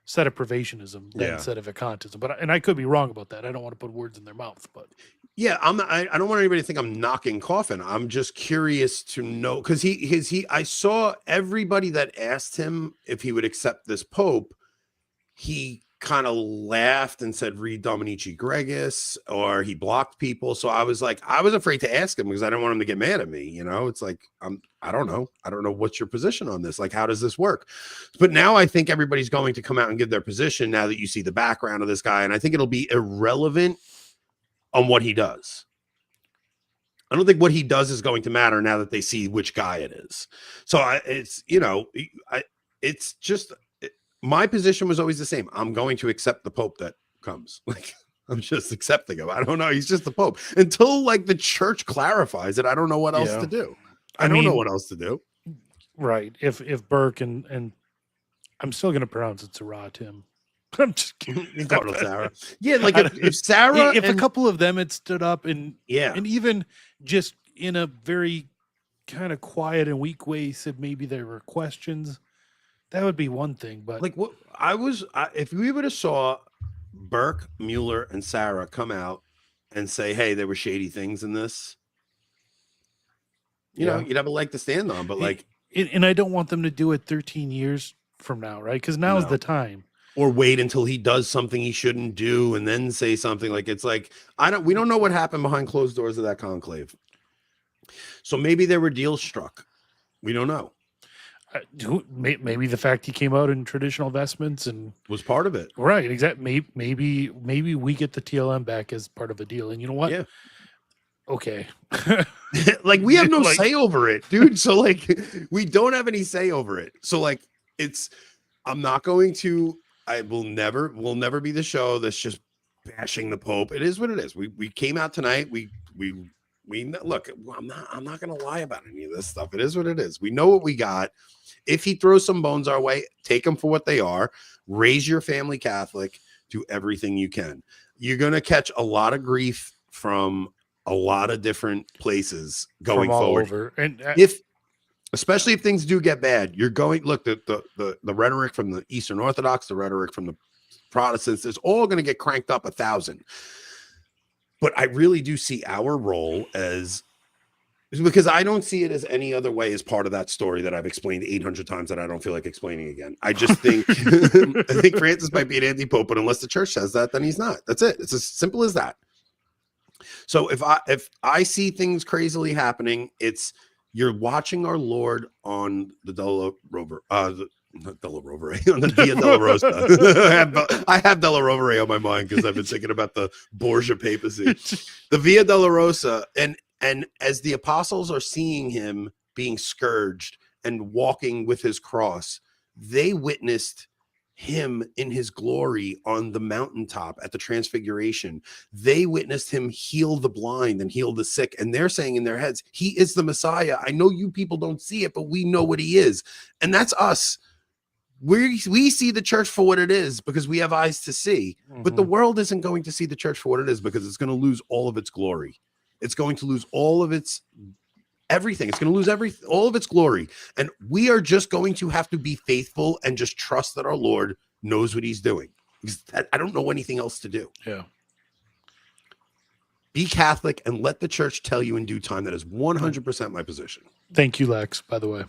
Sedenvacantism than Sedenvacantism. But I could be wrong about that. I don't want to put words in their mouth. But yeah, I don't want anybody to think I'm knocking Coffin. I'm just curious to know, because I saw everybody that asked him if he would accept this Pope, he kind of laughed and said "Re Dominici Gregis," or he blocked people. So I was afraid to ask him because I didn't want him to get mad at me. You know, it's like, I don't know what's your position on this. Like, how does this work? But now I think everybody's going to come out and give their position now that you see the background of this guy, and I think it'll be irrelevant on what he does. I don't think what he does is going to matter now that they see which guy it is. So it's just. My position was always the same. I'm going to accept the Pope that comes. Like, I'm just accepting him. I don't know. He's just the Pope until like the church clarifies it. I don't know what else to do. I don't know what else to do. Right. If Burke and I'm still going to pronounce it Sarah, Tim. I'm just kidding. Cardinal Sarah. Yeah. Like if Sarah, if a couple of them had stood up and even just in a very kind of quiet and weak way said maybe there were questions, that would be one thing. But like what if we would have saw Burke, Mueller, and Sarah come out and say, hey, there were shady things in this, you know, you'd have a leg to stand on. But like, and I don't want them to do it 13 years from now, right? Because now is the time. Or wait until he does something he shouldn't do and then say something. Like, it's like, we don't know what happened behind closed doors of that conclave. So maybe there were deals struck. We don't know. Maybe the fact he came out in traditional vestments and was part of it, right? Exactly. Maybe we get the TLM back as part of a deal. And you know what? Yeah. Okay. Like, we have no say over it, dude. So like, we don't have any say over it. So like, I'm not going to. We'll never be the show that's just bashing the Pope. It is what it is. We came out tonight. We look. I'm not going to lie about any of this stuff. It is what it is. We know what we got. If he throws some bones our way, take them for what they are. Raise your family Catholic. Do everything you can. You're going to catch a lot of grief from a lot of different places going forward. Over. And especially if things do get bad, you're going, look, the rhetoric from the Eastern Orthodox, the rhetoric from the Protestants is all going to get cranked up 1,000. But I really do see our role as Because I don't see it as any other way as part of that story that I've explained 800 times that I don't feel like explaining again. I just think I think Francis might be an anti-pope, but unless the church says that, then he's not. That's it. It's as simple as that. So if I see things crazily happening, it's you're watching our Lord on the Della Rovere, not Della Rovere, on the Via della Rosa. I have Della Rovere on my mind because I've been thinking about the Borgia papacy, the Via della Rosa, and as the apostles are seeing him being scourged and walking with his cross, they witnessed him in his glory on the mountaintop at the transfiguration. They witnessed him heal the blind and heal the sick. And they're saying in their heads, he is the Messiah. I know you people don't see it, but we know what he is. And that's us. We see the church for what it is because we have eyes to see, but the world isn't going to see the church for what it is because it's going to lose all of its glory. It's going to lose all of its everything. It's going to lose all of its glory. And we are just going to have to be faithful and just trust that our Lord knows what he's doing. Because I don't know anything else to do. Yeah. Be Catholic and let the church tell you in due time. That is 100% my position. Thank you, Lex, by the way.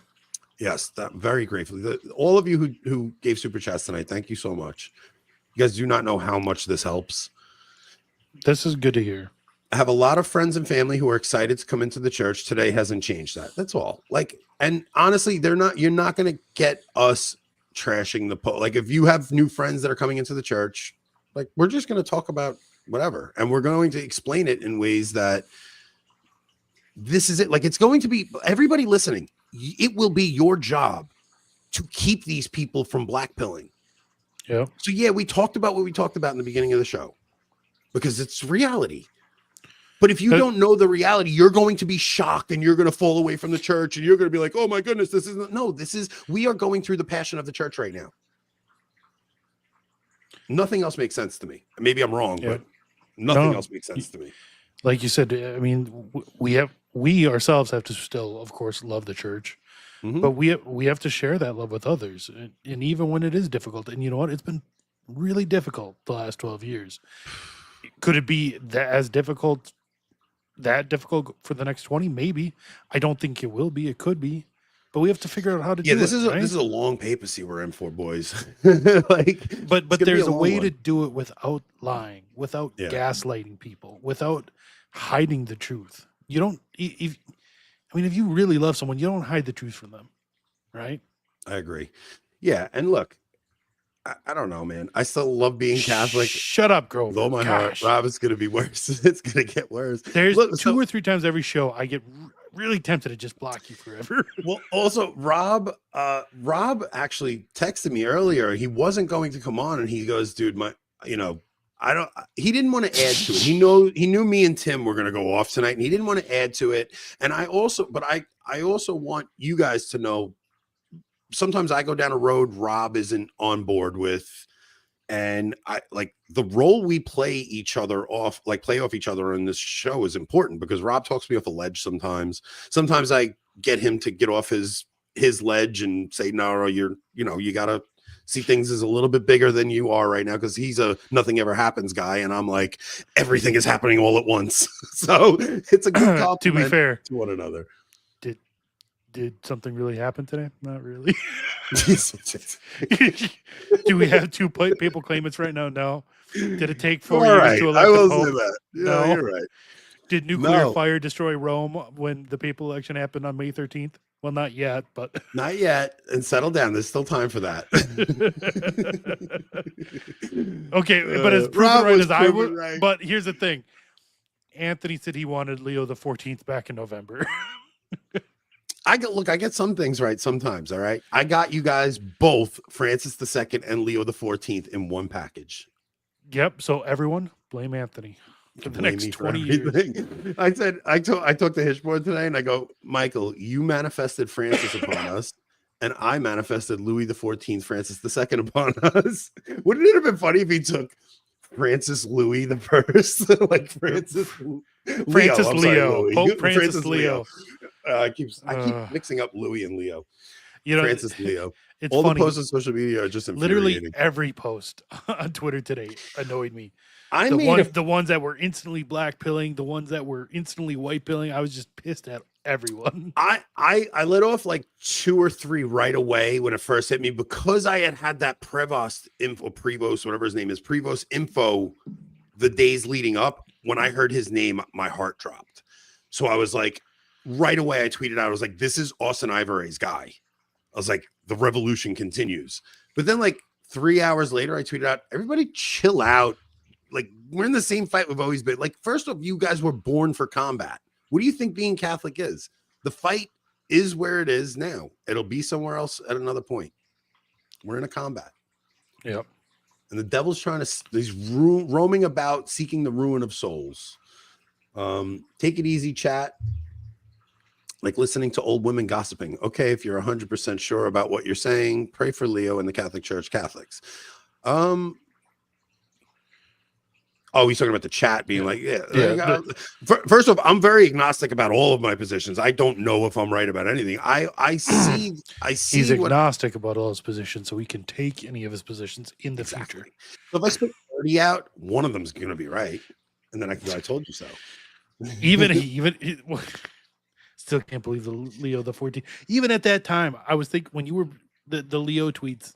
Yes, very grateful. All of you who gave super chats tonight, thank you so much. You guys do not know how much this helps. This is good to hear. I have a lot of friends and family who are excited to come into the church. Today hasn't changed that. That's all. And honestly, you're not going to get us trashing the Pope. Like, if you have new friends that are coming into the church, like, we're just going to talk about whatever. And we're going to explain it in ways that this is it. Like, it's going to be everybody listening. It will be your job to keep these people from blackpilling. Yeah. So yeah, we talked about what we talked about in the beginning of the show because it's reality. But if you don't know the reality, you're going to be shocked and you're going to fall away from the church and you're going to be like, oh my goodness, we are going through the passion of the church right now. Nothing else makes sense to me. Maybe I'm wrong, but nothing else makes sense to me. Like you said, I mean, we ourselves have to still, of course, love the church, but we have to share that love with others. And even when it is difficult, and you know what, it's been really difficult the last 12 years. Could it be that difficult for the next 20? Maybe. I don't think it will be. It could be, but we have to figure out how to do it. This is a long papacy we're in for, boys. But there's a way to do it without lying, without gaslighting people, without hiding the truth. You don't. If you really love someone, you don't hide the truth from them, right? I agree. Yeah, and look, I don't know, man. I still love being Catholic. Shut up, Grover. With all my heart, Rob, it's going to be worse. It's going to get worse. There's two or three times every show I get really tempted to just block you forever. Well, also, Rob actually texted me earlier. He wasn't going to come on, and he goes, dude, he didn't want to add to it. He knew me and Tim were going to go off tonight, and he didn't want to add to it. And I also want you guys to know, sometimes I go down a road Rob isn't on board with, and I like the role we play off each other on this show is important because Rob talks me off a ledge sometimes. Sometimes I get him to get off his ledge and say, no, you gotta see things as a little bit bigger than you are right now, because he's a nothing ever happens guy, and I'm like, everything is happening all at once. So it's a good compliment to be fair to one another. Did something really happen today? Not really. Do we have two papal claimants right now? No. Did it take 4 years to elect I will the Pope? say that. Yeah, no. You're right. Did nuclear fire destroy Rome when the papal election happened on May 13th? Well, not yet, but not yet. And settle down. There's still time for that. Okay, but as proven right as I would. Right. But here's the thing: Anthony said he wanted Leo the 14th back in November. I get some things right sometimes. All right. I got you guys both, Francis II and Leo the 14th, in one package. Yep. So everyone blame Anthony for the next 20 years. I talked to Hishborn today, and I go, Michael, you manifested Francis upon us, and I manifested Louis the 14th, Francis II upon us. Wouldn't it have been funny if he took Francis Louis the First, like Francis Leo, Pope Francis Leo. I keep mixing up Louis and Leo. Francis Leo. It's all funny. the posts on social media are just literally every post on Twitter today annoyed me. The ones that were instantly black pilling, the ones that were instantly white pilling. I was just pissed at everyone. I let off like 2 or 3 right away when it first hit me because I had that Prevost info, Prevost, whatever his name is, Prevost info the days leading up. When I heard his name, my heart dropped. So I was like, right away, I tweeted out, I was like, this is Austin Ivory's guy. I was like, the revolution continues. But then like 3 hours later, I tweeted out, everybody chill out. Like, we're in the same fight we've always been. Like, first off, you guys were born for combat. What do you think being Catholic is? The fight is where it is now. It'll be somewhere else at another point. We're in a combat. Yep. And the devil's trying to, he's roaming about seeking the ruin of souls. Take it easy, chat. Like listening to old women gossiping. Okay, if you're 100% sure about what you're saying, pray for Leo and the Catholic Church Catholics. Oh, he's talking about the chat being like, first off, I'm very agnostic about all of my positions. I don't know if I'm right about anything. I see. He's agnostic about all his positions, so he can take any of his positions in the future. So if I spit 30 out, one of them's going to be right, and then I can go, I told you so. Still can't believe the Leo the 14th. Even at that time, I was thinking when you were the Leo tweets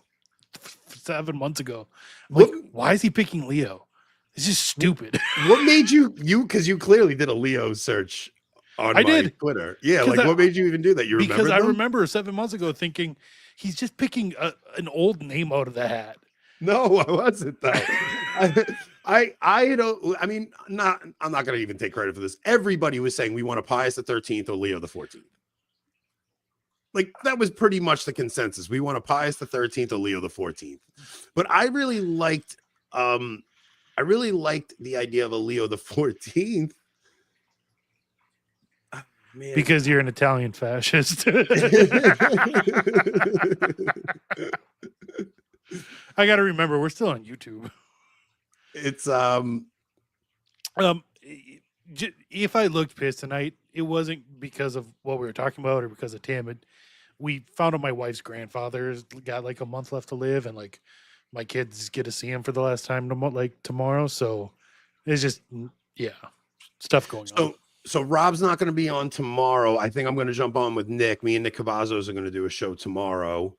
7 months ago, I'm like, why is he picking Leo? It's just stupid. What made you because you clearly did a Leo search on my Twitter. Yeah, like what made you even do that? You remember? Because I remember 7 months ago thinking he's just picking an old name out of the hat. No, I wasn't though. I don't. I mean, I'm not going to even take credit for this. Everybody was saying we want a Pius the 13th or Leo the 14th. Like that was pretty much the consensus. We want a Pius the 13th or Leo the 14th. But I really liked the idea of a Leo the 14th. Oh, man. Because you're an Italian fascist. I got to remember, we're still on YouTube. It's if I looked pissed tonight, it wasn't because of what we were talking about or because of Tim. We found out my wife's grandfather's got like a month left to live, and like my kids get to see him for the last time tomorrow. So it's just stuff going on. So Rob's not going to be on tomorrow. I think I'm going to jump on with Nick. Me and Nick Cavazos are going to do a show tomorrow.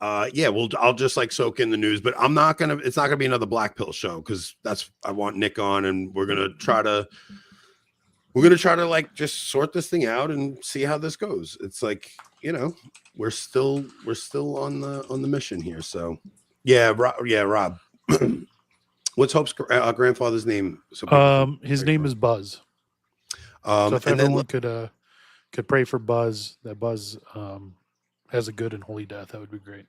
I'll just like soak in the news, but it's not going to be another Black Pill show because I want Nick on, and we're going to try to like just sort this thing out and see how this goes. It's like, we're still on the mission here. So Rob, what's Hope's grandfather's name? His name is Buzz. So if everyone could pray for Buzz, that Buzz has a good and holy death, that would be great.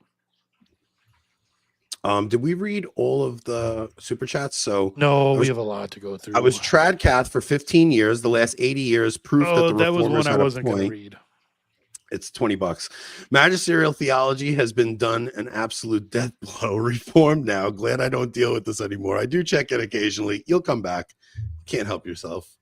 Did we read all of the super chats? No, we have a lot to go through. I was trad cath for 15 years. The last 80 years proof that the reformers had a point. Read. It's $20. Magisterial theology has been done an absolute death blow. Reformed now. Glad I don't deal with this anymore. I do check it occasionally. You'll come back. Can't help yourself.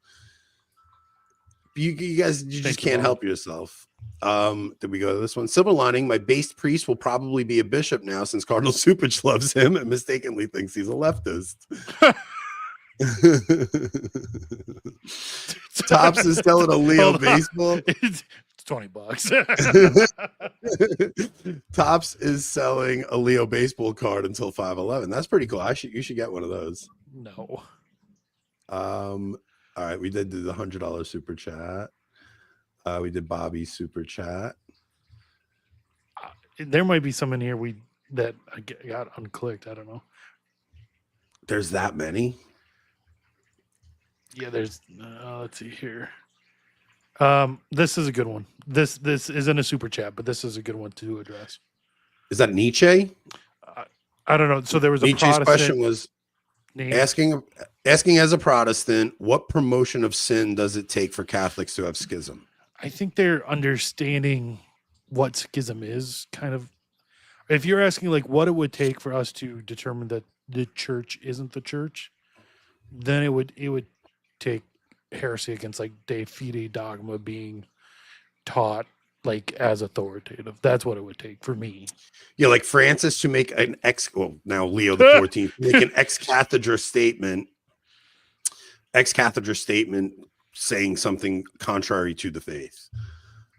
You guys, you just can't help yourself. Did we go to this one? Silver lining, my based priest will probably be a bishop now since Cardinal Cupich loves him and mistakenly thinks he's a leftist. Tops is selling a Leo baseball. It's $20. Tops is selling a Leo baseball card until 5/11. That's pretty cool. You should get one of those. No. All right, we did the $100 super chat. We did Bobby's super chat. There might be some in here that I got unclicked. I don't know. There's that many. Yeah, there's. Let's see here. This is a good one. This isn't a super chat, but this is a good one to address. Is that Nietzsche? I don't know. So there was a Nietzsche's question was asking as a Protestant, what promotion of sin does it take for Catholics to have schism? I think they're understanding what schism is, kind of. If you're asking like what it would take for us to determine that the church isn't the church, then it would take heresy against like de fide dogma being taught like as authoritative. That's what it would take for me. Yeah, like Francis to make an now Leo the 14th make an ex cathedra statement saying something contrary to the faith.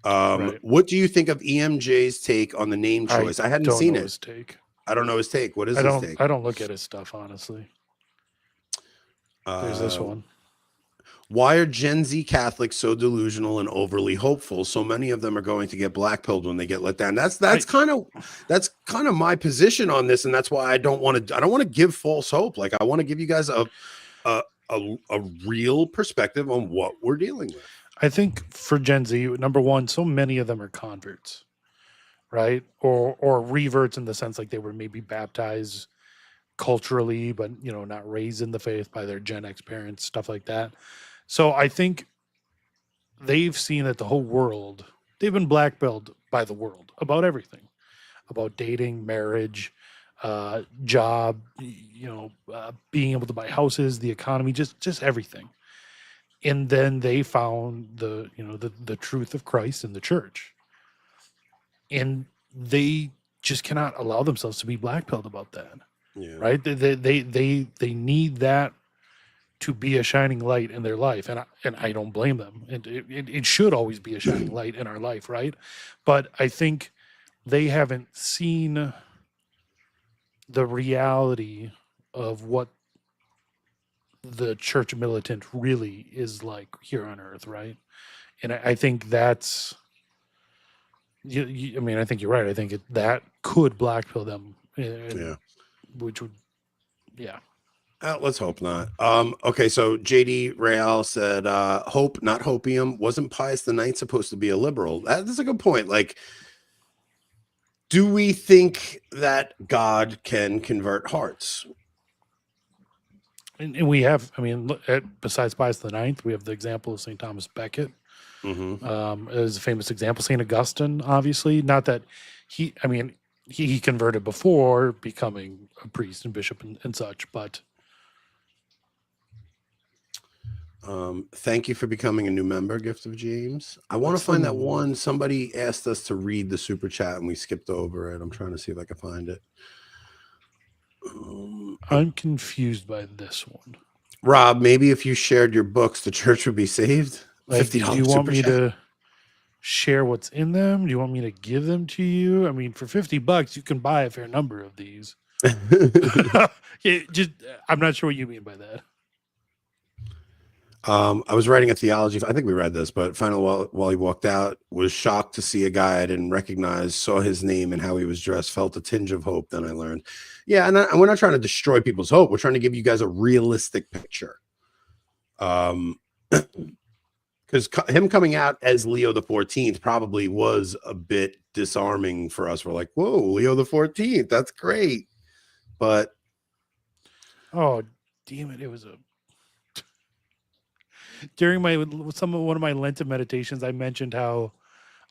Right. What do you think of EMJ's take on the name choice? I hadn't seen it. His take. I don't know his take. What is his take? I don't look at his stuff, honestly. There's this one. Why are Gen Z Catholics so delusional and overly hopeful? So many of them are going to get blackpilled when they get let down. That's kind of my position on this, and that's why I don't want to give false hope. Like, I want to give you guys a real perspective on what we're dealing with. I think for Gen Z, number one, so many of them are converts, right? Or reverts in the sense like they were maybe baptized culturally, but not raised in the faith by their Gen X parents, stuff like that. So I think they've seen that the whole world, they've been blackpilled by the world about everything, about dating, marriage, job, being able to buy houses, the economy, just everything. And then they found the truth of Christ in the church, and they just cannot allow themselves to be blackpilled about that. Yeah. Right? They need that to be a shining light in their life, and I don't blame them. And it should always be a shining light in our life, right? But I think they haven't seen the reality of what the church militant really is like here on earth, right? And I think that's I think you're right. I think that could blackpill them, which would let's hope not. Okay, so JD Real said hope, not hopium. Wasn't Pius IX supposed to be a liberal? That's a good point. Like, do we think that God can convert hearts? And we have, besides Pius IX, we have the example of St. Thomas Becket. As a famous example. St. Augustine, obviously, not that he converted before becoming a priest and bishop and such, but thank you for becoming a new member, Gift of James. I want to find that one. Somebody asked us to read the super chat and we skipped over it. I'm trying to see if I can find it. I'm confused by this one. Rob, maybe if you shared your books, the church would be saved. Like, do you want me to share what's in them? Do you want me to give them to you? I mean, for $50, you can buy a fair number of these. I'm not sure what you mean by that. I was writing a theology. I think we read this, but finally, while he walked out, was shocked to see a guy I didn't recognize, saw his name and how he was dressed, felt a tinge of hope. Then I learned, and we're not trying to destroy people's hope. We're trying to give you guys a realistic picture. Because him coming out as Leo the 14th probably was a bit disarming for us. We're like, whoa, Leo the 14th, that's great, but oh, damn it, it was during one of my Lenten meditations, I mentioned how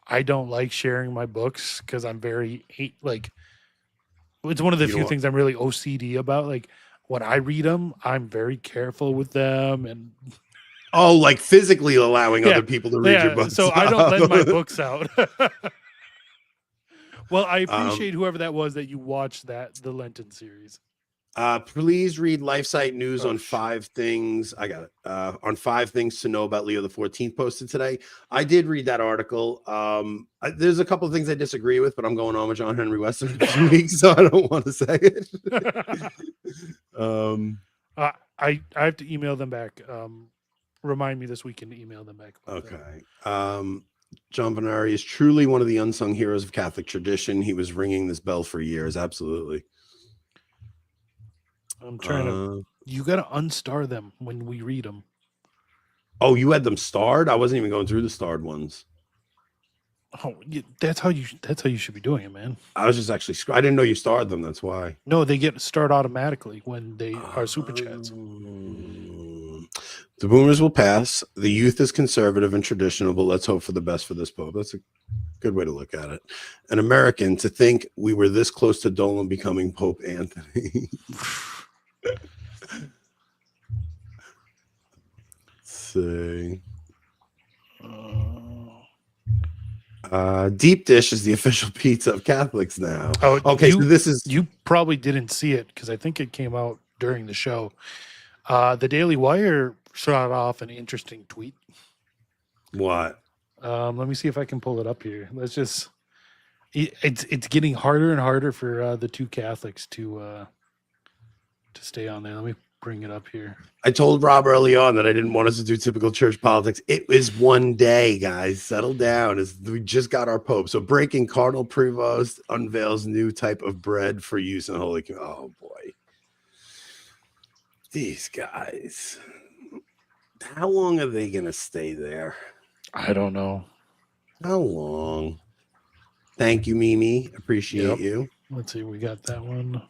I don't like sharing my books because I'm very it's one of the few things I'm really OCD about. Like, when I read them, I'm very careful with them, and like physically allowing other people to read your books. So I don't let my books out. Well, I appreciate whoever that was that you watched the Lenten series. Please read LifeSite News on 5 things. I got it. On 5 things to know about Leo the 14th posted today. I did read that article. There's a couple of things I disagree with, but I'm going on with John Henry Weston in a few weeks, so I don't want to say it. I have to email them back. Remind me this weekend to email them back. Okay. John Venari is truly one of the unsung heroes of Catholic tradition. He was ringing this bell for years. Absolutely. I'm trying to. You got to unstar them when we read them. Oh, you had them starred? I wasn't even going through the starred ones. Oh, that's how you should be doing it, man. I was just actually. I didn't know you starred them. That's why. No, they get starred automatically when they are super chats. The boomers will pass. The youth is conservative and traditional, but let's hope for the best for this Pope. That's a good way to look at it. An American, to think we were this close to Dolan becoming Pope Anthony. See. Deep dish is the official pizza of Catholics now. Oh, okay. So this is, you probably didn't see it because I think it came out during the show. The Daily Wire shot off an interesting tweet. What? Let me see if I can pull it up here. Let's just. It's getting harder and harder for the two Catholics to stay on there. Let me bring it up here. I told Rob early on that I didn't want us to do typical church politics. It was one day, guys. Settle down. We just got our Pope. So breaking, Cardinal Prevost unveils new type of bread for use in Holy Communion. Oh, boy. These guys. How long are they going to stay there? I don't know. How long? Thank you, Mimi. Appreciate you. Let's see. We got that one.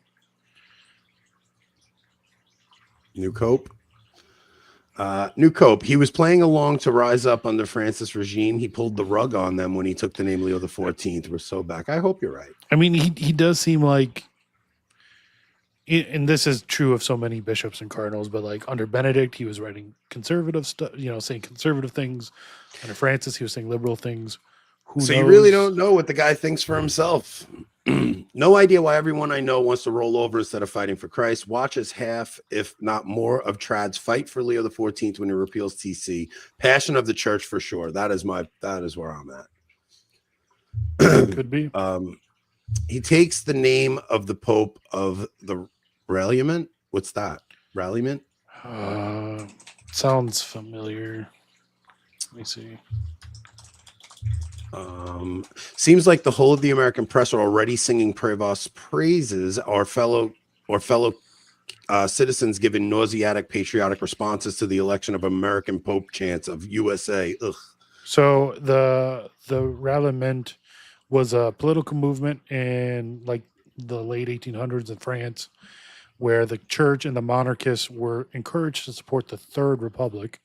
New Cope. New Cope. He was playing along to rise up under Francis' regime. He pulled the rug on them when he took the name Leo XIV. We're so back. I hope you're right. I mean, he does seem like, and this is true of so many bishops and cardinals, but like under Benedict, he was writing conservative stuff, saying conservative things. Under Francis, he was saying liberal things. Who knows? You really don't know what the guy thinks for himself. No idea why everyone I know wants to roll over instead of fighting for Christ. Watch as half, if not more, of trads fight for Leo XIV when he repeals TC. Passion of the church for sure. That is where I'm at. Could be. He takes the name of the Pope of the Ralliement. What's that? Ralliement? Sounds familiar. Let me see. Seems like the whole of the American press are already singing Prevost's praises. Our fellow citizens giving nauseatic patriotic responses to the election of American Pope chants of USA. Ugh. So the Ralliement was a political movement in like the late 1800s in France, where the church and the monarchists were encouraged to support the Third Republic.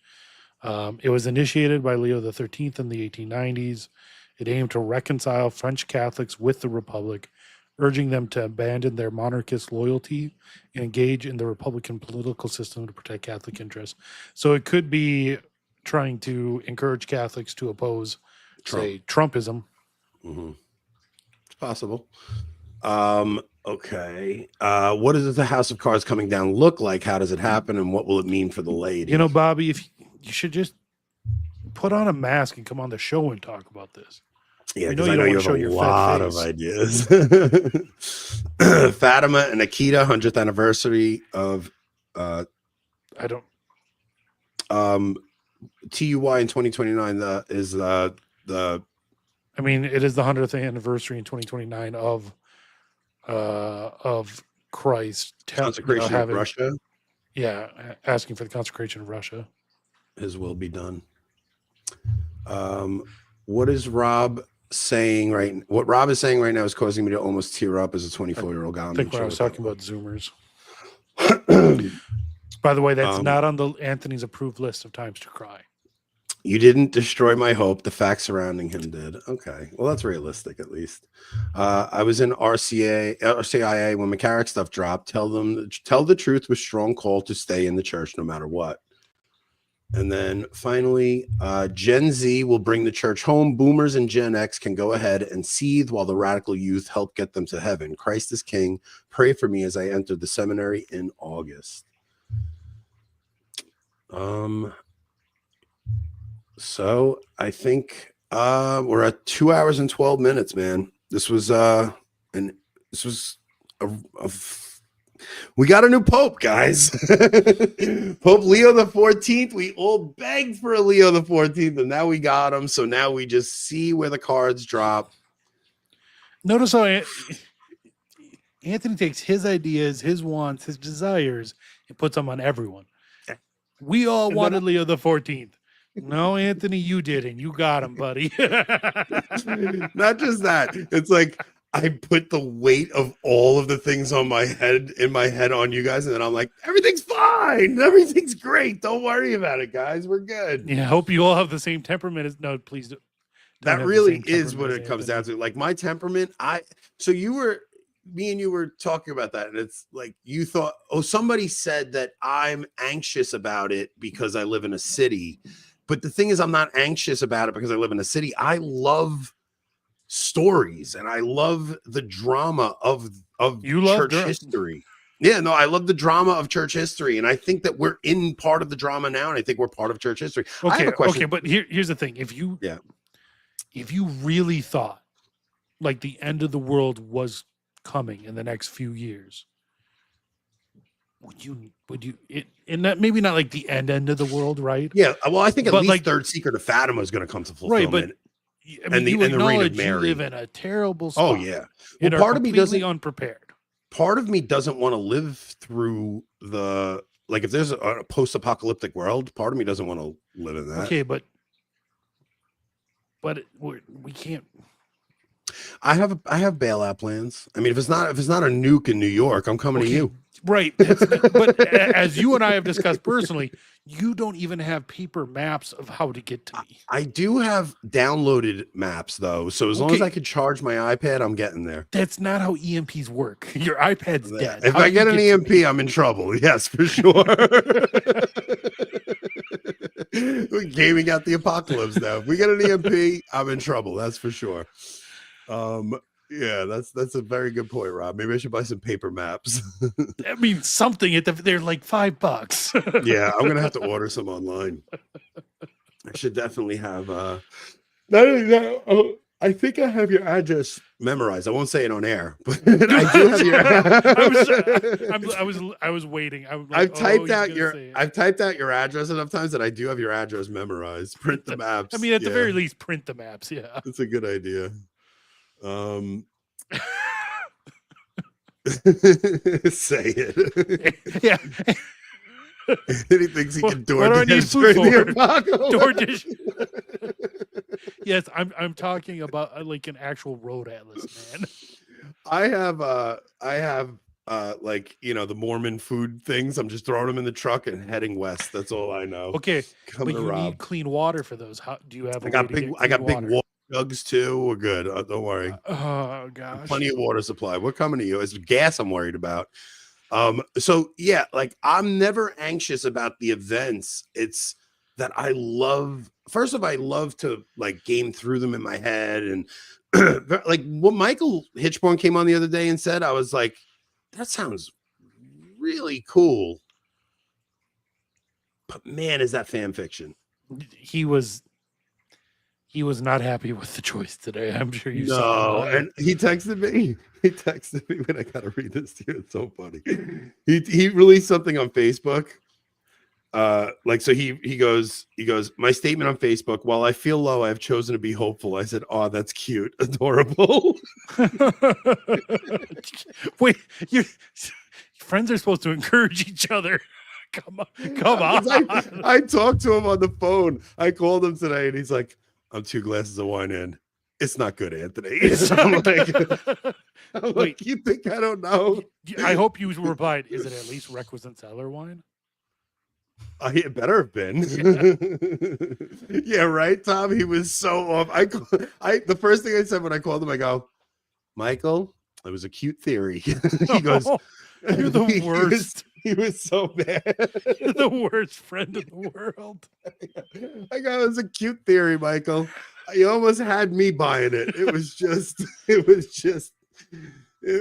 It was initiated by Leo XIII in the 1890s. It aimed to reconcile French Catholics with the Republic, urging them to abandon their monarchist loyalty and engage in the Republican political system to protect Catholic interests. So it could be trying to encourage Catholics to oppose, say, Trumpism. Mm-hmm. It's possible. Okay. What does the House of Cards coming down look like? How does it happen? And what will it mean for the laity? Bobby, if you should just put on a mask and come on the show and talk about this. Yeah, because I know you have a lot of ideas. Fatima and Akita, 100th anniversary of I don't TUY in 2029 is the I mean, it is the 100th anniversary in 2029 of Christ consecration of Russia. Yeah, asking for the consecration of Russia. His will be done. What is Rob saying right? What Rob is saying right now is causing me to almost tear up as a 24-year-old guy. I think when I was talking about Zoomers. By the way, that's not on the Anthony's approved list of times to cry. You didn't destroy my hope. The facts surrounding him did. Okay. Well, that's realistic, at least. I was in RCIA when McCarrick stuff dropped. Tell the truth with strong call to stay in the church no matter what. And then finally, Gen Z will bring the church home. Boomers and Gen X can go ahead and seethe while the radical youth help get them to heaven. Christ is King. Pray for me as I enter the seminary in August. So I think we're at 2 hours and 12 minutes, man. This was we got a new Pope, guys. Pope Leo XIV. We all begged for a Leo XIV, and now we got him. So now we just see where the cards drop. Notice how Anthony takes his ideas, his wants, his desires, and puts them on everyone. We all wanted Leo XIV. No, Anthony, you didn't. You got him, buddy. Not just that. It's like I put the weight of all of the things in my head on you guys, and then I'm like, everything's fine. Everything's great. Don't worry about it, guys. We're good. Yeah, I hope you all have the same temperament as no, please don't. That really is what it comes down to. Like my temperament, me and you were talking about that, and it's like you thought, somebody said that I'm anxious about it because I live in a city. But the thing is, I'm not anxious about it because I live in a city. I love stories and I love the drama of church history. Yeah, no, I love the drama of church history, and I think that we're in part of the drama now, and I think we're part of church history. I have a question. Okay, but here's the thing: if you really thought like the end of the world was coming in the next few years, would you and that maybe not like the end of the world, right? Yeah, well, I think at But, least like, Third Secret of Fatima is going to come to fulfillment. Right, but I mean, and the you reign of acknowledge you Mary. live in a terrible spot. Oh yeah, and well, are part of me completely doesn't. unprepared. Part of me doesn't want to live through the like if there's a post-apocalyptic world. Part of me doesn't want to live in that. Okay, but we can't. I have bailout plans. I mean, if it's not a nuke in New York, I'm coming to you. Right. But as you and I have discussed personally, you don't even have paper maps of how to get to me. I do have downloaded maps though, so as long as I can charge my iPad, I'm getting there. That's not how EMPs work. Your iPad's dead. If I get an EMP, I'm in trouble. Yes, for sure. We're gaming out the apocalypse now. If we get an EMP, I'm in trouble. That's for sure. Yeah, that's a very good point, Rob. Maybe I should buy some paper maps. I mean, something they're like $5. Yeah, I'm gonna have to order some online. I should definitely have. Not only that, I think I have your address memorized. I won't say it on air, but I do have your. I was waiting. I've typed out your address enough times that I do have your address memorized. Print the maps. I mean, at the very least, print the maps. Yeah, that's a good idea. Say it. Yeah. He thinks he can What do I need food for? DoorDash. Yes, I'm talking about like an actual road atlas, man. I have like, you know, the Mormon food things. I'm just throwing them in the truck and heading west. That's all I know. Okay, Coming but to you Rob. need clean water for those. How do you have? I got big water jugs too. We're good. Don't worry. Oh gosh, plenty of water supply. We're coming to you. It's gas I'm worried about. So yeah, like I'm never anxious about the events. It's that I love. First of all, I love to like game through them in my head, and like what Michael Hitchborn came on the other day and said, I was like, that sounds really cool. But man, is that fan fiction? He was not happy with the choice today. I'm sure you saw. And he texted me. He texted me when I gotta read this to you. It's so funny. He released something on Facebook. Like so he goes, my statement on Facebook, while I feel low, I've chosen to be hopeful. I said, oh, that's cute, adorable. Wait, your friends are supposed to encourage each other. Come on. I talked to him on the phone. I called him today and he's like, I'm 2 glasses of wine in. It's not good, Anthony. I'm like, you think I don't know? I hope you replied, is it at least requisite cellar wine? It better have been. Yeah, right, Tom? He was so off. The first thing I said when I called him, I go, Michael, it was a cute theory. He goes, you're the worst. He was so bad. You're the worst friend in the world. I go, it was a cute theory, Michael. You almost had me buying it. It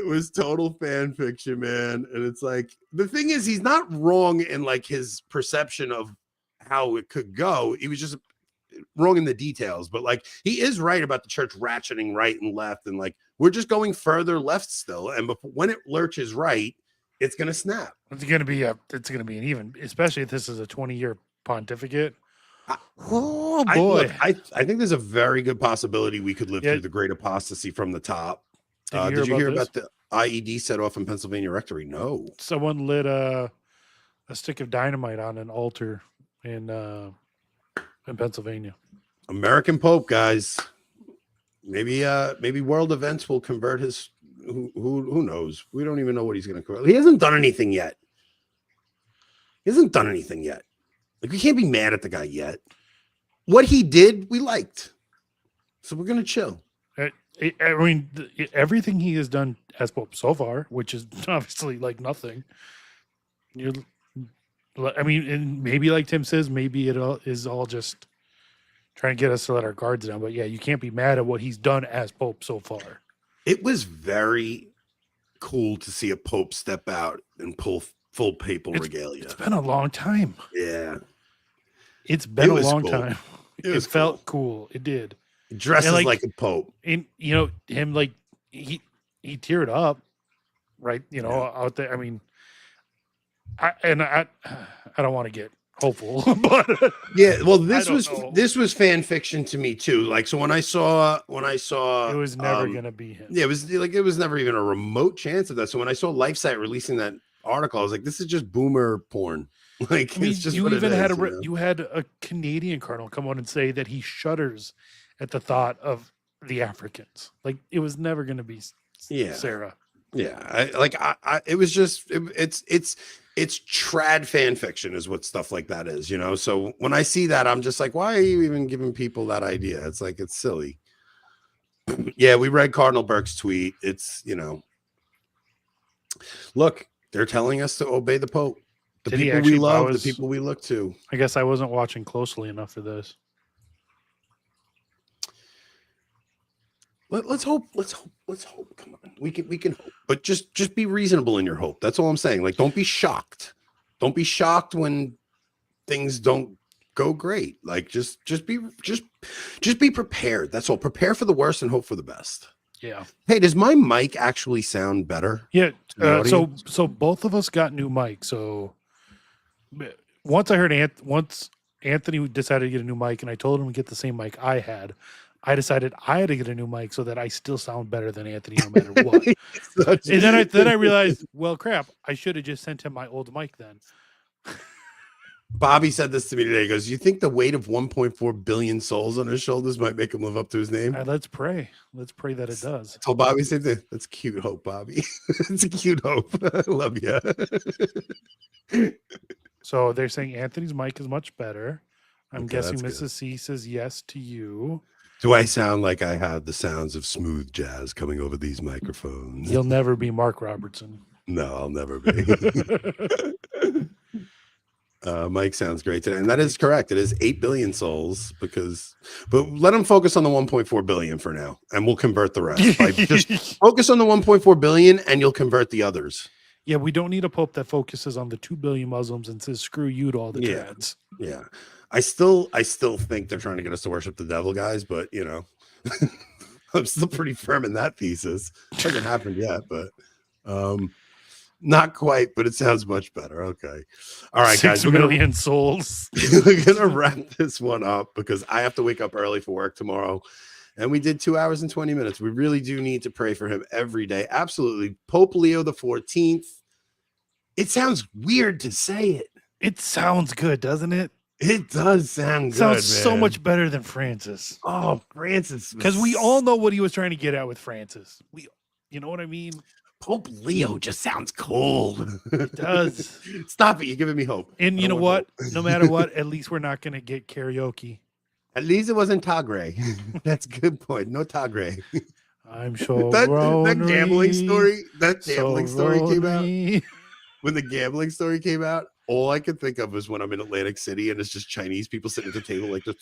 was total fan fiction, man. And it's like, the thing is, he's not wrong in like his perception of how it could go. He was just wrong in the details, but like he is right about the church ratcheting right and left. And like, we're just going further left still. And when it lurches right, it's going to snap. It's going to be an even, especially if this is a 20-year pontificate. Oh boy. I think there's a very good possibility we could live through the great apostasy from the top. Did you hear about the IED set off in Pennsylvania Rectory? No. Someone lit a stick of dynamite on an altar in Pennsylvania. American Pope, guys. Maybe world events will convert his. Who knows? We don't even know what he's going to convert. He hasn't done anything yet. Like, we can't be mad at the guy yet. What he did, we liked. So we're going to chill. I mean, everything he has done as Pope so far, which is obviously like nothing. I mean, and maybe like Tim says, maybe it is all just trying to get us to let our guards down. But yeah, you can't be mad at what he's done as Pope so far. It was very cool to see a pope step out and pull full papal regalia. It's been a long time. Yeah. It's been a long cool. time. It felt cool. It did. He dresses like a pope. And you know, him like he teared up, right? You know, out there. I mean, I don't want to get hopeful, but yeah, well, this was fan fiction to me too. Like, so when I saw it was never gonna be him. Yeah, it was never even a remote chance of that. So when I saw LifeSite releasing that article, I was like, this is just boomer porn. Like, I mean, it's just you even had you had a Canadian cardinal come on and say that he shudders at the thought of the Africans. Like, it was never going to be Sarah. Yeah, it was just it's trad fan fiction is what stuff like that is, you know. So when I see that, I'm just like, why are you even giving people that idea? It's like, it's silly. Yeah, we read Cardinal Burke's tweet. It's, you know, look, they're telling us to obey the Pope. The people we love, the people we look to. I guess I wasn't watching closely enough for this. Let's hope. Come on, we can hope, but just be reasonable in your hope. That's all I'm saying. Like, don't be shocked. Don't be shocked when things don't go great. Like, just be prepared. That's all. Prepare for the worst and hope for the best. Yeah. Hey, does my mic actually sound better? Yeah. So both of us got new mics. So once I heard once Anthony decided to get a new mic, and I told him to get the same mic I had, I decided I had to get a new mic so that I still sound better than Anthony no matter what. And then I realized, well, crap, I should have just sent him my old mic then. Bobby said this to me today. He goes, you think the weight of 1.4 billion souls on his shoulders might make him live up to his name? Let's pray. Let's pray that it does. I told Bobby, said that. That's cute hope, Bobby. It's a cute hope. I love you. So they're saying Anthony's mic is much better. I'm guessing Mrs. C says yes to you. Do I sound like I have the sounds of smooth jazz coming over these microphones? You'll never be Mark Robertson. No, I'll never be. Mike sounds great today, and that is correct. It is 8 billion souls, but let them focus on the 1.4 billion for now, and we'll convert the rest. Like, just focus on the 1.4 billion, and you'll convert the others. Yeah, we don't need a pope that focuses on the 2 billion Muslims and says screw you to all the trads. Yeah, I still think they're trying to get us to worship the devil, guys. But you know, I'm still pretty firm in that thesis. It hasn't happened yet, but not quite. But it sounds much better. Okay, all right, 6 guys. million souls. We're gonna wrap this one up because I have to wake up early for work tomorrow. And we did 2 hours and 20 minutes. We really do need to pray for him every day. Absolutely. Pope Leo XIV. It sounds weird to say it. It sounds good, doesn't it? It does sound good. Sounds so much better than Francis. Oh, Francis. Because we all know what he was trying to get at with Francis. You know what I mean? Pope Leo just sounds cool. It does. Stop it. You're giving me hope. And you know what? No matter what, at least we're not going to get karaoke. At least it wasn't Tagle. That's a good point. No Tagle. I'm sure that gambling story. That gambling story came out. When the gambling story came out, all I could think of was when I'm in Atlantic City and it's just Chinese people sitting at the table like this.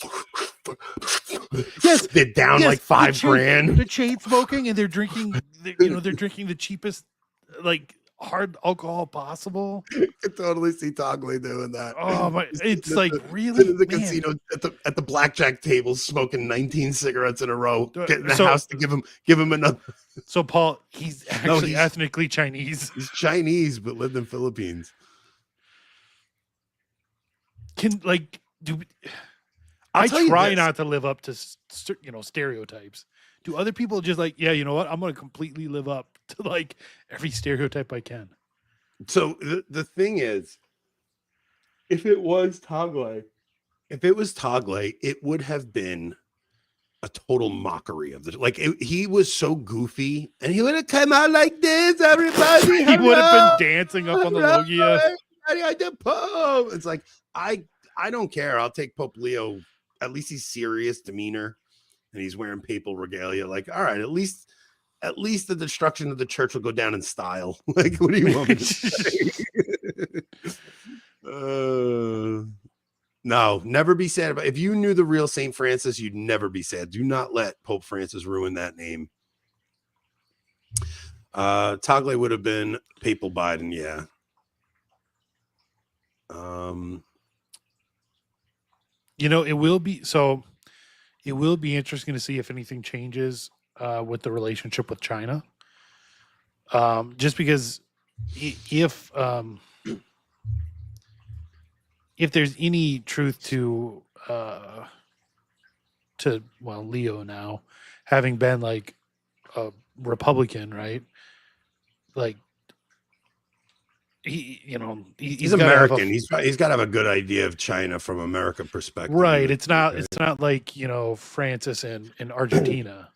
Yes, they're down like $5,000. They're chain smoking and they're drinking. They're drinking the cheapest like hard alcohol possible. I could totally see Tagle doing that. Oh my! It's like really the casino at the blackjack table, smoking 19 cigarettes in a row, getting the house to give him another. So Paul, he's actually ethnically Chinese. He's Chinese, but lived in Philippines. I try not to live up to stereotypes. Do other people just like, yeah, you know what? I'm going to completely live up to like every stereotype I can. So the thing is, if it was Tagle, it would have been a total mockery of the he was so goofy, and he would have come out like this, everybody. He would have been dancing up on the Logia. It's like I don't care. I'll take Pope Leo. At least he's serious demeanor. And he's wearing papal regalia. Like, all right, at least the destruction of the church will go down in style. Like, what do you want me to say? No, never be sad about. If you knew the real Saint Francis, you'd never be sad. Do not let Pope Francis ruin that name. Tagle would have been papal Biden, yeah. It will be interesting to see if anything changes with the relationship with China. Just because if there's any truth to Leo now having been like a Republican, right? Like he's American. He's got to have a good idea of China from American perspective. Right. It's not like, Francis in Argentina.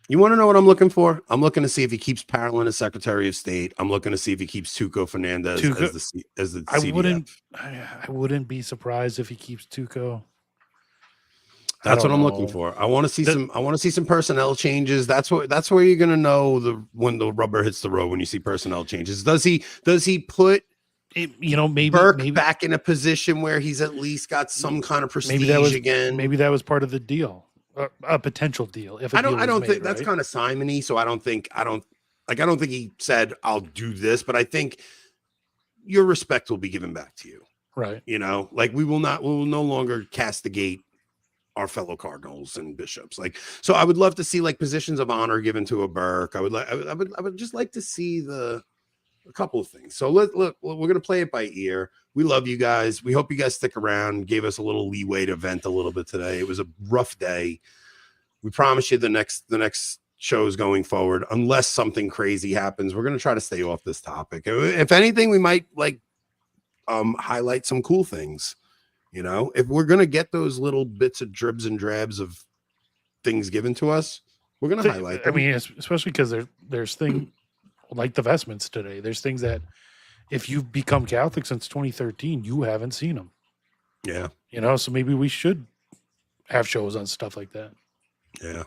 You want to know what I'm looking for? I'm looking to see if he keeps Parolin as Secretary of State. I'm looking to see if he keeps Tuco Fernandez as the CDF. I wouldn't be surprised if he keeps Tuco. That's what I'm looking for. I want to see some personnel changes. That's where you're gonna know when the rubber hits the road, when you see personnel changes. Does he put maybe Burke back in a position where he's at least got some kind of prestige again? Maybe that was part of the deal, a potential deal. I don't think that's kind of simony. So I don't think he said I'll do this, but I think your respect will be given back to you. Right. Like we will no longer castigate our fellow cardinals and bishops. So I would love to see like positions of honor given to a Burke. I would just like to see a couple of things. So look, we're going to play it by ear. We love you guys. We hope you guys stick around, gave us a little leeway to vent a little bit today. It was a rough day. We promise you the next shows going forward, unless something crazy happens, we're going to try to stay off this topic. If anything, we might highlight some cool things. If we're going to get those little bits of dribs and drabs of things given to us, we're going to highlight them. I mean, especially because there's things like the vestments today. There's things that if you've become Catholic since 2013, you haven't seen them. Yeah. So maybe we should have shows on stuff like that. Yeah.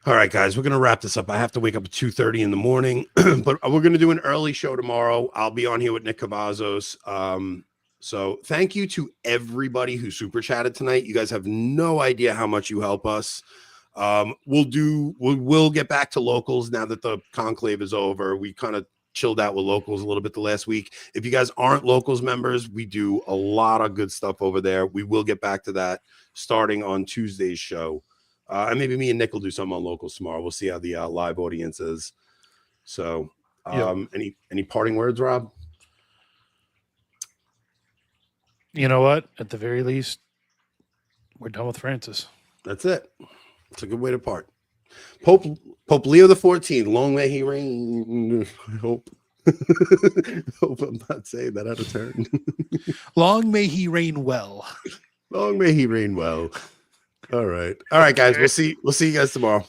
All right, guys, we're going to wrap this up. I have to wake up at 2:30 in the morning, but we're going to do an early show tomorrow. I'll be on here with Nick Cavazos. So thank you to everybody who super chatted tonight. You guys have no idea how much you help us. We'll get back to locals now that the conclave is over. We kind of chilled out with locals a little bit the last week. If you guys aren't locals members, we do a lot of good stuff over there. We will get back to that starting on Tuesday's show. And maybe me and Nick will do something on locals tomorrow. We'll see how the live audience is. So any parting words, Rob? You know what? At the very least, we're done with Francis. That's it. It's a good way to part. Pope Leo XIV, long may he reign. I hope. Hope I'm not saying that out of turn. Long may he reign well. Long may he reign well. All right, guys. We'll see you guys tomorrow.